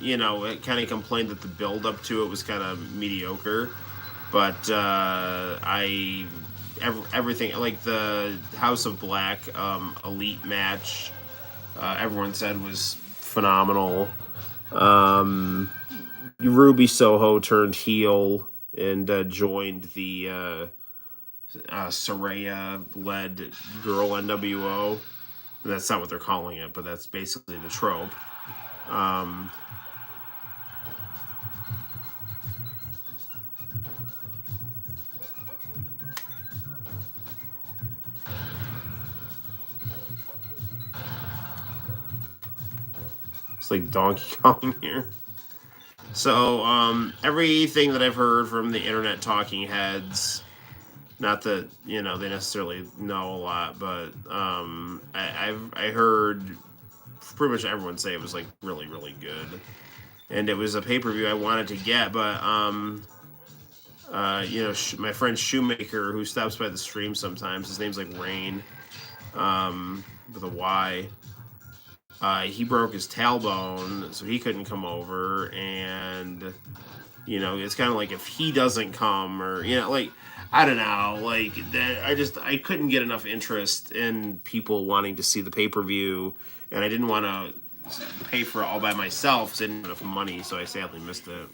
Speaker 1: kind of complained that the build up to it was kind of mediocre, but everything like the House of Black Elite match, everyone said was phenomenal. Ruby Soho turned heel and joined the Saraya-led Girl NWO. And that's not what they're calling it, but that's basically the trope. It's like Donkey Kong here. So, everything that I've heard from the internet talking heads, not that they necessarily know a lot, but I heard pretty much everyone say it was like really, really good, and it was a pay-per-view I wanted to get, but my friend Shoemaker, who stops by the stream sometimes, his name's like Rain, with a Y. He broke his tailbone, so he couldn't come over, and it's kind of like if he doesn't come, or like I don't know, like that. I couldn't get enough interest in people wanting to see the pay-per-view, and I didn't want to pay for it all by myself because I didn't have enough money, so I sadly missed it.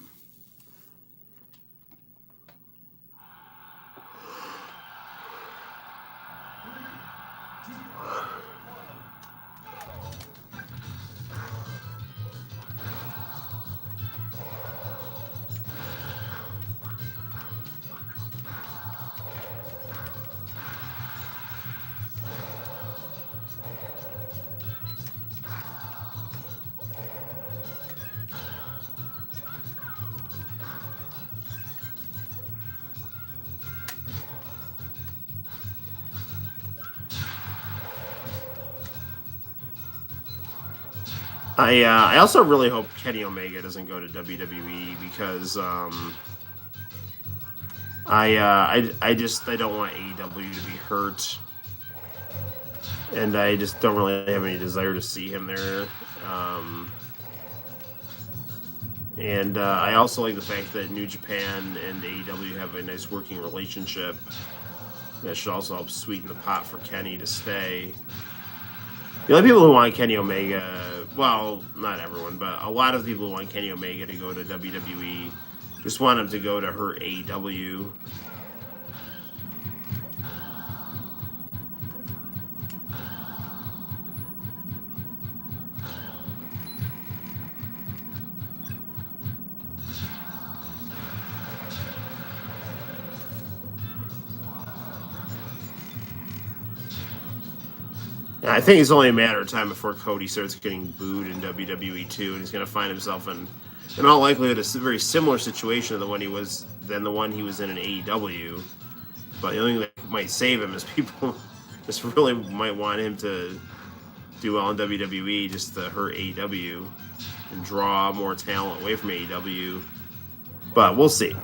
Speaker 1: I also really hope Kenny Omega doesn't go to WWE because I don't want AEW to be hurt, and I just don't really have any desire to see him there. And I also like the fact that New Japan and AEW have a nice working relationship. That should also help sweeten the pot for Kenny to stay. The only people who want Kenny Omega, well, not everyone, but a lot of people who want Kenny Omega to go to WWE just want him to go to her AEW. I think it's only a matter of time before Cody starts getting booed in WWE too, and he's going to find himself in all likelihood, a very similar situation than the one he was in AEW. But the only thing that might save him is people just really might want him to do well in WWE just to hurt AEW and draw more talent away from AEW. But we'll see.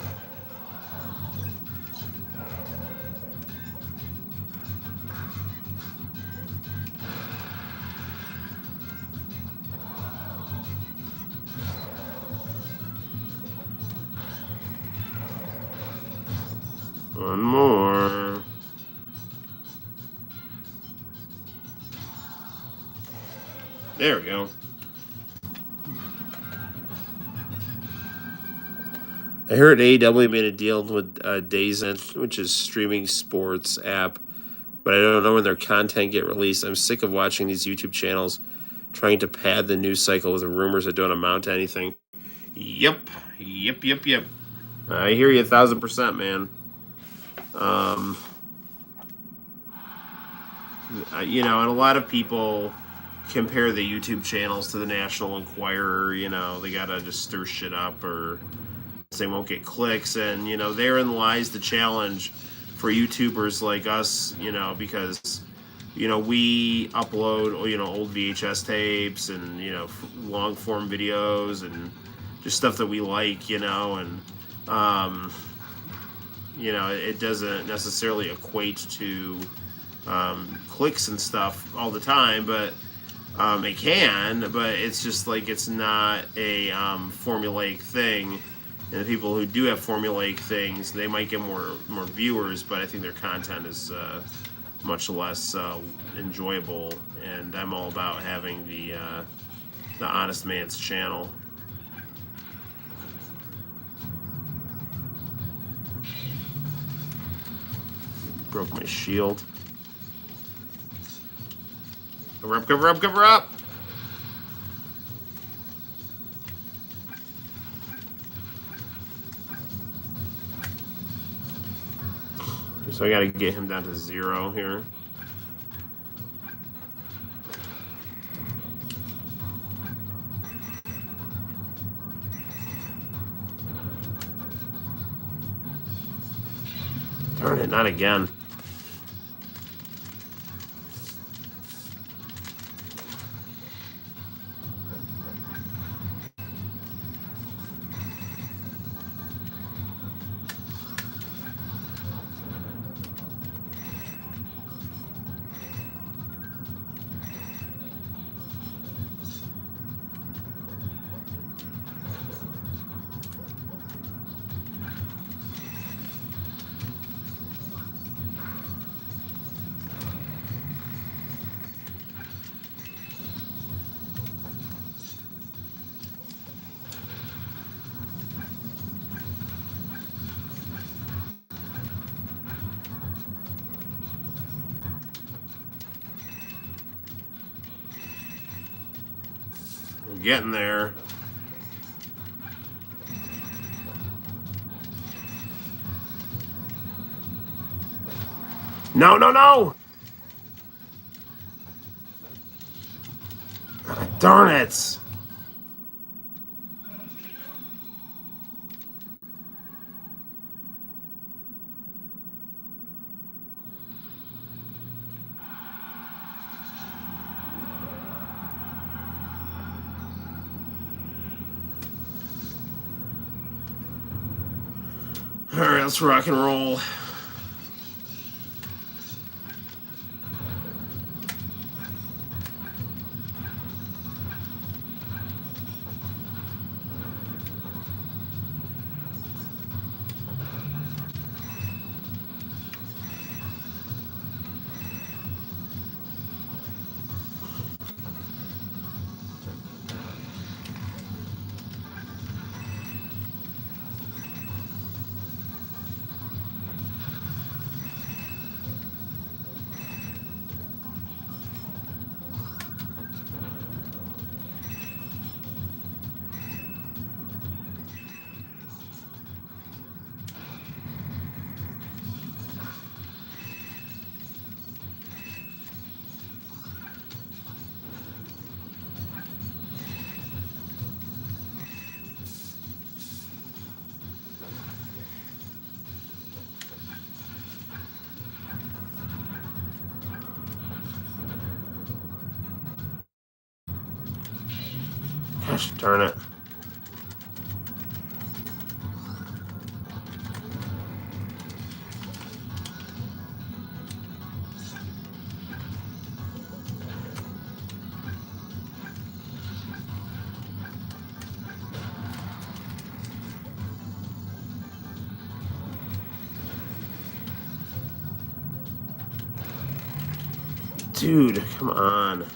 Speaker 1: One more. There we go. I heard AEW made a deal with DAZN, which is streaming sports app, but I don't know when their content get released. I'm sick of watching these YouTube channels trying to pad the news cycle with rumors that don't amount to anything. Yep. I hear you 1,000%, man. And a lot of people compare the YouTube channels to the National Enquirer. They gotta just stir shit up, or they won't get clicks, and therein lies the challenge for YouTubers like us. Because we upload old VHS tapes and long form videos and just stuff that we like, and it doesn't necessarily equate to clicks and stuff all the time, but it can. But it's just like it's not a formulaic thing. And the people who do have formulaic things, they might get more viewers, but I think their content is much less enjoyable. And I'm all about having the honest man's channel. Broke my shield. Cover up! So I gotta get him down to 0 here. Darn it, not again. We're getting there. No! Darn it! Alright, let's rock and roll. Gosh darn it. Dude, come on.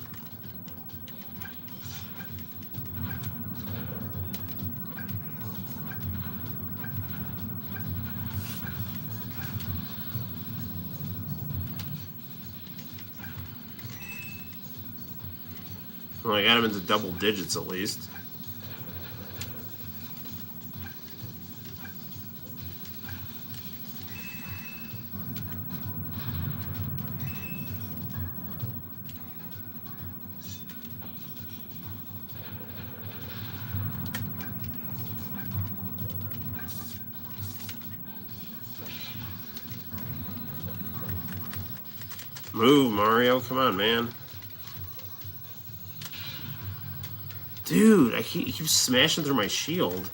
Speaker 1: Well, I got him into double digits at least. Move, Mario. Come on, man. Dude, he keeps smashing through my shield.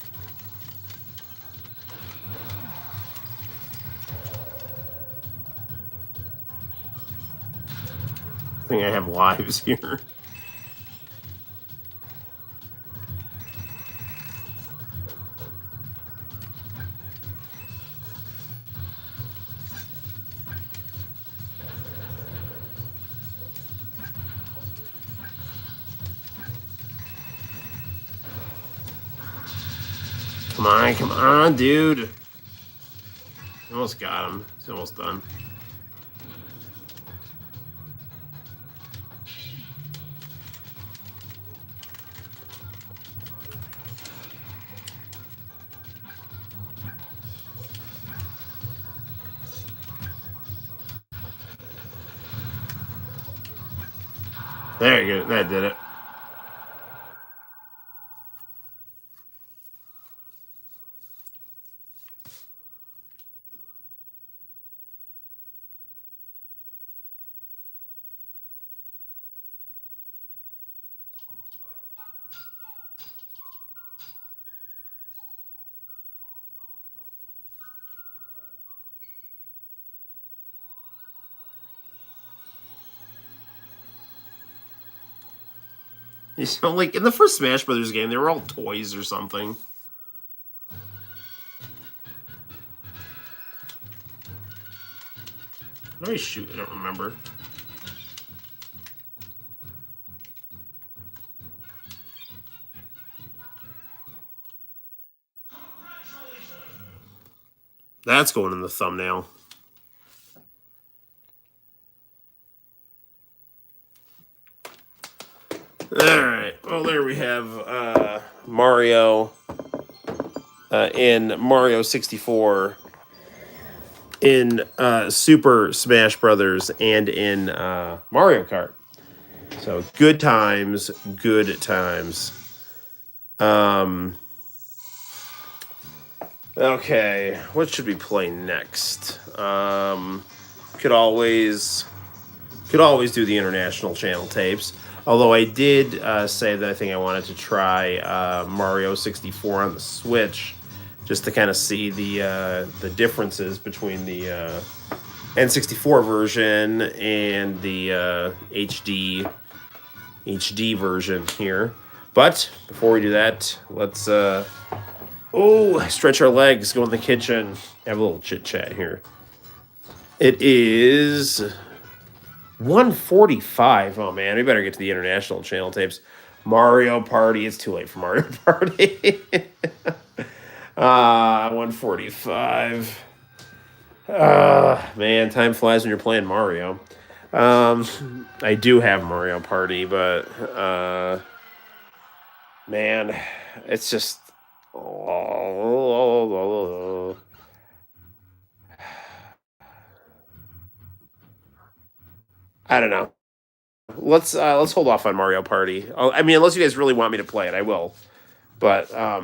Speaker 1: I think I have lives here. Come on, dude. Almost got him. He's almost done. There you go. That did it. You know, like in the first Smash Brothers game, they were all toys or something. How do I shoot? I don't remember. That's going in the thumbnail. Alright, well there we have Mario in Mario 64, in Super Smash Brothers, and in Mario Kart. So good times, good times. Okay, what should we play next? Could always do the international channel tapes. Although I did say that I think I wanted to try Mario 64 on the Switch, just to kind of see the differences between the N64 version and the HD version here. But before we do that, let's stretch our legs, go in the kitchen, have a little chit chat here. It is 1:45. Oh man, we better get to the international channel tapes. Mario Party. It's too late for Mario Party. 1:45. Man, time flies when you're playing Mario. I do have Mario Party, but man, it's just I don't know. Let's hold off on Mario Party. I mean, unless you guys really want me to play it, I will. But I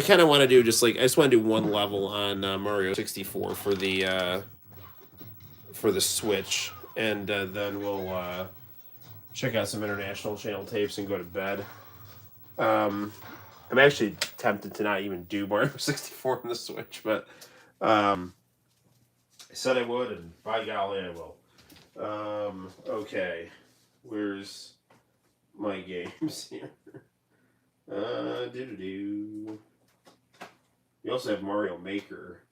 Speaker 1: kind of want to do just like I just want to do one level on Mario 64 for the Switch, and then we'll check out some international channel tapes and go to bed. I'm actually tempted to not even do Mario 64 on the Switch, but I said I would, and by golly, I will. Okay, where's my games here? We also have Mario Maker.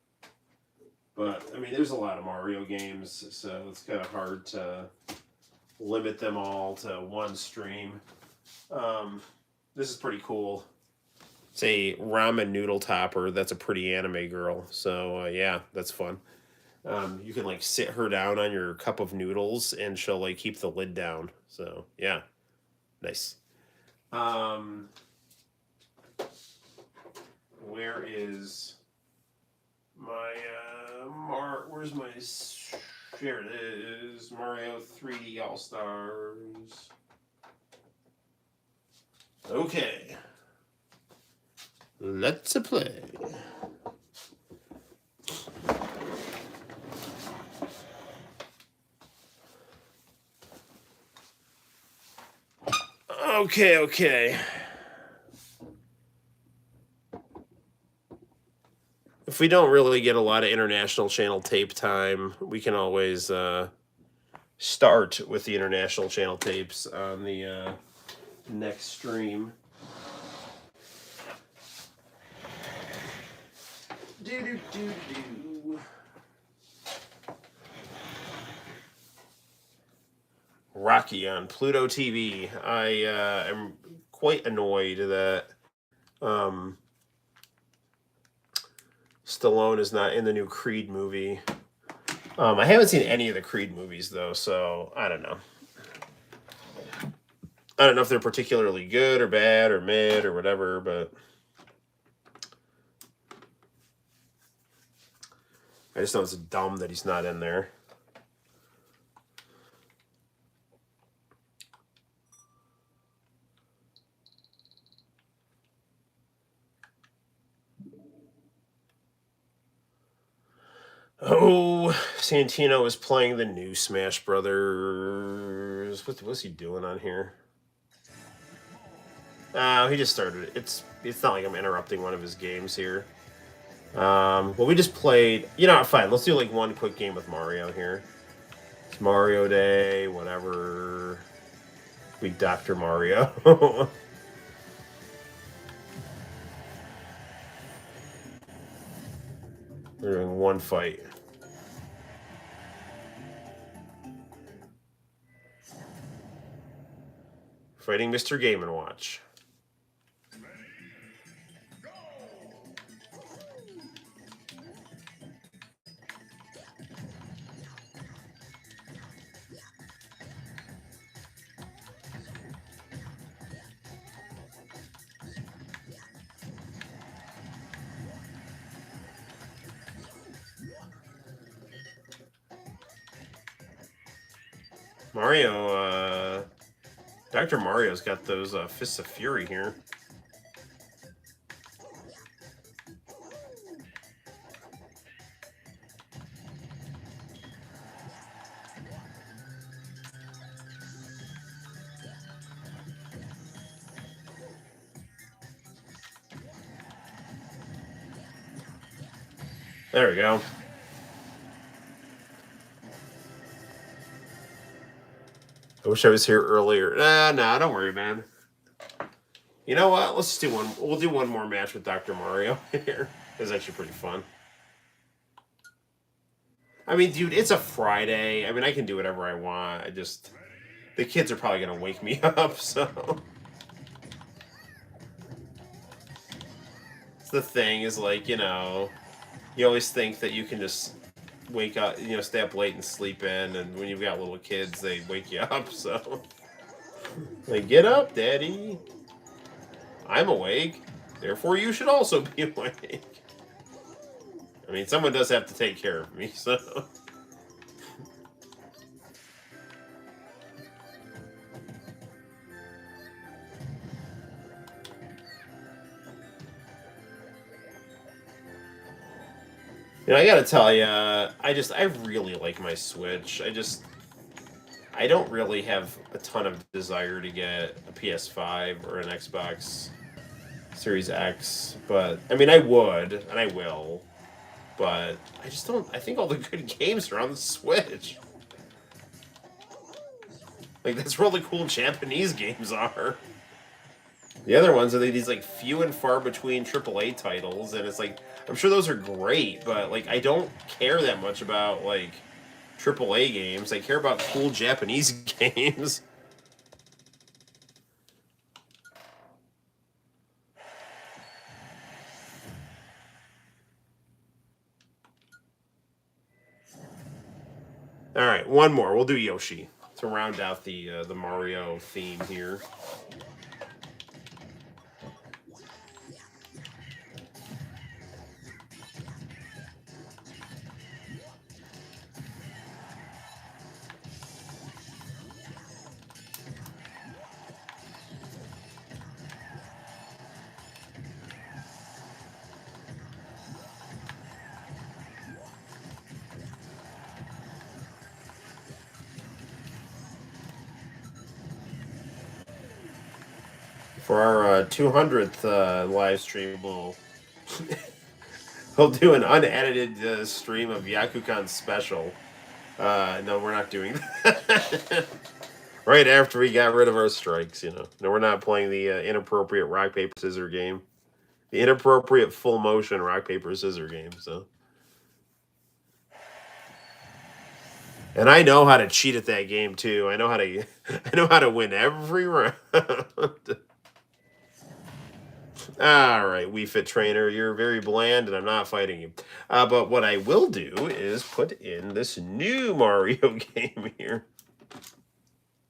Speaker 1: But, I mean, there's a lot of Mario games, so it's kind of hard to limit them all to one stream. This is pretty cool. It's a ramen noodle topper. That's a pretty anime girl. So, yeah, that's fun. You can, like, sit her down on your cup of noodles, and she'll, like, keep the lid down. So, yeah. Nice. Where is my where's my here it is, Mario 3D All Stars. Okay, let's play. Okay. If we don't really get a lot of international channel tape time, we can always start with the international channel tapes on the next stream. Do. Rocky on Pluto TV. I am quite annoyed that Stallone is not in the new Creed movie. I haven't seen any of the Creed movies, though, so I don't know. I don't know if they're particularly good or bad or mid or whatever, but I just know it's dumb that he's not in there. Oh, Santino is playing the new Smash Brothers. What's he doing on here? He just started it. It's not like I'm interrupting one of his games here. Well, we just played. You know, fine. Let's do like one quick game with Mario here. It's Mario Day, whatever. We Dr. Mario. We're doing one fight. Fighting Mr. Game & Watch. Mario, Dr. Mario's got those Fists of Fury here. There we go. I wish I was here earlier. Nah, don't worry, man. You know what? Let's do one. We'll do one more match with Dr. Mario here. It's actually pretty fun. I mean, dude, it's a Friday. I mean, I can do whatever I want. The kids are probably going to wake me up, so. The thing is, like, you know, you always think that you can just wake up, you know, stay up late and sleep in, and when you've got little kids, they wake you up, so. Like, get up, Daddy. I'm awake. Therefore, you should also be awake. I mean, someone does have to take care of me, so. You know, I gotta tell you, I really like my Switch. I don't really have a ton of desire to get a PS5 or an Xbox Series X, but, I mean, I would, and I will, but I just don't, I think all the good games are on the Switch. Like, that's where all the cool Japanese games are. The other ones are these like few and far between AAA titles, and it's like I'm sure those are great, but like I don't care that much about like AAA games. I care about cool Japanese games. All right, one more. We'll do Yoshi to round out the Mario theme here. For our 200th live stream, we'll do an unedited stream of Yakukan Special. No, we're not doing that. Right after we got rid of our strikes, you know. No, we're not playing the inappropriate rock paper scissors game, the inappropriate full motion rock paper scissors game. So, and I know how to cheat at that game too. I know how to, I know how to win every round. All right, Wii Fit Trainer, you're very bland, and I'm not fighting you. But what I will do is put in this new Mario game here.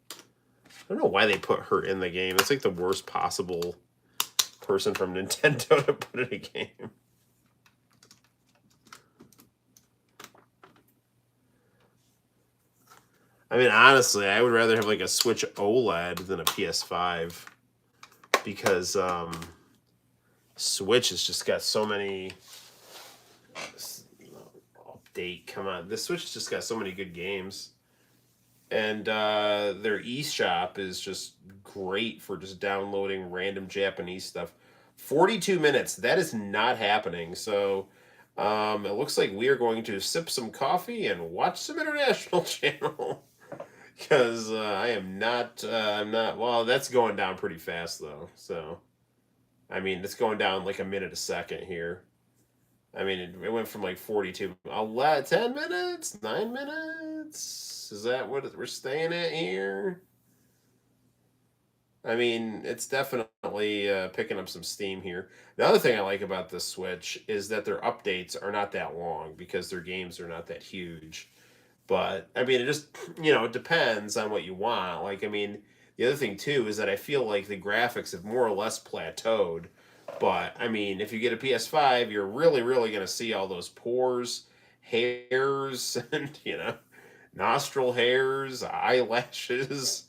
Speaker 1: I don't know why they put her in the game. It's like the worst possible person from Nintendo to put in a game. I mean, honestly, I would rather have like a Switch OLED than a PS5 because Switch has just got so many. Update, come on! The Switch has just got so many good games, and their eShop is just great for just downloading random Japanese stuff. 42 minutes. That is not happening. So it looks like we are going to sip some coffee and watch some international channel. Because I am not, I'm not. Well, that's going down pretty fast though. So, I mean, it's going down like a minute a second here. I mean, it went from like 42, 10 minutes, 9 minutes. Is that what we're staying at here? I mean, it's definitely picking up some steam here. The other thing I like about the Switch is that their updates are not that long because their games are not that huge. But I mean, it just it depends on what you want. Like, I mean, the other thing too is that I feel like the graphics have more or less plateaued. But I mean, if you get a PS5, you're really going to see all those pores, hairs, and nostril hairs, eyelashes,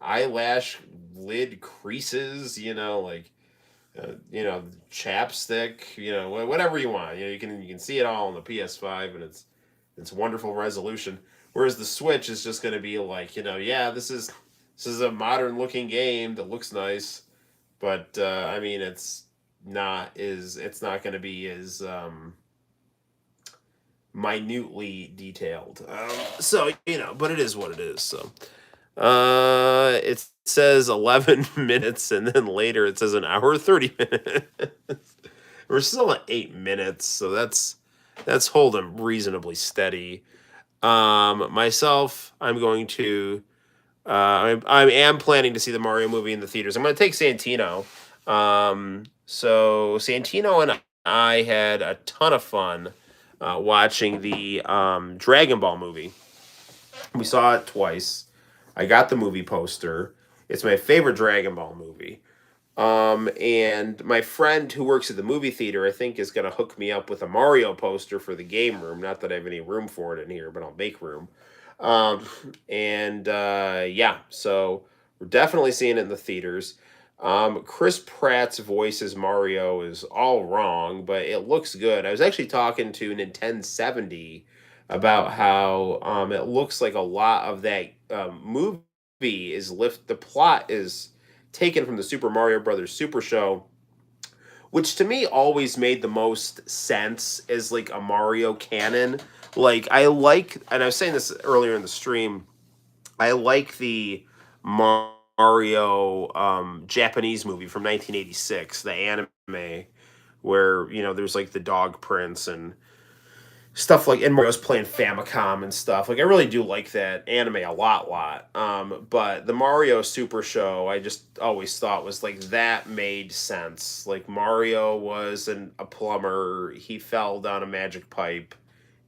Speaker 1: eyelash lid creases. Like chapstick. Whatever you want. You can see it all on the PS5, and it's wonderful resolution. Whereas the Switch is just going to be like, yeah, this is a modern looking game that looks nice, but I mean, it's not going to be as minutely detailed. So but it is what it is. So it says 11 minutes, and then later it says an hour 30 minutes. We're still at 8 minutes, so that's holding reasonably steady. Myself, I'm going to. I am planning to see the Mario movie in the theaters. I'm going to take Santino. So Santino and I had a ton of fun watching the Dragon Ball movie. We saw it twice. I got the movie poster. It's my favorite Dragon Ball movie. And my friend who works at the movie theater, I think, is going to hook me up with a Mario poster for the game room. Not that I have any room for it in here, but I'll make room. And yeah, so we're definitely seeing it in the theaters. Chris Pratt's voice as Mario is all wrong, but it looks good. I was actually talking to Nintendo 70 about how it looks like a lot of that movie is the plot is taken from the Super Mario Brothers Super Show, which to me always made the most sense as like a Mario canon. Like I like, and I was saying this earlier in the stream, I like the Mario Japanese movie from 1986, the anime, where there's like the dog prince and stuff like, and Mario's playing Famicom and stuff. Like I really do like that anime a lot. But the Mario Super Show, I just always thought was like that made sense. Like Mario was a plumber. He fell down a magic pipe.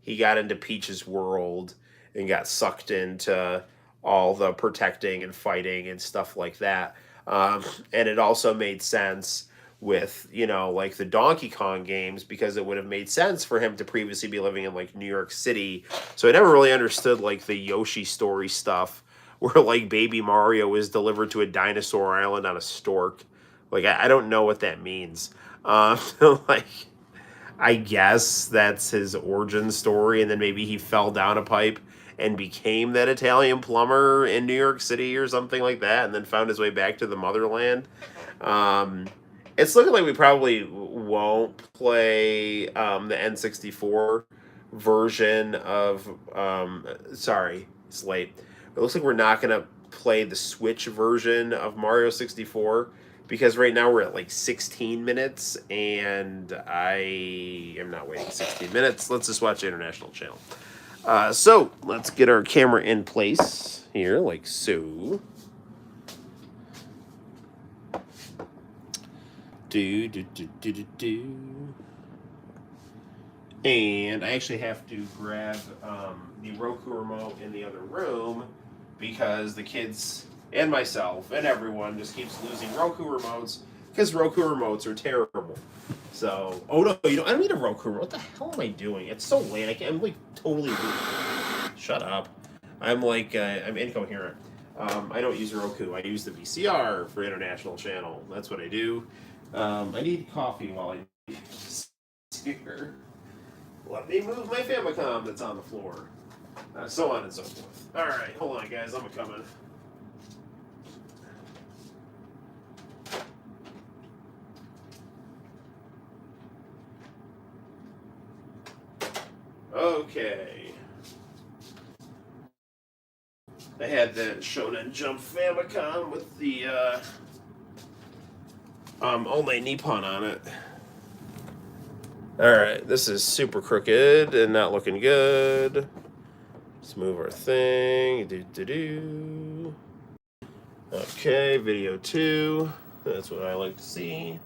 Speaker 1: He got into Peach's world and got sucked into all the protecting and fighting and stuff like that. And it also made sense with like the Donkey Kong games, because it would have made sense for him to previously be living in like New York City. So I never really understood like the Yoshi story stuff, where like baby Mario was delivered to a dinosaur island on a stork. Like I don't know what that means. Like I guess that's his origin story, and then maybe he fell down a pipe and became that Italian plumber in New York City or something like that, and then found his way back to the motherland. Um, it's looking like we probably won't play the N64 version of. Sorry, it's late. It looks like we're not going to play the Switch version of Mario 64, because right now we're at like 16 minutes, and I am not waiting 16 minutes. Let's just watch the international channel. So let's get our camera in place here, like so. Do. And I actually have to grab the Roku remote in the other room, because the kids and myself and everyone just keeps losing Roku remotes, because Roku remotes are terrible. So, oh no, I don't need a Roku remote. What the hell am I doing? It's so late. I'm like totally. Shut up. I'm like, I'm incoherent. I don't use Roku. I use the VCR for international channel. That's what I do. I need coffee while I here. Let me move my Famicom that's on the floor. So on and so forth. Alright, hold on guys, I'm coming. Okay. I had that Shonen Jump Famicom with the All Night Nippon on it. Alright, this is super crooked and not looking good. Let's move our thing. Okay, video 2. That's what I like to see.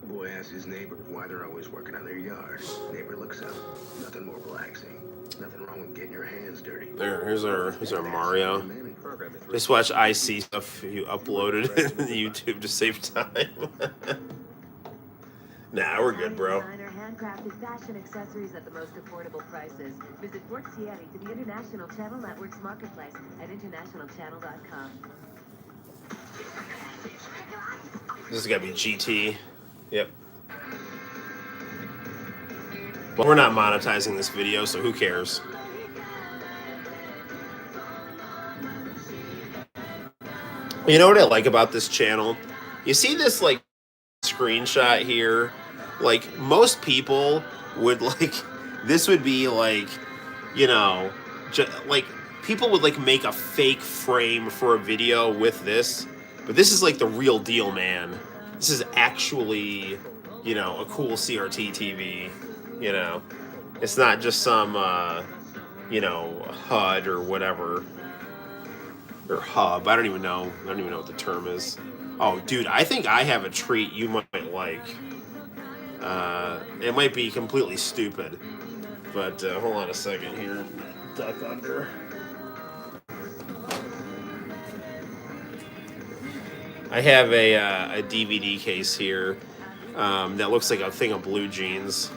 Speaker 3: Boy asks his neighbor why they're always working on their yard. Neighbor looks up. Nothing more relaxing. Nothing wrong with getting your hands dirty.
Speaker 1: Here's our Mario. Just watch IC stuff you uploaded to YouTube to save time. Nah, we're good, bro.
Speaker 4: Handcrafted fashion accessories at the most affordable prices. Visit Fort Sieri to the International Channel Network's marketplace at internationalchannel.com.
Speaker 1: This has got to be GT. Yep. Well, we're not monetizing this video, so who cares? You know what I like about this channel? You see this, like, screenshot here? Like, most people would, like, this would be, like, like, people would, like, make a fake frame for a video with this. But this is, like, the real deal, man. This is actually, a cool CRT TV, It's not just some, HUD or whatever. Or hub. I don't even know what the term is. Oh, dude, I think I have a treat you might like. It might be completely stupid, but hold on a second here. Duck under. I have a DVD case here that looks like a thing of blue jeans.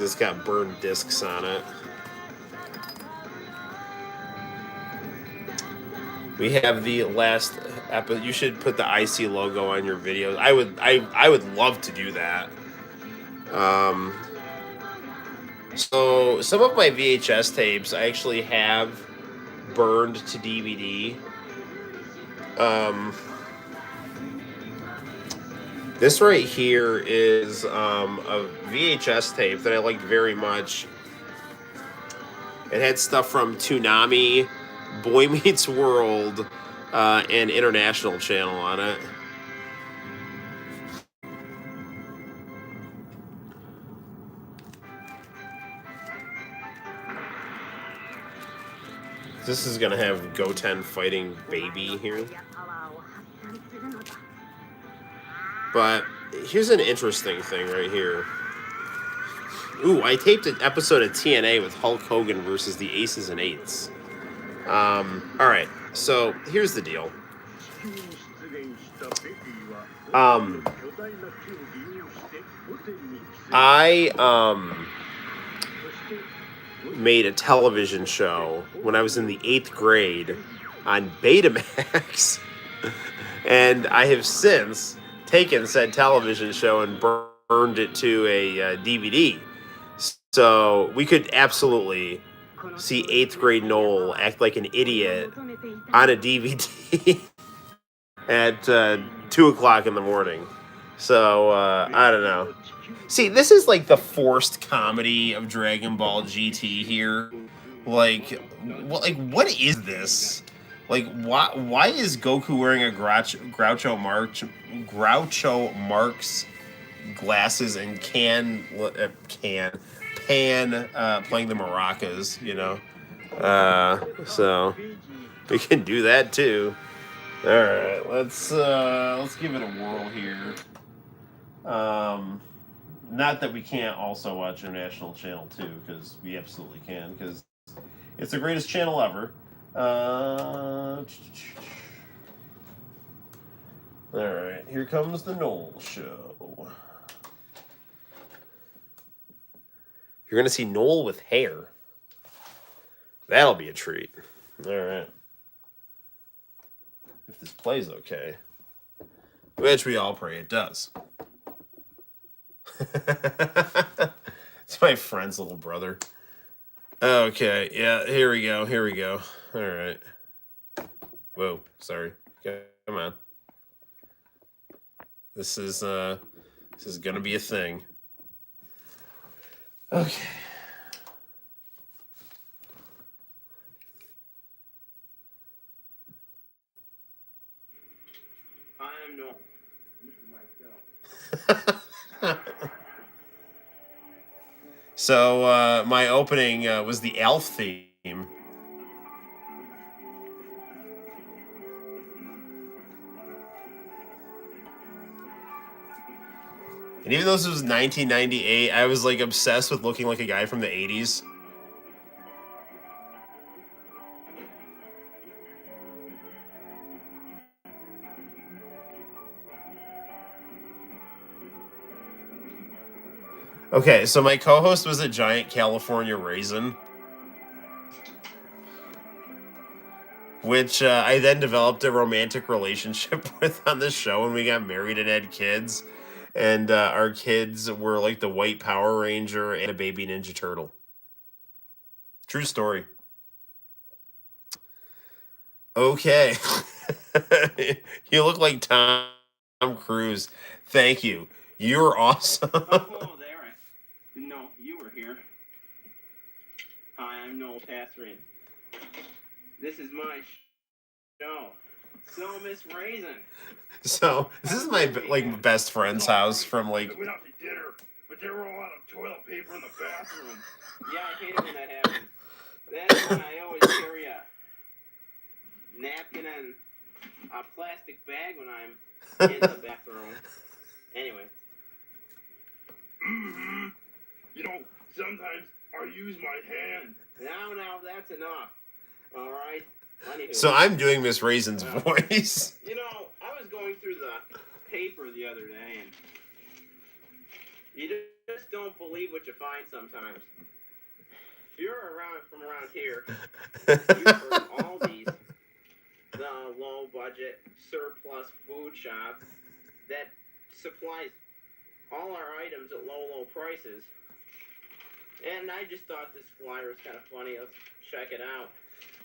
Speaker 1: It's got burned discs on it. We have the last episode. You should put the IC logo on your videos. I would love to do that. So some of my VHS tapes I actually have burned to DVD. This right here is a VHS tape that I liked very much. It had stuff from Toonami, Boy Meets World, and International Channel on it. This is gonna have Goten fighting Baby here. But here's an interesting thing right here. Ooh, I taped an episode of TNA with Hulk Hogan versus the Aces and Eights. Alright, so here's the deal. I made a television show when I was in the 8th grade on Betamax. And I have since taken said television show and burned it to a DVD. So we could absolutely see 8th grade Noel act like an idiot on a DVD at 2 o'clock in the morning. So I don't know. See, this is like the forced comedy of Dragon Ball GT here. Like what is this? Like, why is Goku wearing a Groucho Marx glasses and Pan playing the maracas? You know, so we can do that too. All right, let's give it a whirl here. Not that we can't also watch International Channel too, because we absolutely can, because it's the greatest channel ever. Alright, here comes the Noel show. You're going to see Noel with hair. That'll be a treat. Alright. If this plays okay. Which we all pray it does. It's my friend's little brother. Okay, yeah, here we go. All right. Whoa, sorry. Okay, come on. This is gonna be a thing. Okay.
Speaker 3: I'm no.
Speaker 1: So my opening was the Alf theme. And even though this was 1998, I was like obsessed with looking like a guy from the 80s. Okay, so my co-host was a giant California raisin, which I then developed a romantic relationship with on the show when we got married and had kids. And our kids were like the White Power Ranger and a baby Ninja Turtle. True story. Okay. You look like Tom Cruise. Thank you. You're awesome.
Speaker 5: Oh, hello there. I didn't know you were here. Hi, I'm Noel Catherine. This is my show. So, Miss Raisin.
Speaker 1: So this is my like best friend's house from like.
Speaker 3: We went out to dinner, but there were a lot of toilet paper in the bathroom.
Speaker 5: Yeah, I hate it when that happens. That's why I always carry a napkin and a plastic bag when I'm in the bathroom. Anyway.
Speaker 3: Mm-hmm. You know, sometimes I use my hand.
Speaker 5: Now, that's enough. All right? Anywho.
Speaker 1: So I'm doing Miss Raisin's voice.
Speaker 5: You know, I was going through the paper the other day, and you just don't believe what you find sometimes. If you're from around here, you've heard of Aldi's, the low-budget surplus food shop that supplies all our items at low prices. And I just thought this flyer was kind of funny. Let's check it out.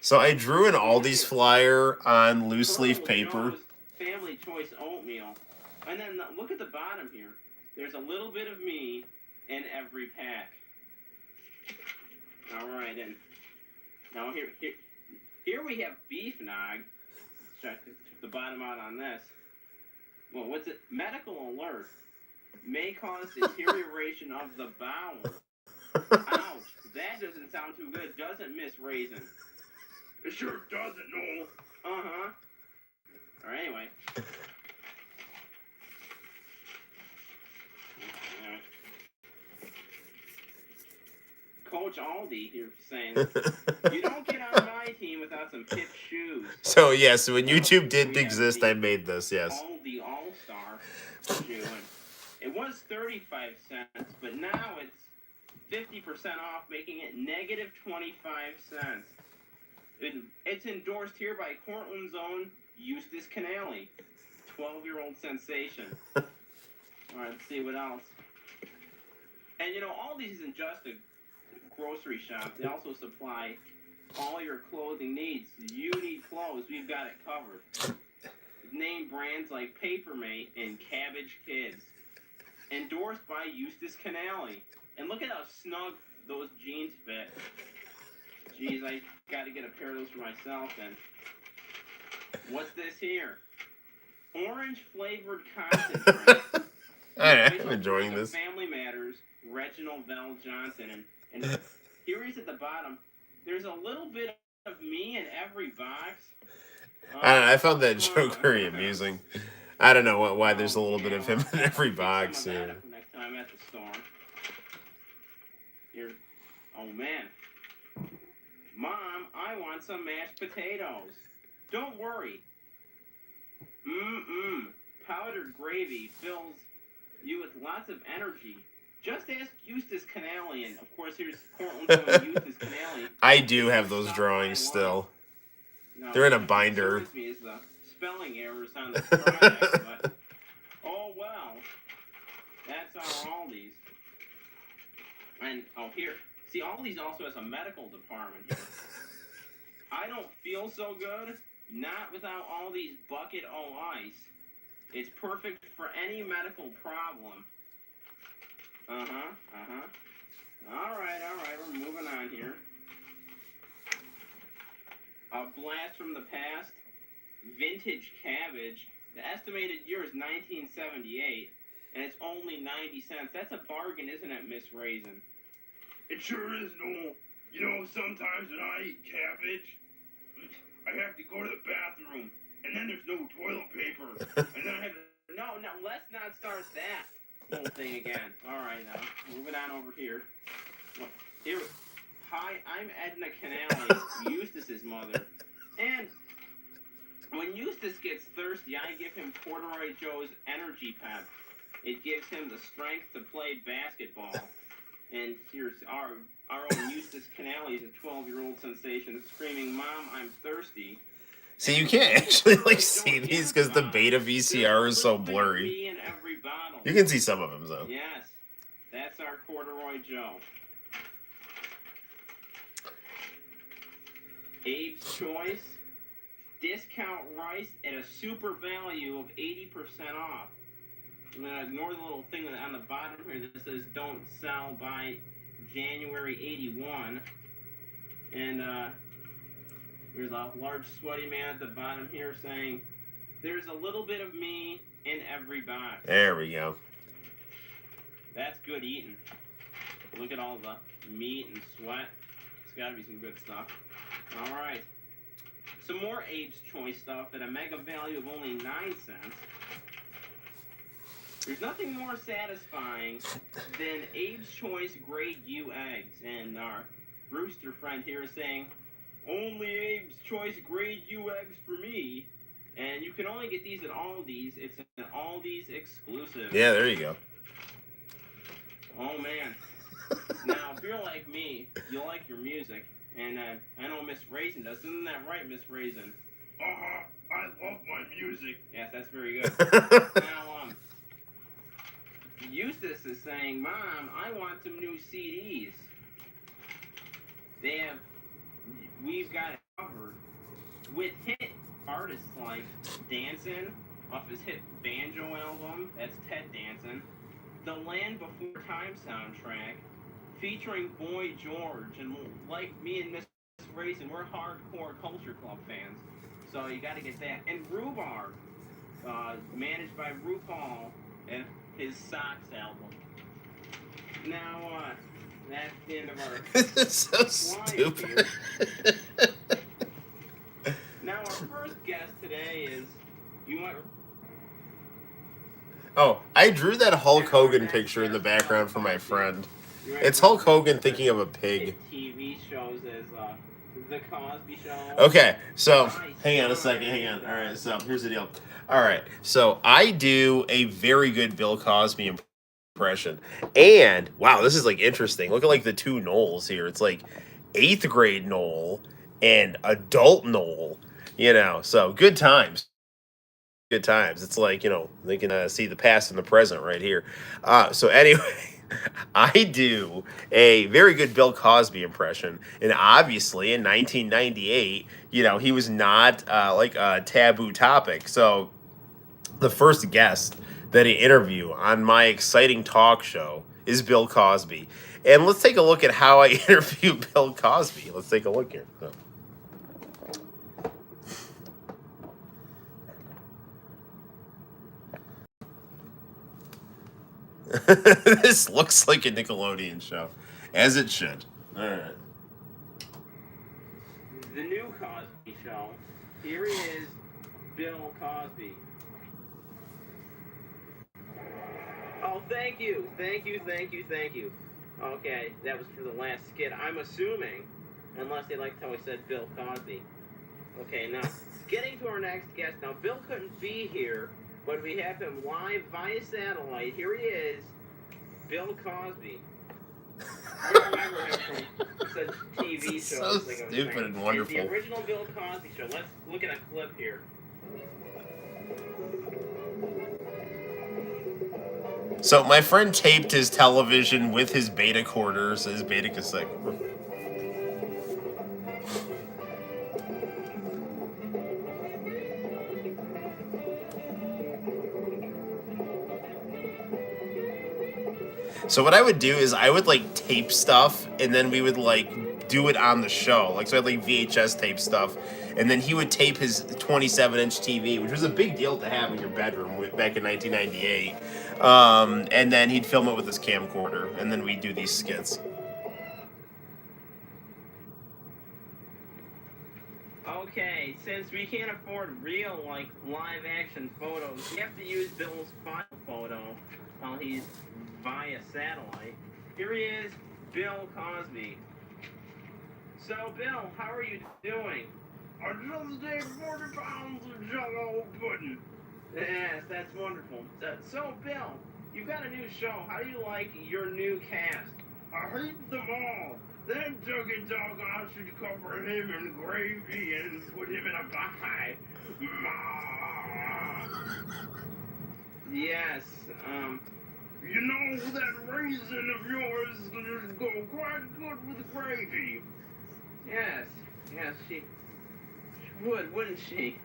Speaker 1: So I drew an Aldi's flyer on loose leaf paper.
Speaker 5: Family choice oatmeal. And then look at the bottom here. There's a little bit of me in every pack. All right, and Now here we have beef nog. Check the bottom out on this. Well, what's it? Medical alert. May cause deterioration of the bowel. Ouch. That doesn't sound too good, does it, Miss Raisin?
Speaker 3: It sure doesn't, Noel.
Speaker 5: Uh-huh. All right, anyway. Coach Aldi here saying, you don't get on my team without some hip shoes.
Speaker 1: So, yes, when YouTube didn't exist, I made this, yes.
Speaker 5: Aldi All-Star shoe. And it was 35 cents, but now it's 50% off, making it negative 25 cents. It's endorsed here by Cortland's own Eustace Canale, 12-year-old sensation. All right, let's see what else. And, you know, Aldi's isn't just a grocery shop. They also supply all your clothing needs. You need clothes, we've got it covered. Name brands like Papermate and Cabbage Kids. Endorsed by Eustace Canale. And look at how snug those jeans fit. Jeez, I got to get a pair of those for myself then. What's this here? Orange flavored concentrate.
Speaker 1: Alright, I'm enjoying this.
Speaker 5: Family Matters, Reginald Vell Johnson. And here he's at the bottom. There's a little bit of me in every box.
Speaker 1: I don't know, I found that joke very amusing. I don't know why there's a little bit of him in every box.
Speaker 5: Next time at the store. Here. Oh, man. Mom, I want some mashed potatoes. Don't worry. Powdered gravy fills you with lots of energy. Just ask Eustace Canale, and of course here's Cortland's own Eustace Canale.
Speaker 1: I do have those drawings still.
Speaker 5: No,
Speaker 1: They're in a binder.
Speaker 5: What concerns me is the spelling errors on the product, but oh well. That's our Aldi's. And oh here, see Aldi's also has a medical department here. I don't feel so good, not without Aldi's Bucket O Ice. It's perfect for any medical problem. Alright, we're moving on here. A blast from the past. Vintage cabbage. The estimated year is 1978, and it's only 90 cents. That's a bargain, isn't it, Miss Raisin?
Speaker 3: It sure is, Noel. You know, sometimes when I eat cabbage, I have to go to the bathroom, and then there's no toilet paper, and then I have to...
Speaker 5: No, let's not start that whole thing again. All right, now moving on over here. Here, hi, I'm Edna Canale, Eustace's mother, and when Eustace gets thirsty, I give him Corduroy Joe's Energy Pep. It gives him the strength to play basketball. And here's our own Eustace Canale, a 12-year-old sensation, screaming, "Mom, I'm thirsty."
Speaker 1: See, you can't actually like see these because the beta VCR is so blurry.
Speaker 5: In every bottle.
Speaker 1: You can see some of them though.
Speaker 5: Yes, that's our Corduroy Joe. Abe's Choice, discount rice at a super value of 80% off. I'm going to ignore the little thing on the bottom here that says don't sell by January 81. And there's a large sweaty man at the bottom here saying, there's a little bit of me in every box.
Speaker 1: There we go.
Speaker 5: That's good eating. Look at all the meat and sweat. It's got to be some good stuff. All right. Some more Abe's Choice stuff at a mega value of only 9 cents. There's nothing more satisfying than Abe's Choice Grade U eggs. And our rooster friend here is saying, only Abe's Choice Grade U eggs for me. And you can only get these at Aldi's. It's an Aldi's exclusive.
Speaker 1: Yeah, there you go.
Speaker 5: Oh, man. Now, if you're like me, you like your music. And I know Miss Raisin does. Isn't that right, Miss Raisin?
Speaker 3: I love my music.
Speaker 5: Yes, that's very good. Now, Eustace is saying, Mom, I want some new CDs. We've got it covered with hit artists like Danson off his hit Banjo album. That's Ted Danson. The Land Before Time soundtrack featuring Boy George. And like me and Miss race, and we're hardcore Culture Club fans, so you got to get that. And Rhubarb, managed by RuPaul and his Socks album. Now, that's the end of our
Speaker 1: This is so
Speaker 5: slide
Speaker 1: stupid.
Speaker 5: here. Now, our first guest today is, you might...
Speaker 1: Oh, I drew that Hulk Hogan picture in the background for my friend. It's Hulk Hogan thinking of a pig.
Speaker 5: TV shows as The Cosby Show.
Speaker 1: Okay, so hang on a second, hang on. All right, so here's the deal. All right, so I do a very good Bill Cosby impression, and wow, this is like interesting. Look at like the two Noels here. It's like 8th grade Noel and adult Noel. You know, so good times. Good times. It's like, you know, they can see the past and the present right here. So anyway. I do a very good Bill Cosby impression, and obviously in 1998, you know, he was not like a taboo topic. So the first guest that I interview on my exciting talk show is Bill Cosby. And let's take a look at how I interview Bill Cosby. Let's take a look here. This looks like a Nickelodeon show, as it should. All right.
Speaker 5: The new Cosby Show. Here he is, Bill Cosby. Oh, thank you. Okay, that was for the last skit. I'm assuming, unless they liked how I said Bill Cosby. Okay, now, getting to our next guest. Now, Bill couldn't be here, but we have him live via satellite. Here he is, Bill Cosby. I remember him from such TV
Speaker 1: This is
Speaker 5: shows.
Speaker 1: so
Speaker 5: like I was
Speaker 1: stupid
Speaker 5: saying.
Speaker 1: and wonderful.
Speaker 5: It's the original Bill Cosby Show. Let's look at a clip here.
Speaker 1: So my friend taped his television with his beta quarters, his beta cassette. So what I would do is I would like tape stuff, and then we would like do it on the show. Like, so I had like VHS tape stuff, and then he would tape his 27-inch TV, which was a big deal to have in your bedroom back in 1998. And then he'd film it with his camcorder, and then we'd do these skits.
Speaker 5: Okay, since we can't afford real, like, live-action photos, we have to use Bill's file photo while he's via satellite. Here he is, Bill Cosby. So, Bill, how are you doing?
Speaker 3: I just ate 40 pounds of Jell-O pudding.
Speaker 5: Yes, that's wonderful. So, Bill, you've got a new show. How do you like your new cast?
Speaker 3: I hate them all. That Dougie Dog, I should cover him in gravy and put him in a pie. Ma.
Speaker 5: Yes,
Speaker 3: You know, that raisin of yours would go quite good with gravy.
Speaker 5: yes, she would, wouldn't she?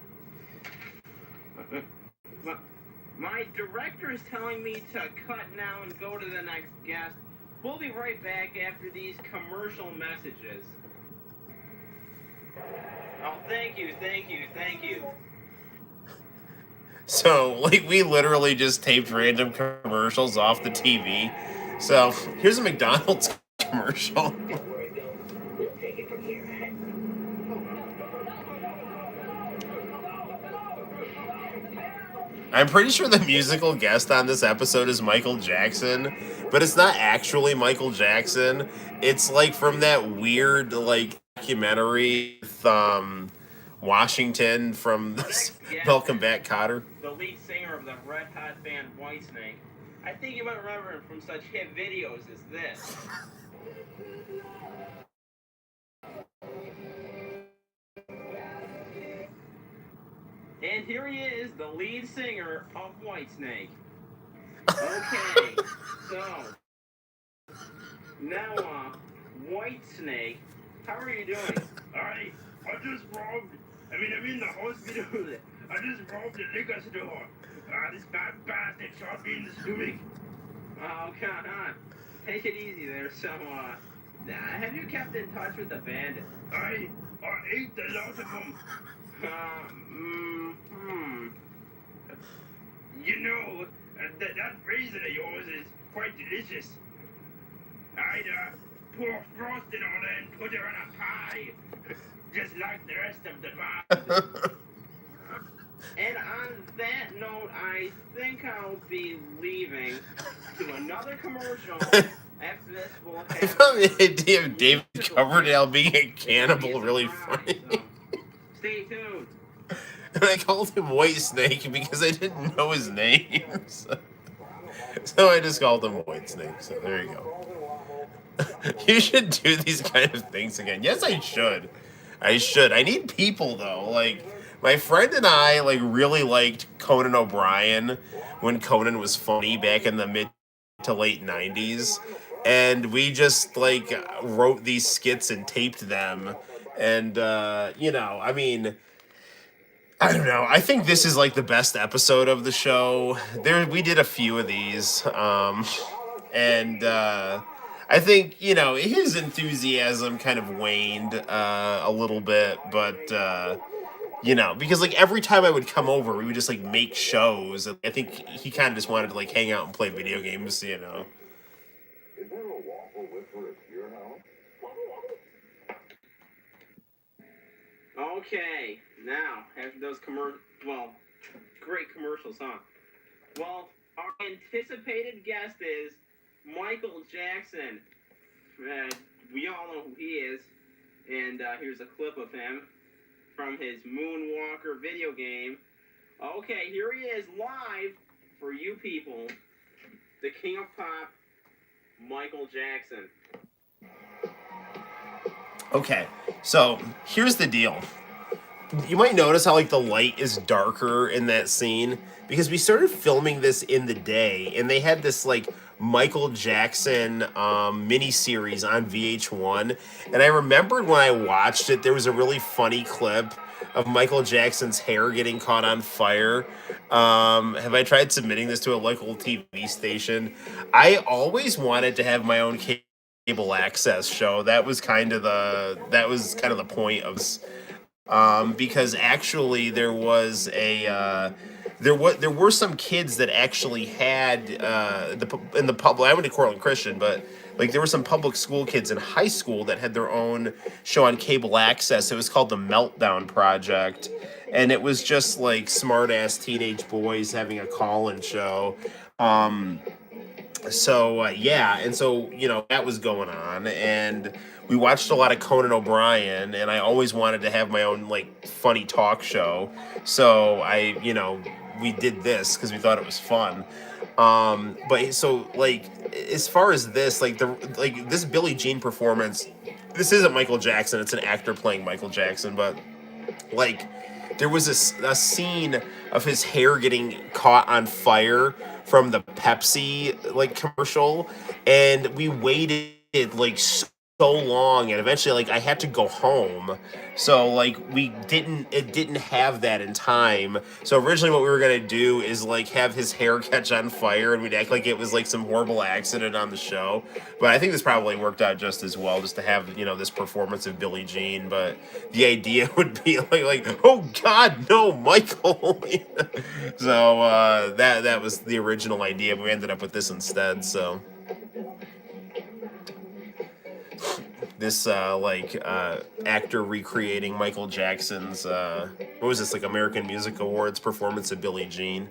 Speaker 5: My director is telling me to cut now and go to the next guest. We'll be right back after these commercial messages. Oh, thank you.
Speaker 1: So, like, we literally just taped random commercials off the TV. So, here's a McDonald's commercial. I'm pretty sure the musical guest on this episode is Michael Jackson, but it's not actually Michael Jackson. It's like from that weird like documentary with Washington from Welcome Back, Kotter.
Speaker 5: The lead singer of the Red Hot band Whitesnake. I think you might remember him from such hit videos as this. And here he is, the lead singer of Whitesnake. Okay, so now, Whitesnake, how are you doing?
Speaker 3: I just robbed. I'm in the hospital. I just robbed the liquor store. This bad bastard shot me in the stomach.
Speaker 5: Oh, come on. Take it easy there. So, Have you kept in touch with the band?
Speaker 3: I ate a lot of them. You know, that raisin of yours is quite delicious. I'd pour frosting on it and put it on a pie, just like the rest of the bar.
Speaker 5: And on that note, I think I'll be leaving to another commercial. After this, we'll
Speaker 1: I
Speaker 5: have...
Speaker 1: found the idea of David Coverdale being a cannibal really funny.
Speaker 5: So stay tuned.
Speaker 1: And I called him White Snake because I didn't know his name. So I just called him White Snake. So there you go. You should do these kind of things again. Yes, I should. I need people, though. Like, my friend and I, like, really liked Conan O'Brien when Conan was funny back in the mid to late 90s. And we just, like, wrote these skits and taped them. And, you know, I mean... I don't know. I think this is like the best episode of the show. We did a few of these, and I think, you know, his enthusiasm kind of waned a little bit, but you know, because like every time I would come over, we would just like make shows. And I think he kind of just wanted to like hang out and play video games, you know.
Speaker 6: Is there a waffle whisperer at your house?
Speaker 5: Okay, now, after those great commercials, huh? Well, our anticipated guest is Michael Jackson. We all know who he is, and here's a clip of him from his Moonwalker video game. Okay, here he is live for you people, the King of Pop, Michael Jackson.
Speaker 1: Okay, so here's the deal. You might notice how like the light is darker in that scene because we started filming this in the day, and they had this like Michael Jackson mini-series on VH1, and I remembered when I watched it, there was a really funny clip of Michael Jackson's hair getting caught on fire. Have I tried submitting this to a local TV station? I always wanted to have my own cable access show. That was kind of the point of this. Because actually there was there were some kids that actually had in the public. I went to Cortland Christian, but like there were some public school kids in high school that had their own show on cable access. It was called the Meltdown Project, and it was just like smart ass teenage boys having a call-in show. So you know, that was going on, and we watched a lot of Conan O'Brien, and I always wanted to have my own like funny talk show. So we did this because we thought it was fun. But so like as far as this, this Billie Jean performance, this isn't Michael Jackson. It's an actor playing Michael Jackson, but like there was a scene of his hair getting caught on fire from the Pepsi like commercial, and we waited like so long, and eventually like I had to go home, so like it didn't have that in time. So originally what we were gonna do is like have his hair catch on fire, and we'd act like it was like some horrible accident on the show. But I think this probably worked out just as well, just to have, you know, this performance of Billie Jean. But the idea would be like oh God, no, Michael. So that was the original idea. We ended up with this instead. So this actor recreating Michael Jackson's what was this, like American Music Awards performance of Billie Jean.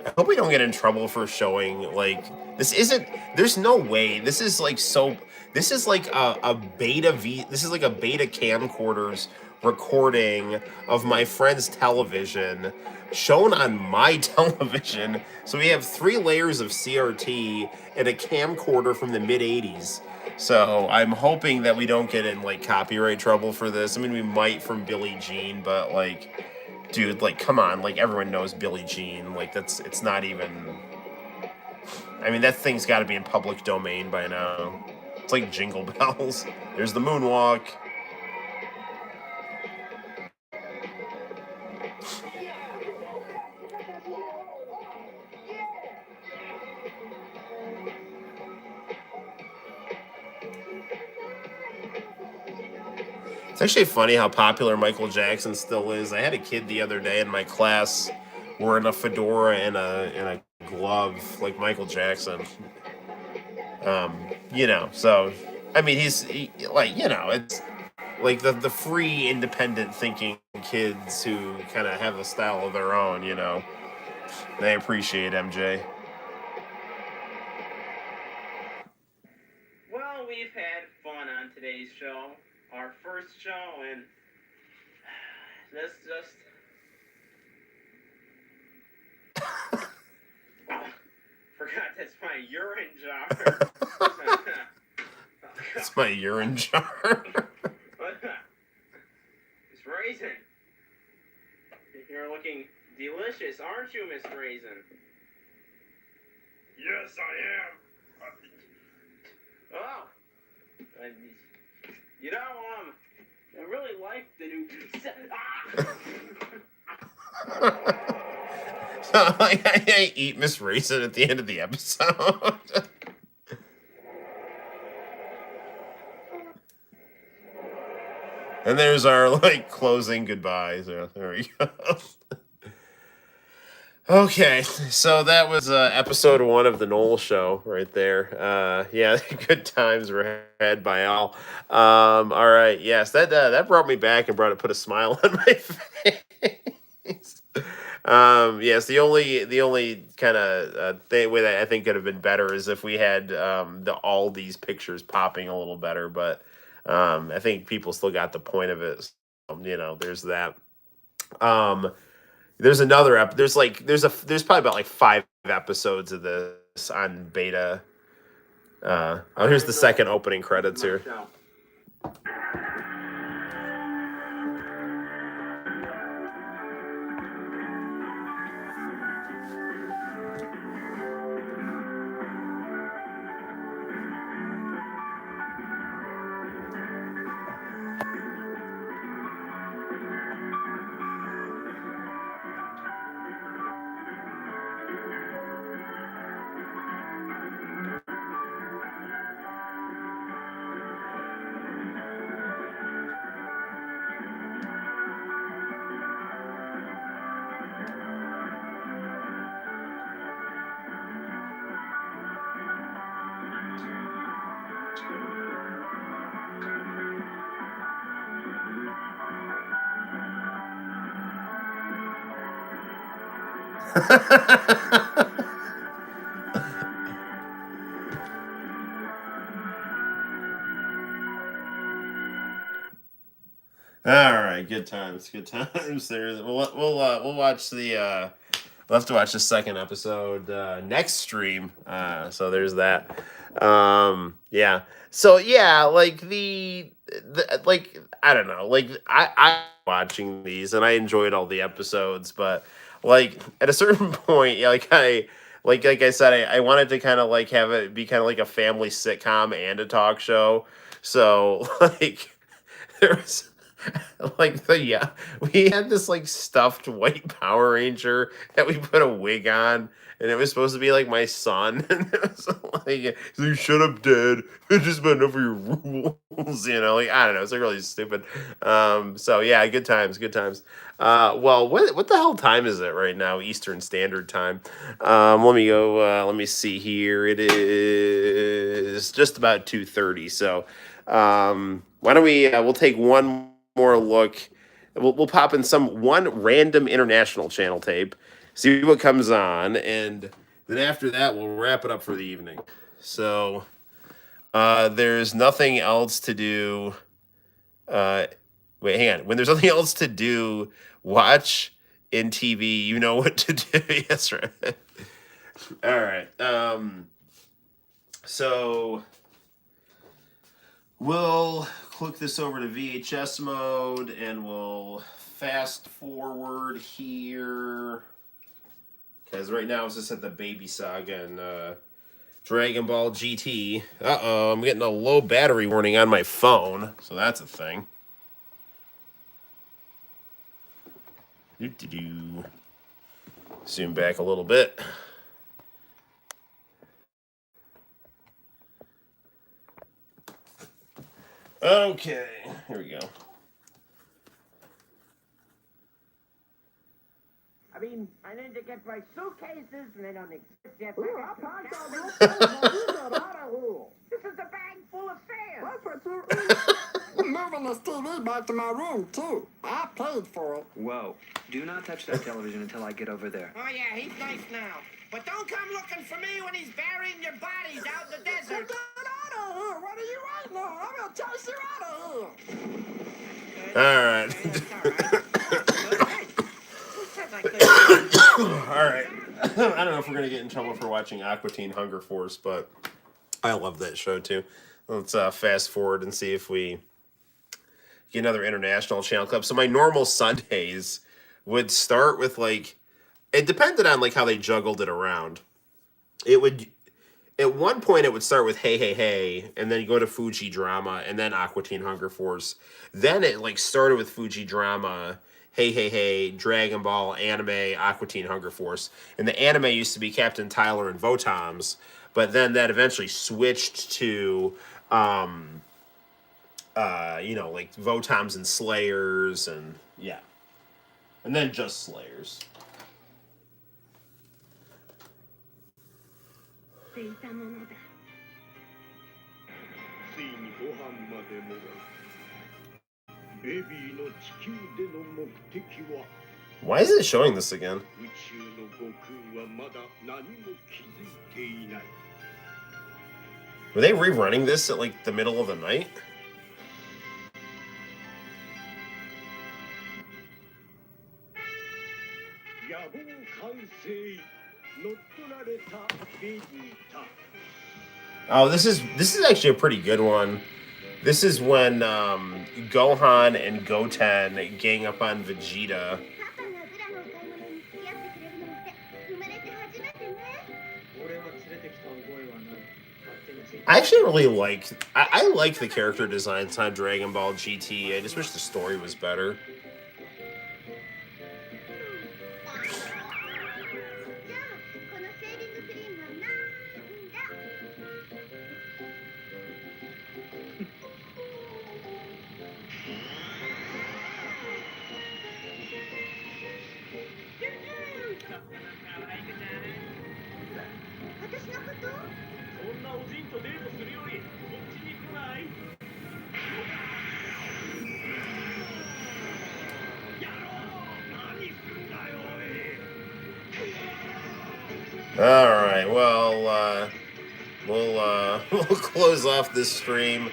Speaker 1: I hope we don't get in trouble for showing like this. There's no way this is like this is like a beta camcorder's recording of my friend's television shown on my television. So we have 3 layers of CRT and a camcorder from the mid 80s. So I'm hoping that we don't get in like copyright trouble for this. I mean, we might from Billie Jean, but like, dude, like, come on, like everyone knows Billie Jean. Like it's not even. I mean, that thing's got to be in public domain by now. It's like Jingle Bells. There's the moonwalk. It's actually funny how popular Michael Jackson still is. I had a kid the other day in my class wearing a fedora and a glove like Michael Jackson. So I mean, like, it's like the free, independent thinking kids who kind of have a style of their own. They appreciate MJ.
Speaker 5: Well, we've had fun on today's show, our first show, and let's just. Oh, forgot that's my urine jar.
Speaker 1: It's my urine jar.
Speaker 5: Miss Raisin, you're looking delicious, aren't you, Miss Raisin?
Speaker 3: Yes, I am.
Speaker 5: Oh, I really like the new.
Speaker 1: I eat Miss Raisin at the end of the episode. And there's our closing goodbyes. There we go. Okay, so that was episode 1 of the Noel Show right there. Yeah, good times were had by all. All right, yes, that brought me back and put a smile on my face. Yes, the only kind of way that I think could have been better is if we had all these pictures popping a little better, but I think people still got the point of it. So, there's that. There's another there's probably about 5 episodes of this on beta. Here's the second opening credits here. All right, good times. There, we'll watch the we'll have to watch the second episode next stream. So there's that. Yeah. So yeah, the I don't know, I watching these and I enjoyed all the episodes, but at a certain point, yeah, like I said, I wanted to kind of have it be kind of like a family sitcom and a talk show. So there's we had this stuffed white Power Ranger that we put a wig on, and it was supposed to be my son, and it was so shut up, Dad. It's just about enough of your rules, I don't know, it's really stupid. So yeah, good times. Well, what the hell time is it right now? Eastern Standard Time. Let me go. Let me see here. It is just about 2:30. So, why don't we'll take one more look. We'll pop in one random international channel tape, see what comes on, and then after that we'll wrap it up for the evening. So there's nothing else to do. Wait, hang on. When there's nothing else to do, watch in TV. You know what to do. Yes, right. All right. So we'll click this over to VHS mode and we'll fast forward here, because right now it's just at the Baby Saga and Dragon Ball GT. Uh-oh, I'm getting a low battery warning on my phone, so that's a thing. Do-do-do. Zoom back a little bit. Okay, here we go.
Speaker 7: I mean, I need to get my suitcases and they don't exist yet.
Speaker 6: Ooh, I packed all your things and you got out of here.
Speaker 7: This is a bag full of sand.
Speaker 6: That's what you I'm moving this TV back to my room, too. I paid for it.
Speaker 8: Whoa. Do not touch that television until I get over there.
Speaker 7: Oh, yeah, he's nice now. But don't come looking for me when he's burying your bodies out in the desert.
Speaker 6: Get out of here. What are you waiting on? I'm going to chase you out of here.
Speaker 1: All right. All right. I don't know if we're going to get in trouble for watching Aqua Teen Hunger Force, but I love that show, too. Let's fast forward and see if we get another international channel clip. So my normal Sundays would start with, like, it depended on, like, how they juggled it around. It would, at one point, it would start with Hey, Hey, Hey, and then you go to Fuji Drama, and then Aqua Teen Hunger Force. Then it, like, started with Fuji Drama, Hey, Hey, Hey, Dragon Ball, Anime, Aqua Teen Hunger Force. And the anime used to be Captain Tyler and Votoms, but then that eventually switched to, you know, like Votoms and Slayers, and yeah. And then just Slayers.
Speaker 9: ついたものだ。
Speaker 6: ついにご飯までもが。ベビーの地球での目的は
Speaker 1: Why is it showing this again?
Speaker 6: 宇宙の悟空はまだ何も気づいていない。
Speaker 1: Were they rerunning this at like the middle of the night?
Speaker 6: 野望完成乗っ取られたベジータ
Speaker 1: Oh, this is actually a pretty good one. This is when Gohan and Goten gang up on Vegeta.
Speaker 9: パパがブラのお買い物に付き合ってくれるなんて生まれて初めてね。
Speaker 10: 俺は連れてきた覚えはない。勝手について
Speaker 1: I actually really like I like the character designs on Dragon Ball GT. I just wish the story was better.
Speaker 9: じゃあこのセービングクリームはなんだ。私のこと？
Speaker 3: そんなおじんとデートするよりこっちに来ない？やろう！何すんだよおい！
Speaker 1: All right. Well, we'll close off this stream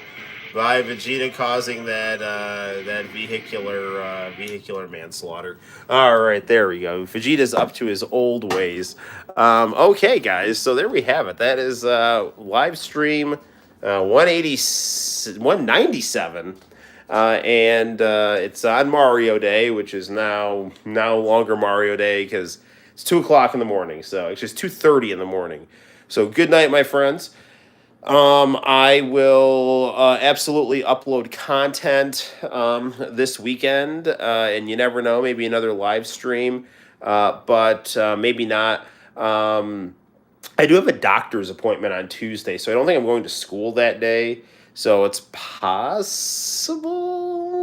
Speaker 1: by Vegeta causing that vehicular manslaughter. All right, there we go. Vegeta's up to his old ways. Okay, guys, so there we have it. That is live stream 197, and it's on Mario Day, which is now longer Mario Day because it's 2 o'clock in the morning. So it's just 2:30 in the morning. So good night, my friends. I will absolutely upload content this weekend, and you never know, maybe another live stream, but maybe not. I do have a doctor's appointment on Tuesday, so I don't think I'm going to school that day. So it's possible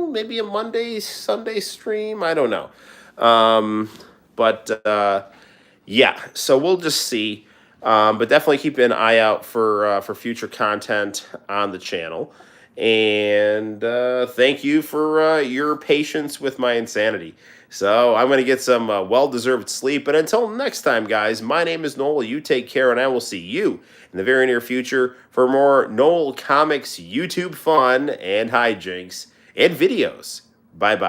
Speaker 1: maybe a Monday, Sunday stream. I don't know. Yeah, so we'll just see. But definitely keep an eye out for future content on the channel. And thank you for your patience with my insanity. So I'm going to get some well-deserved sleep. But until next time, guys, my name is Noel. You take care, and I will see you in the very near future for more Noel ComiX YouTube fun and hijinks and videos. Bye-bye.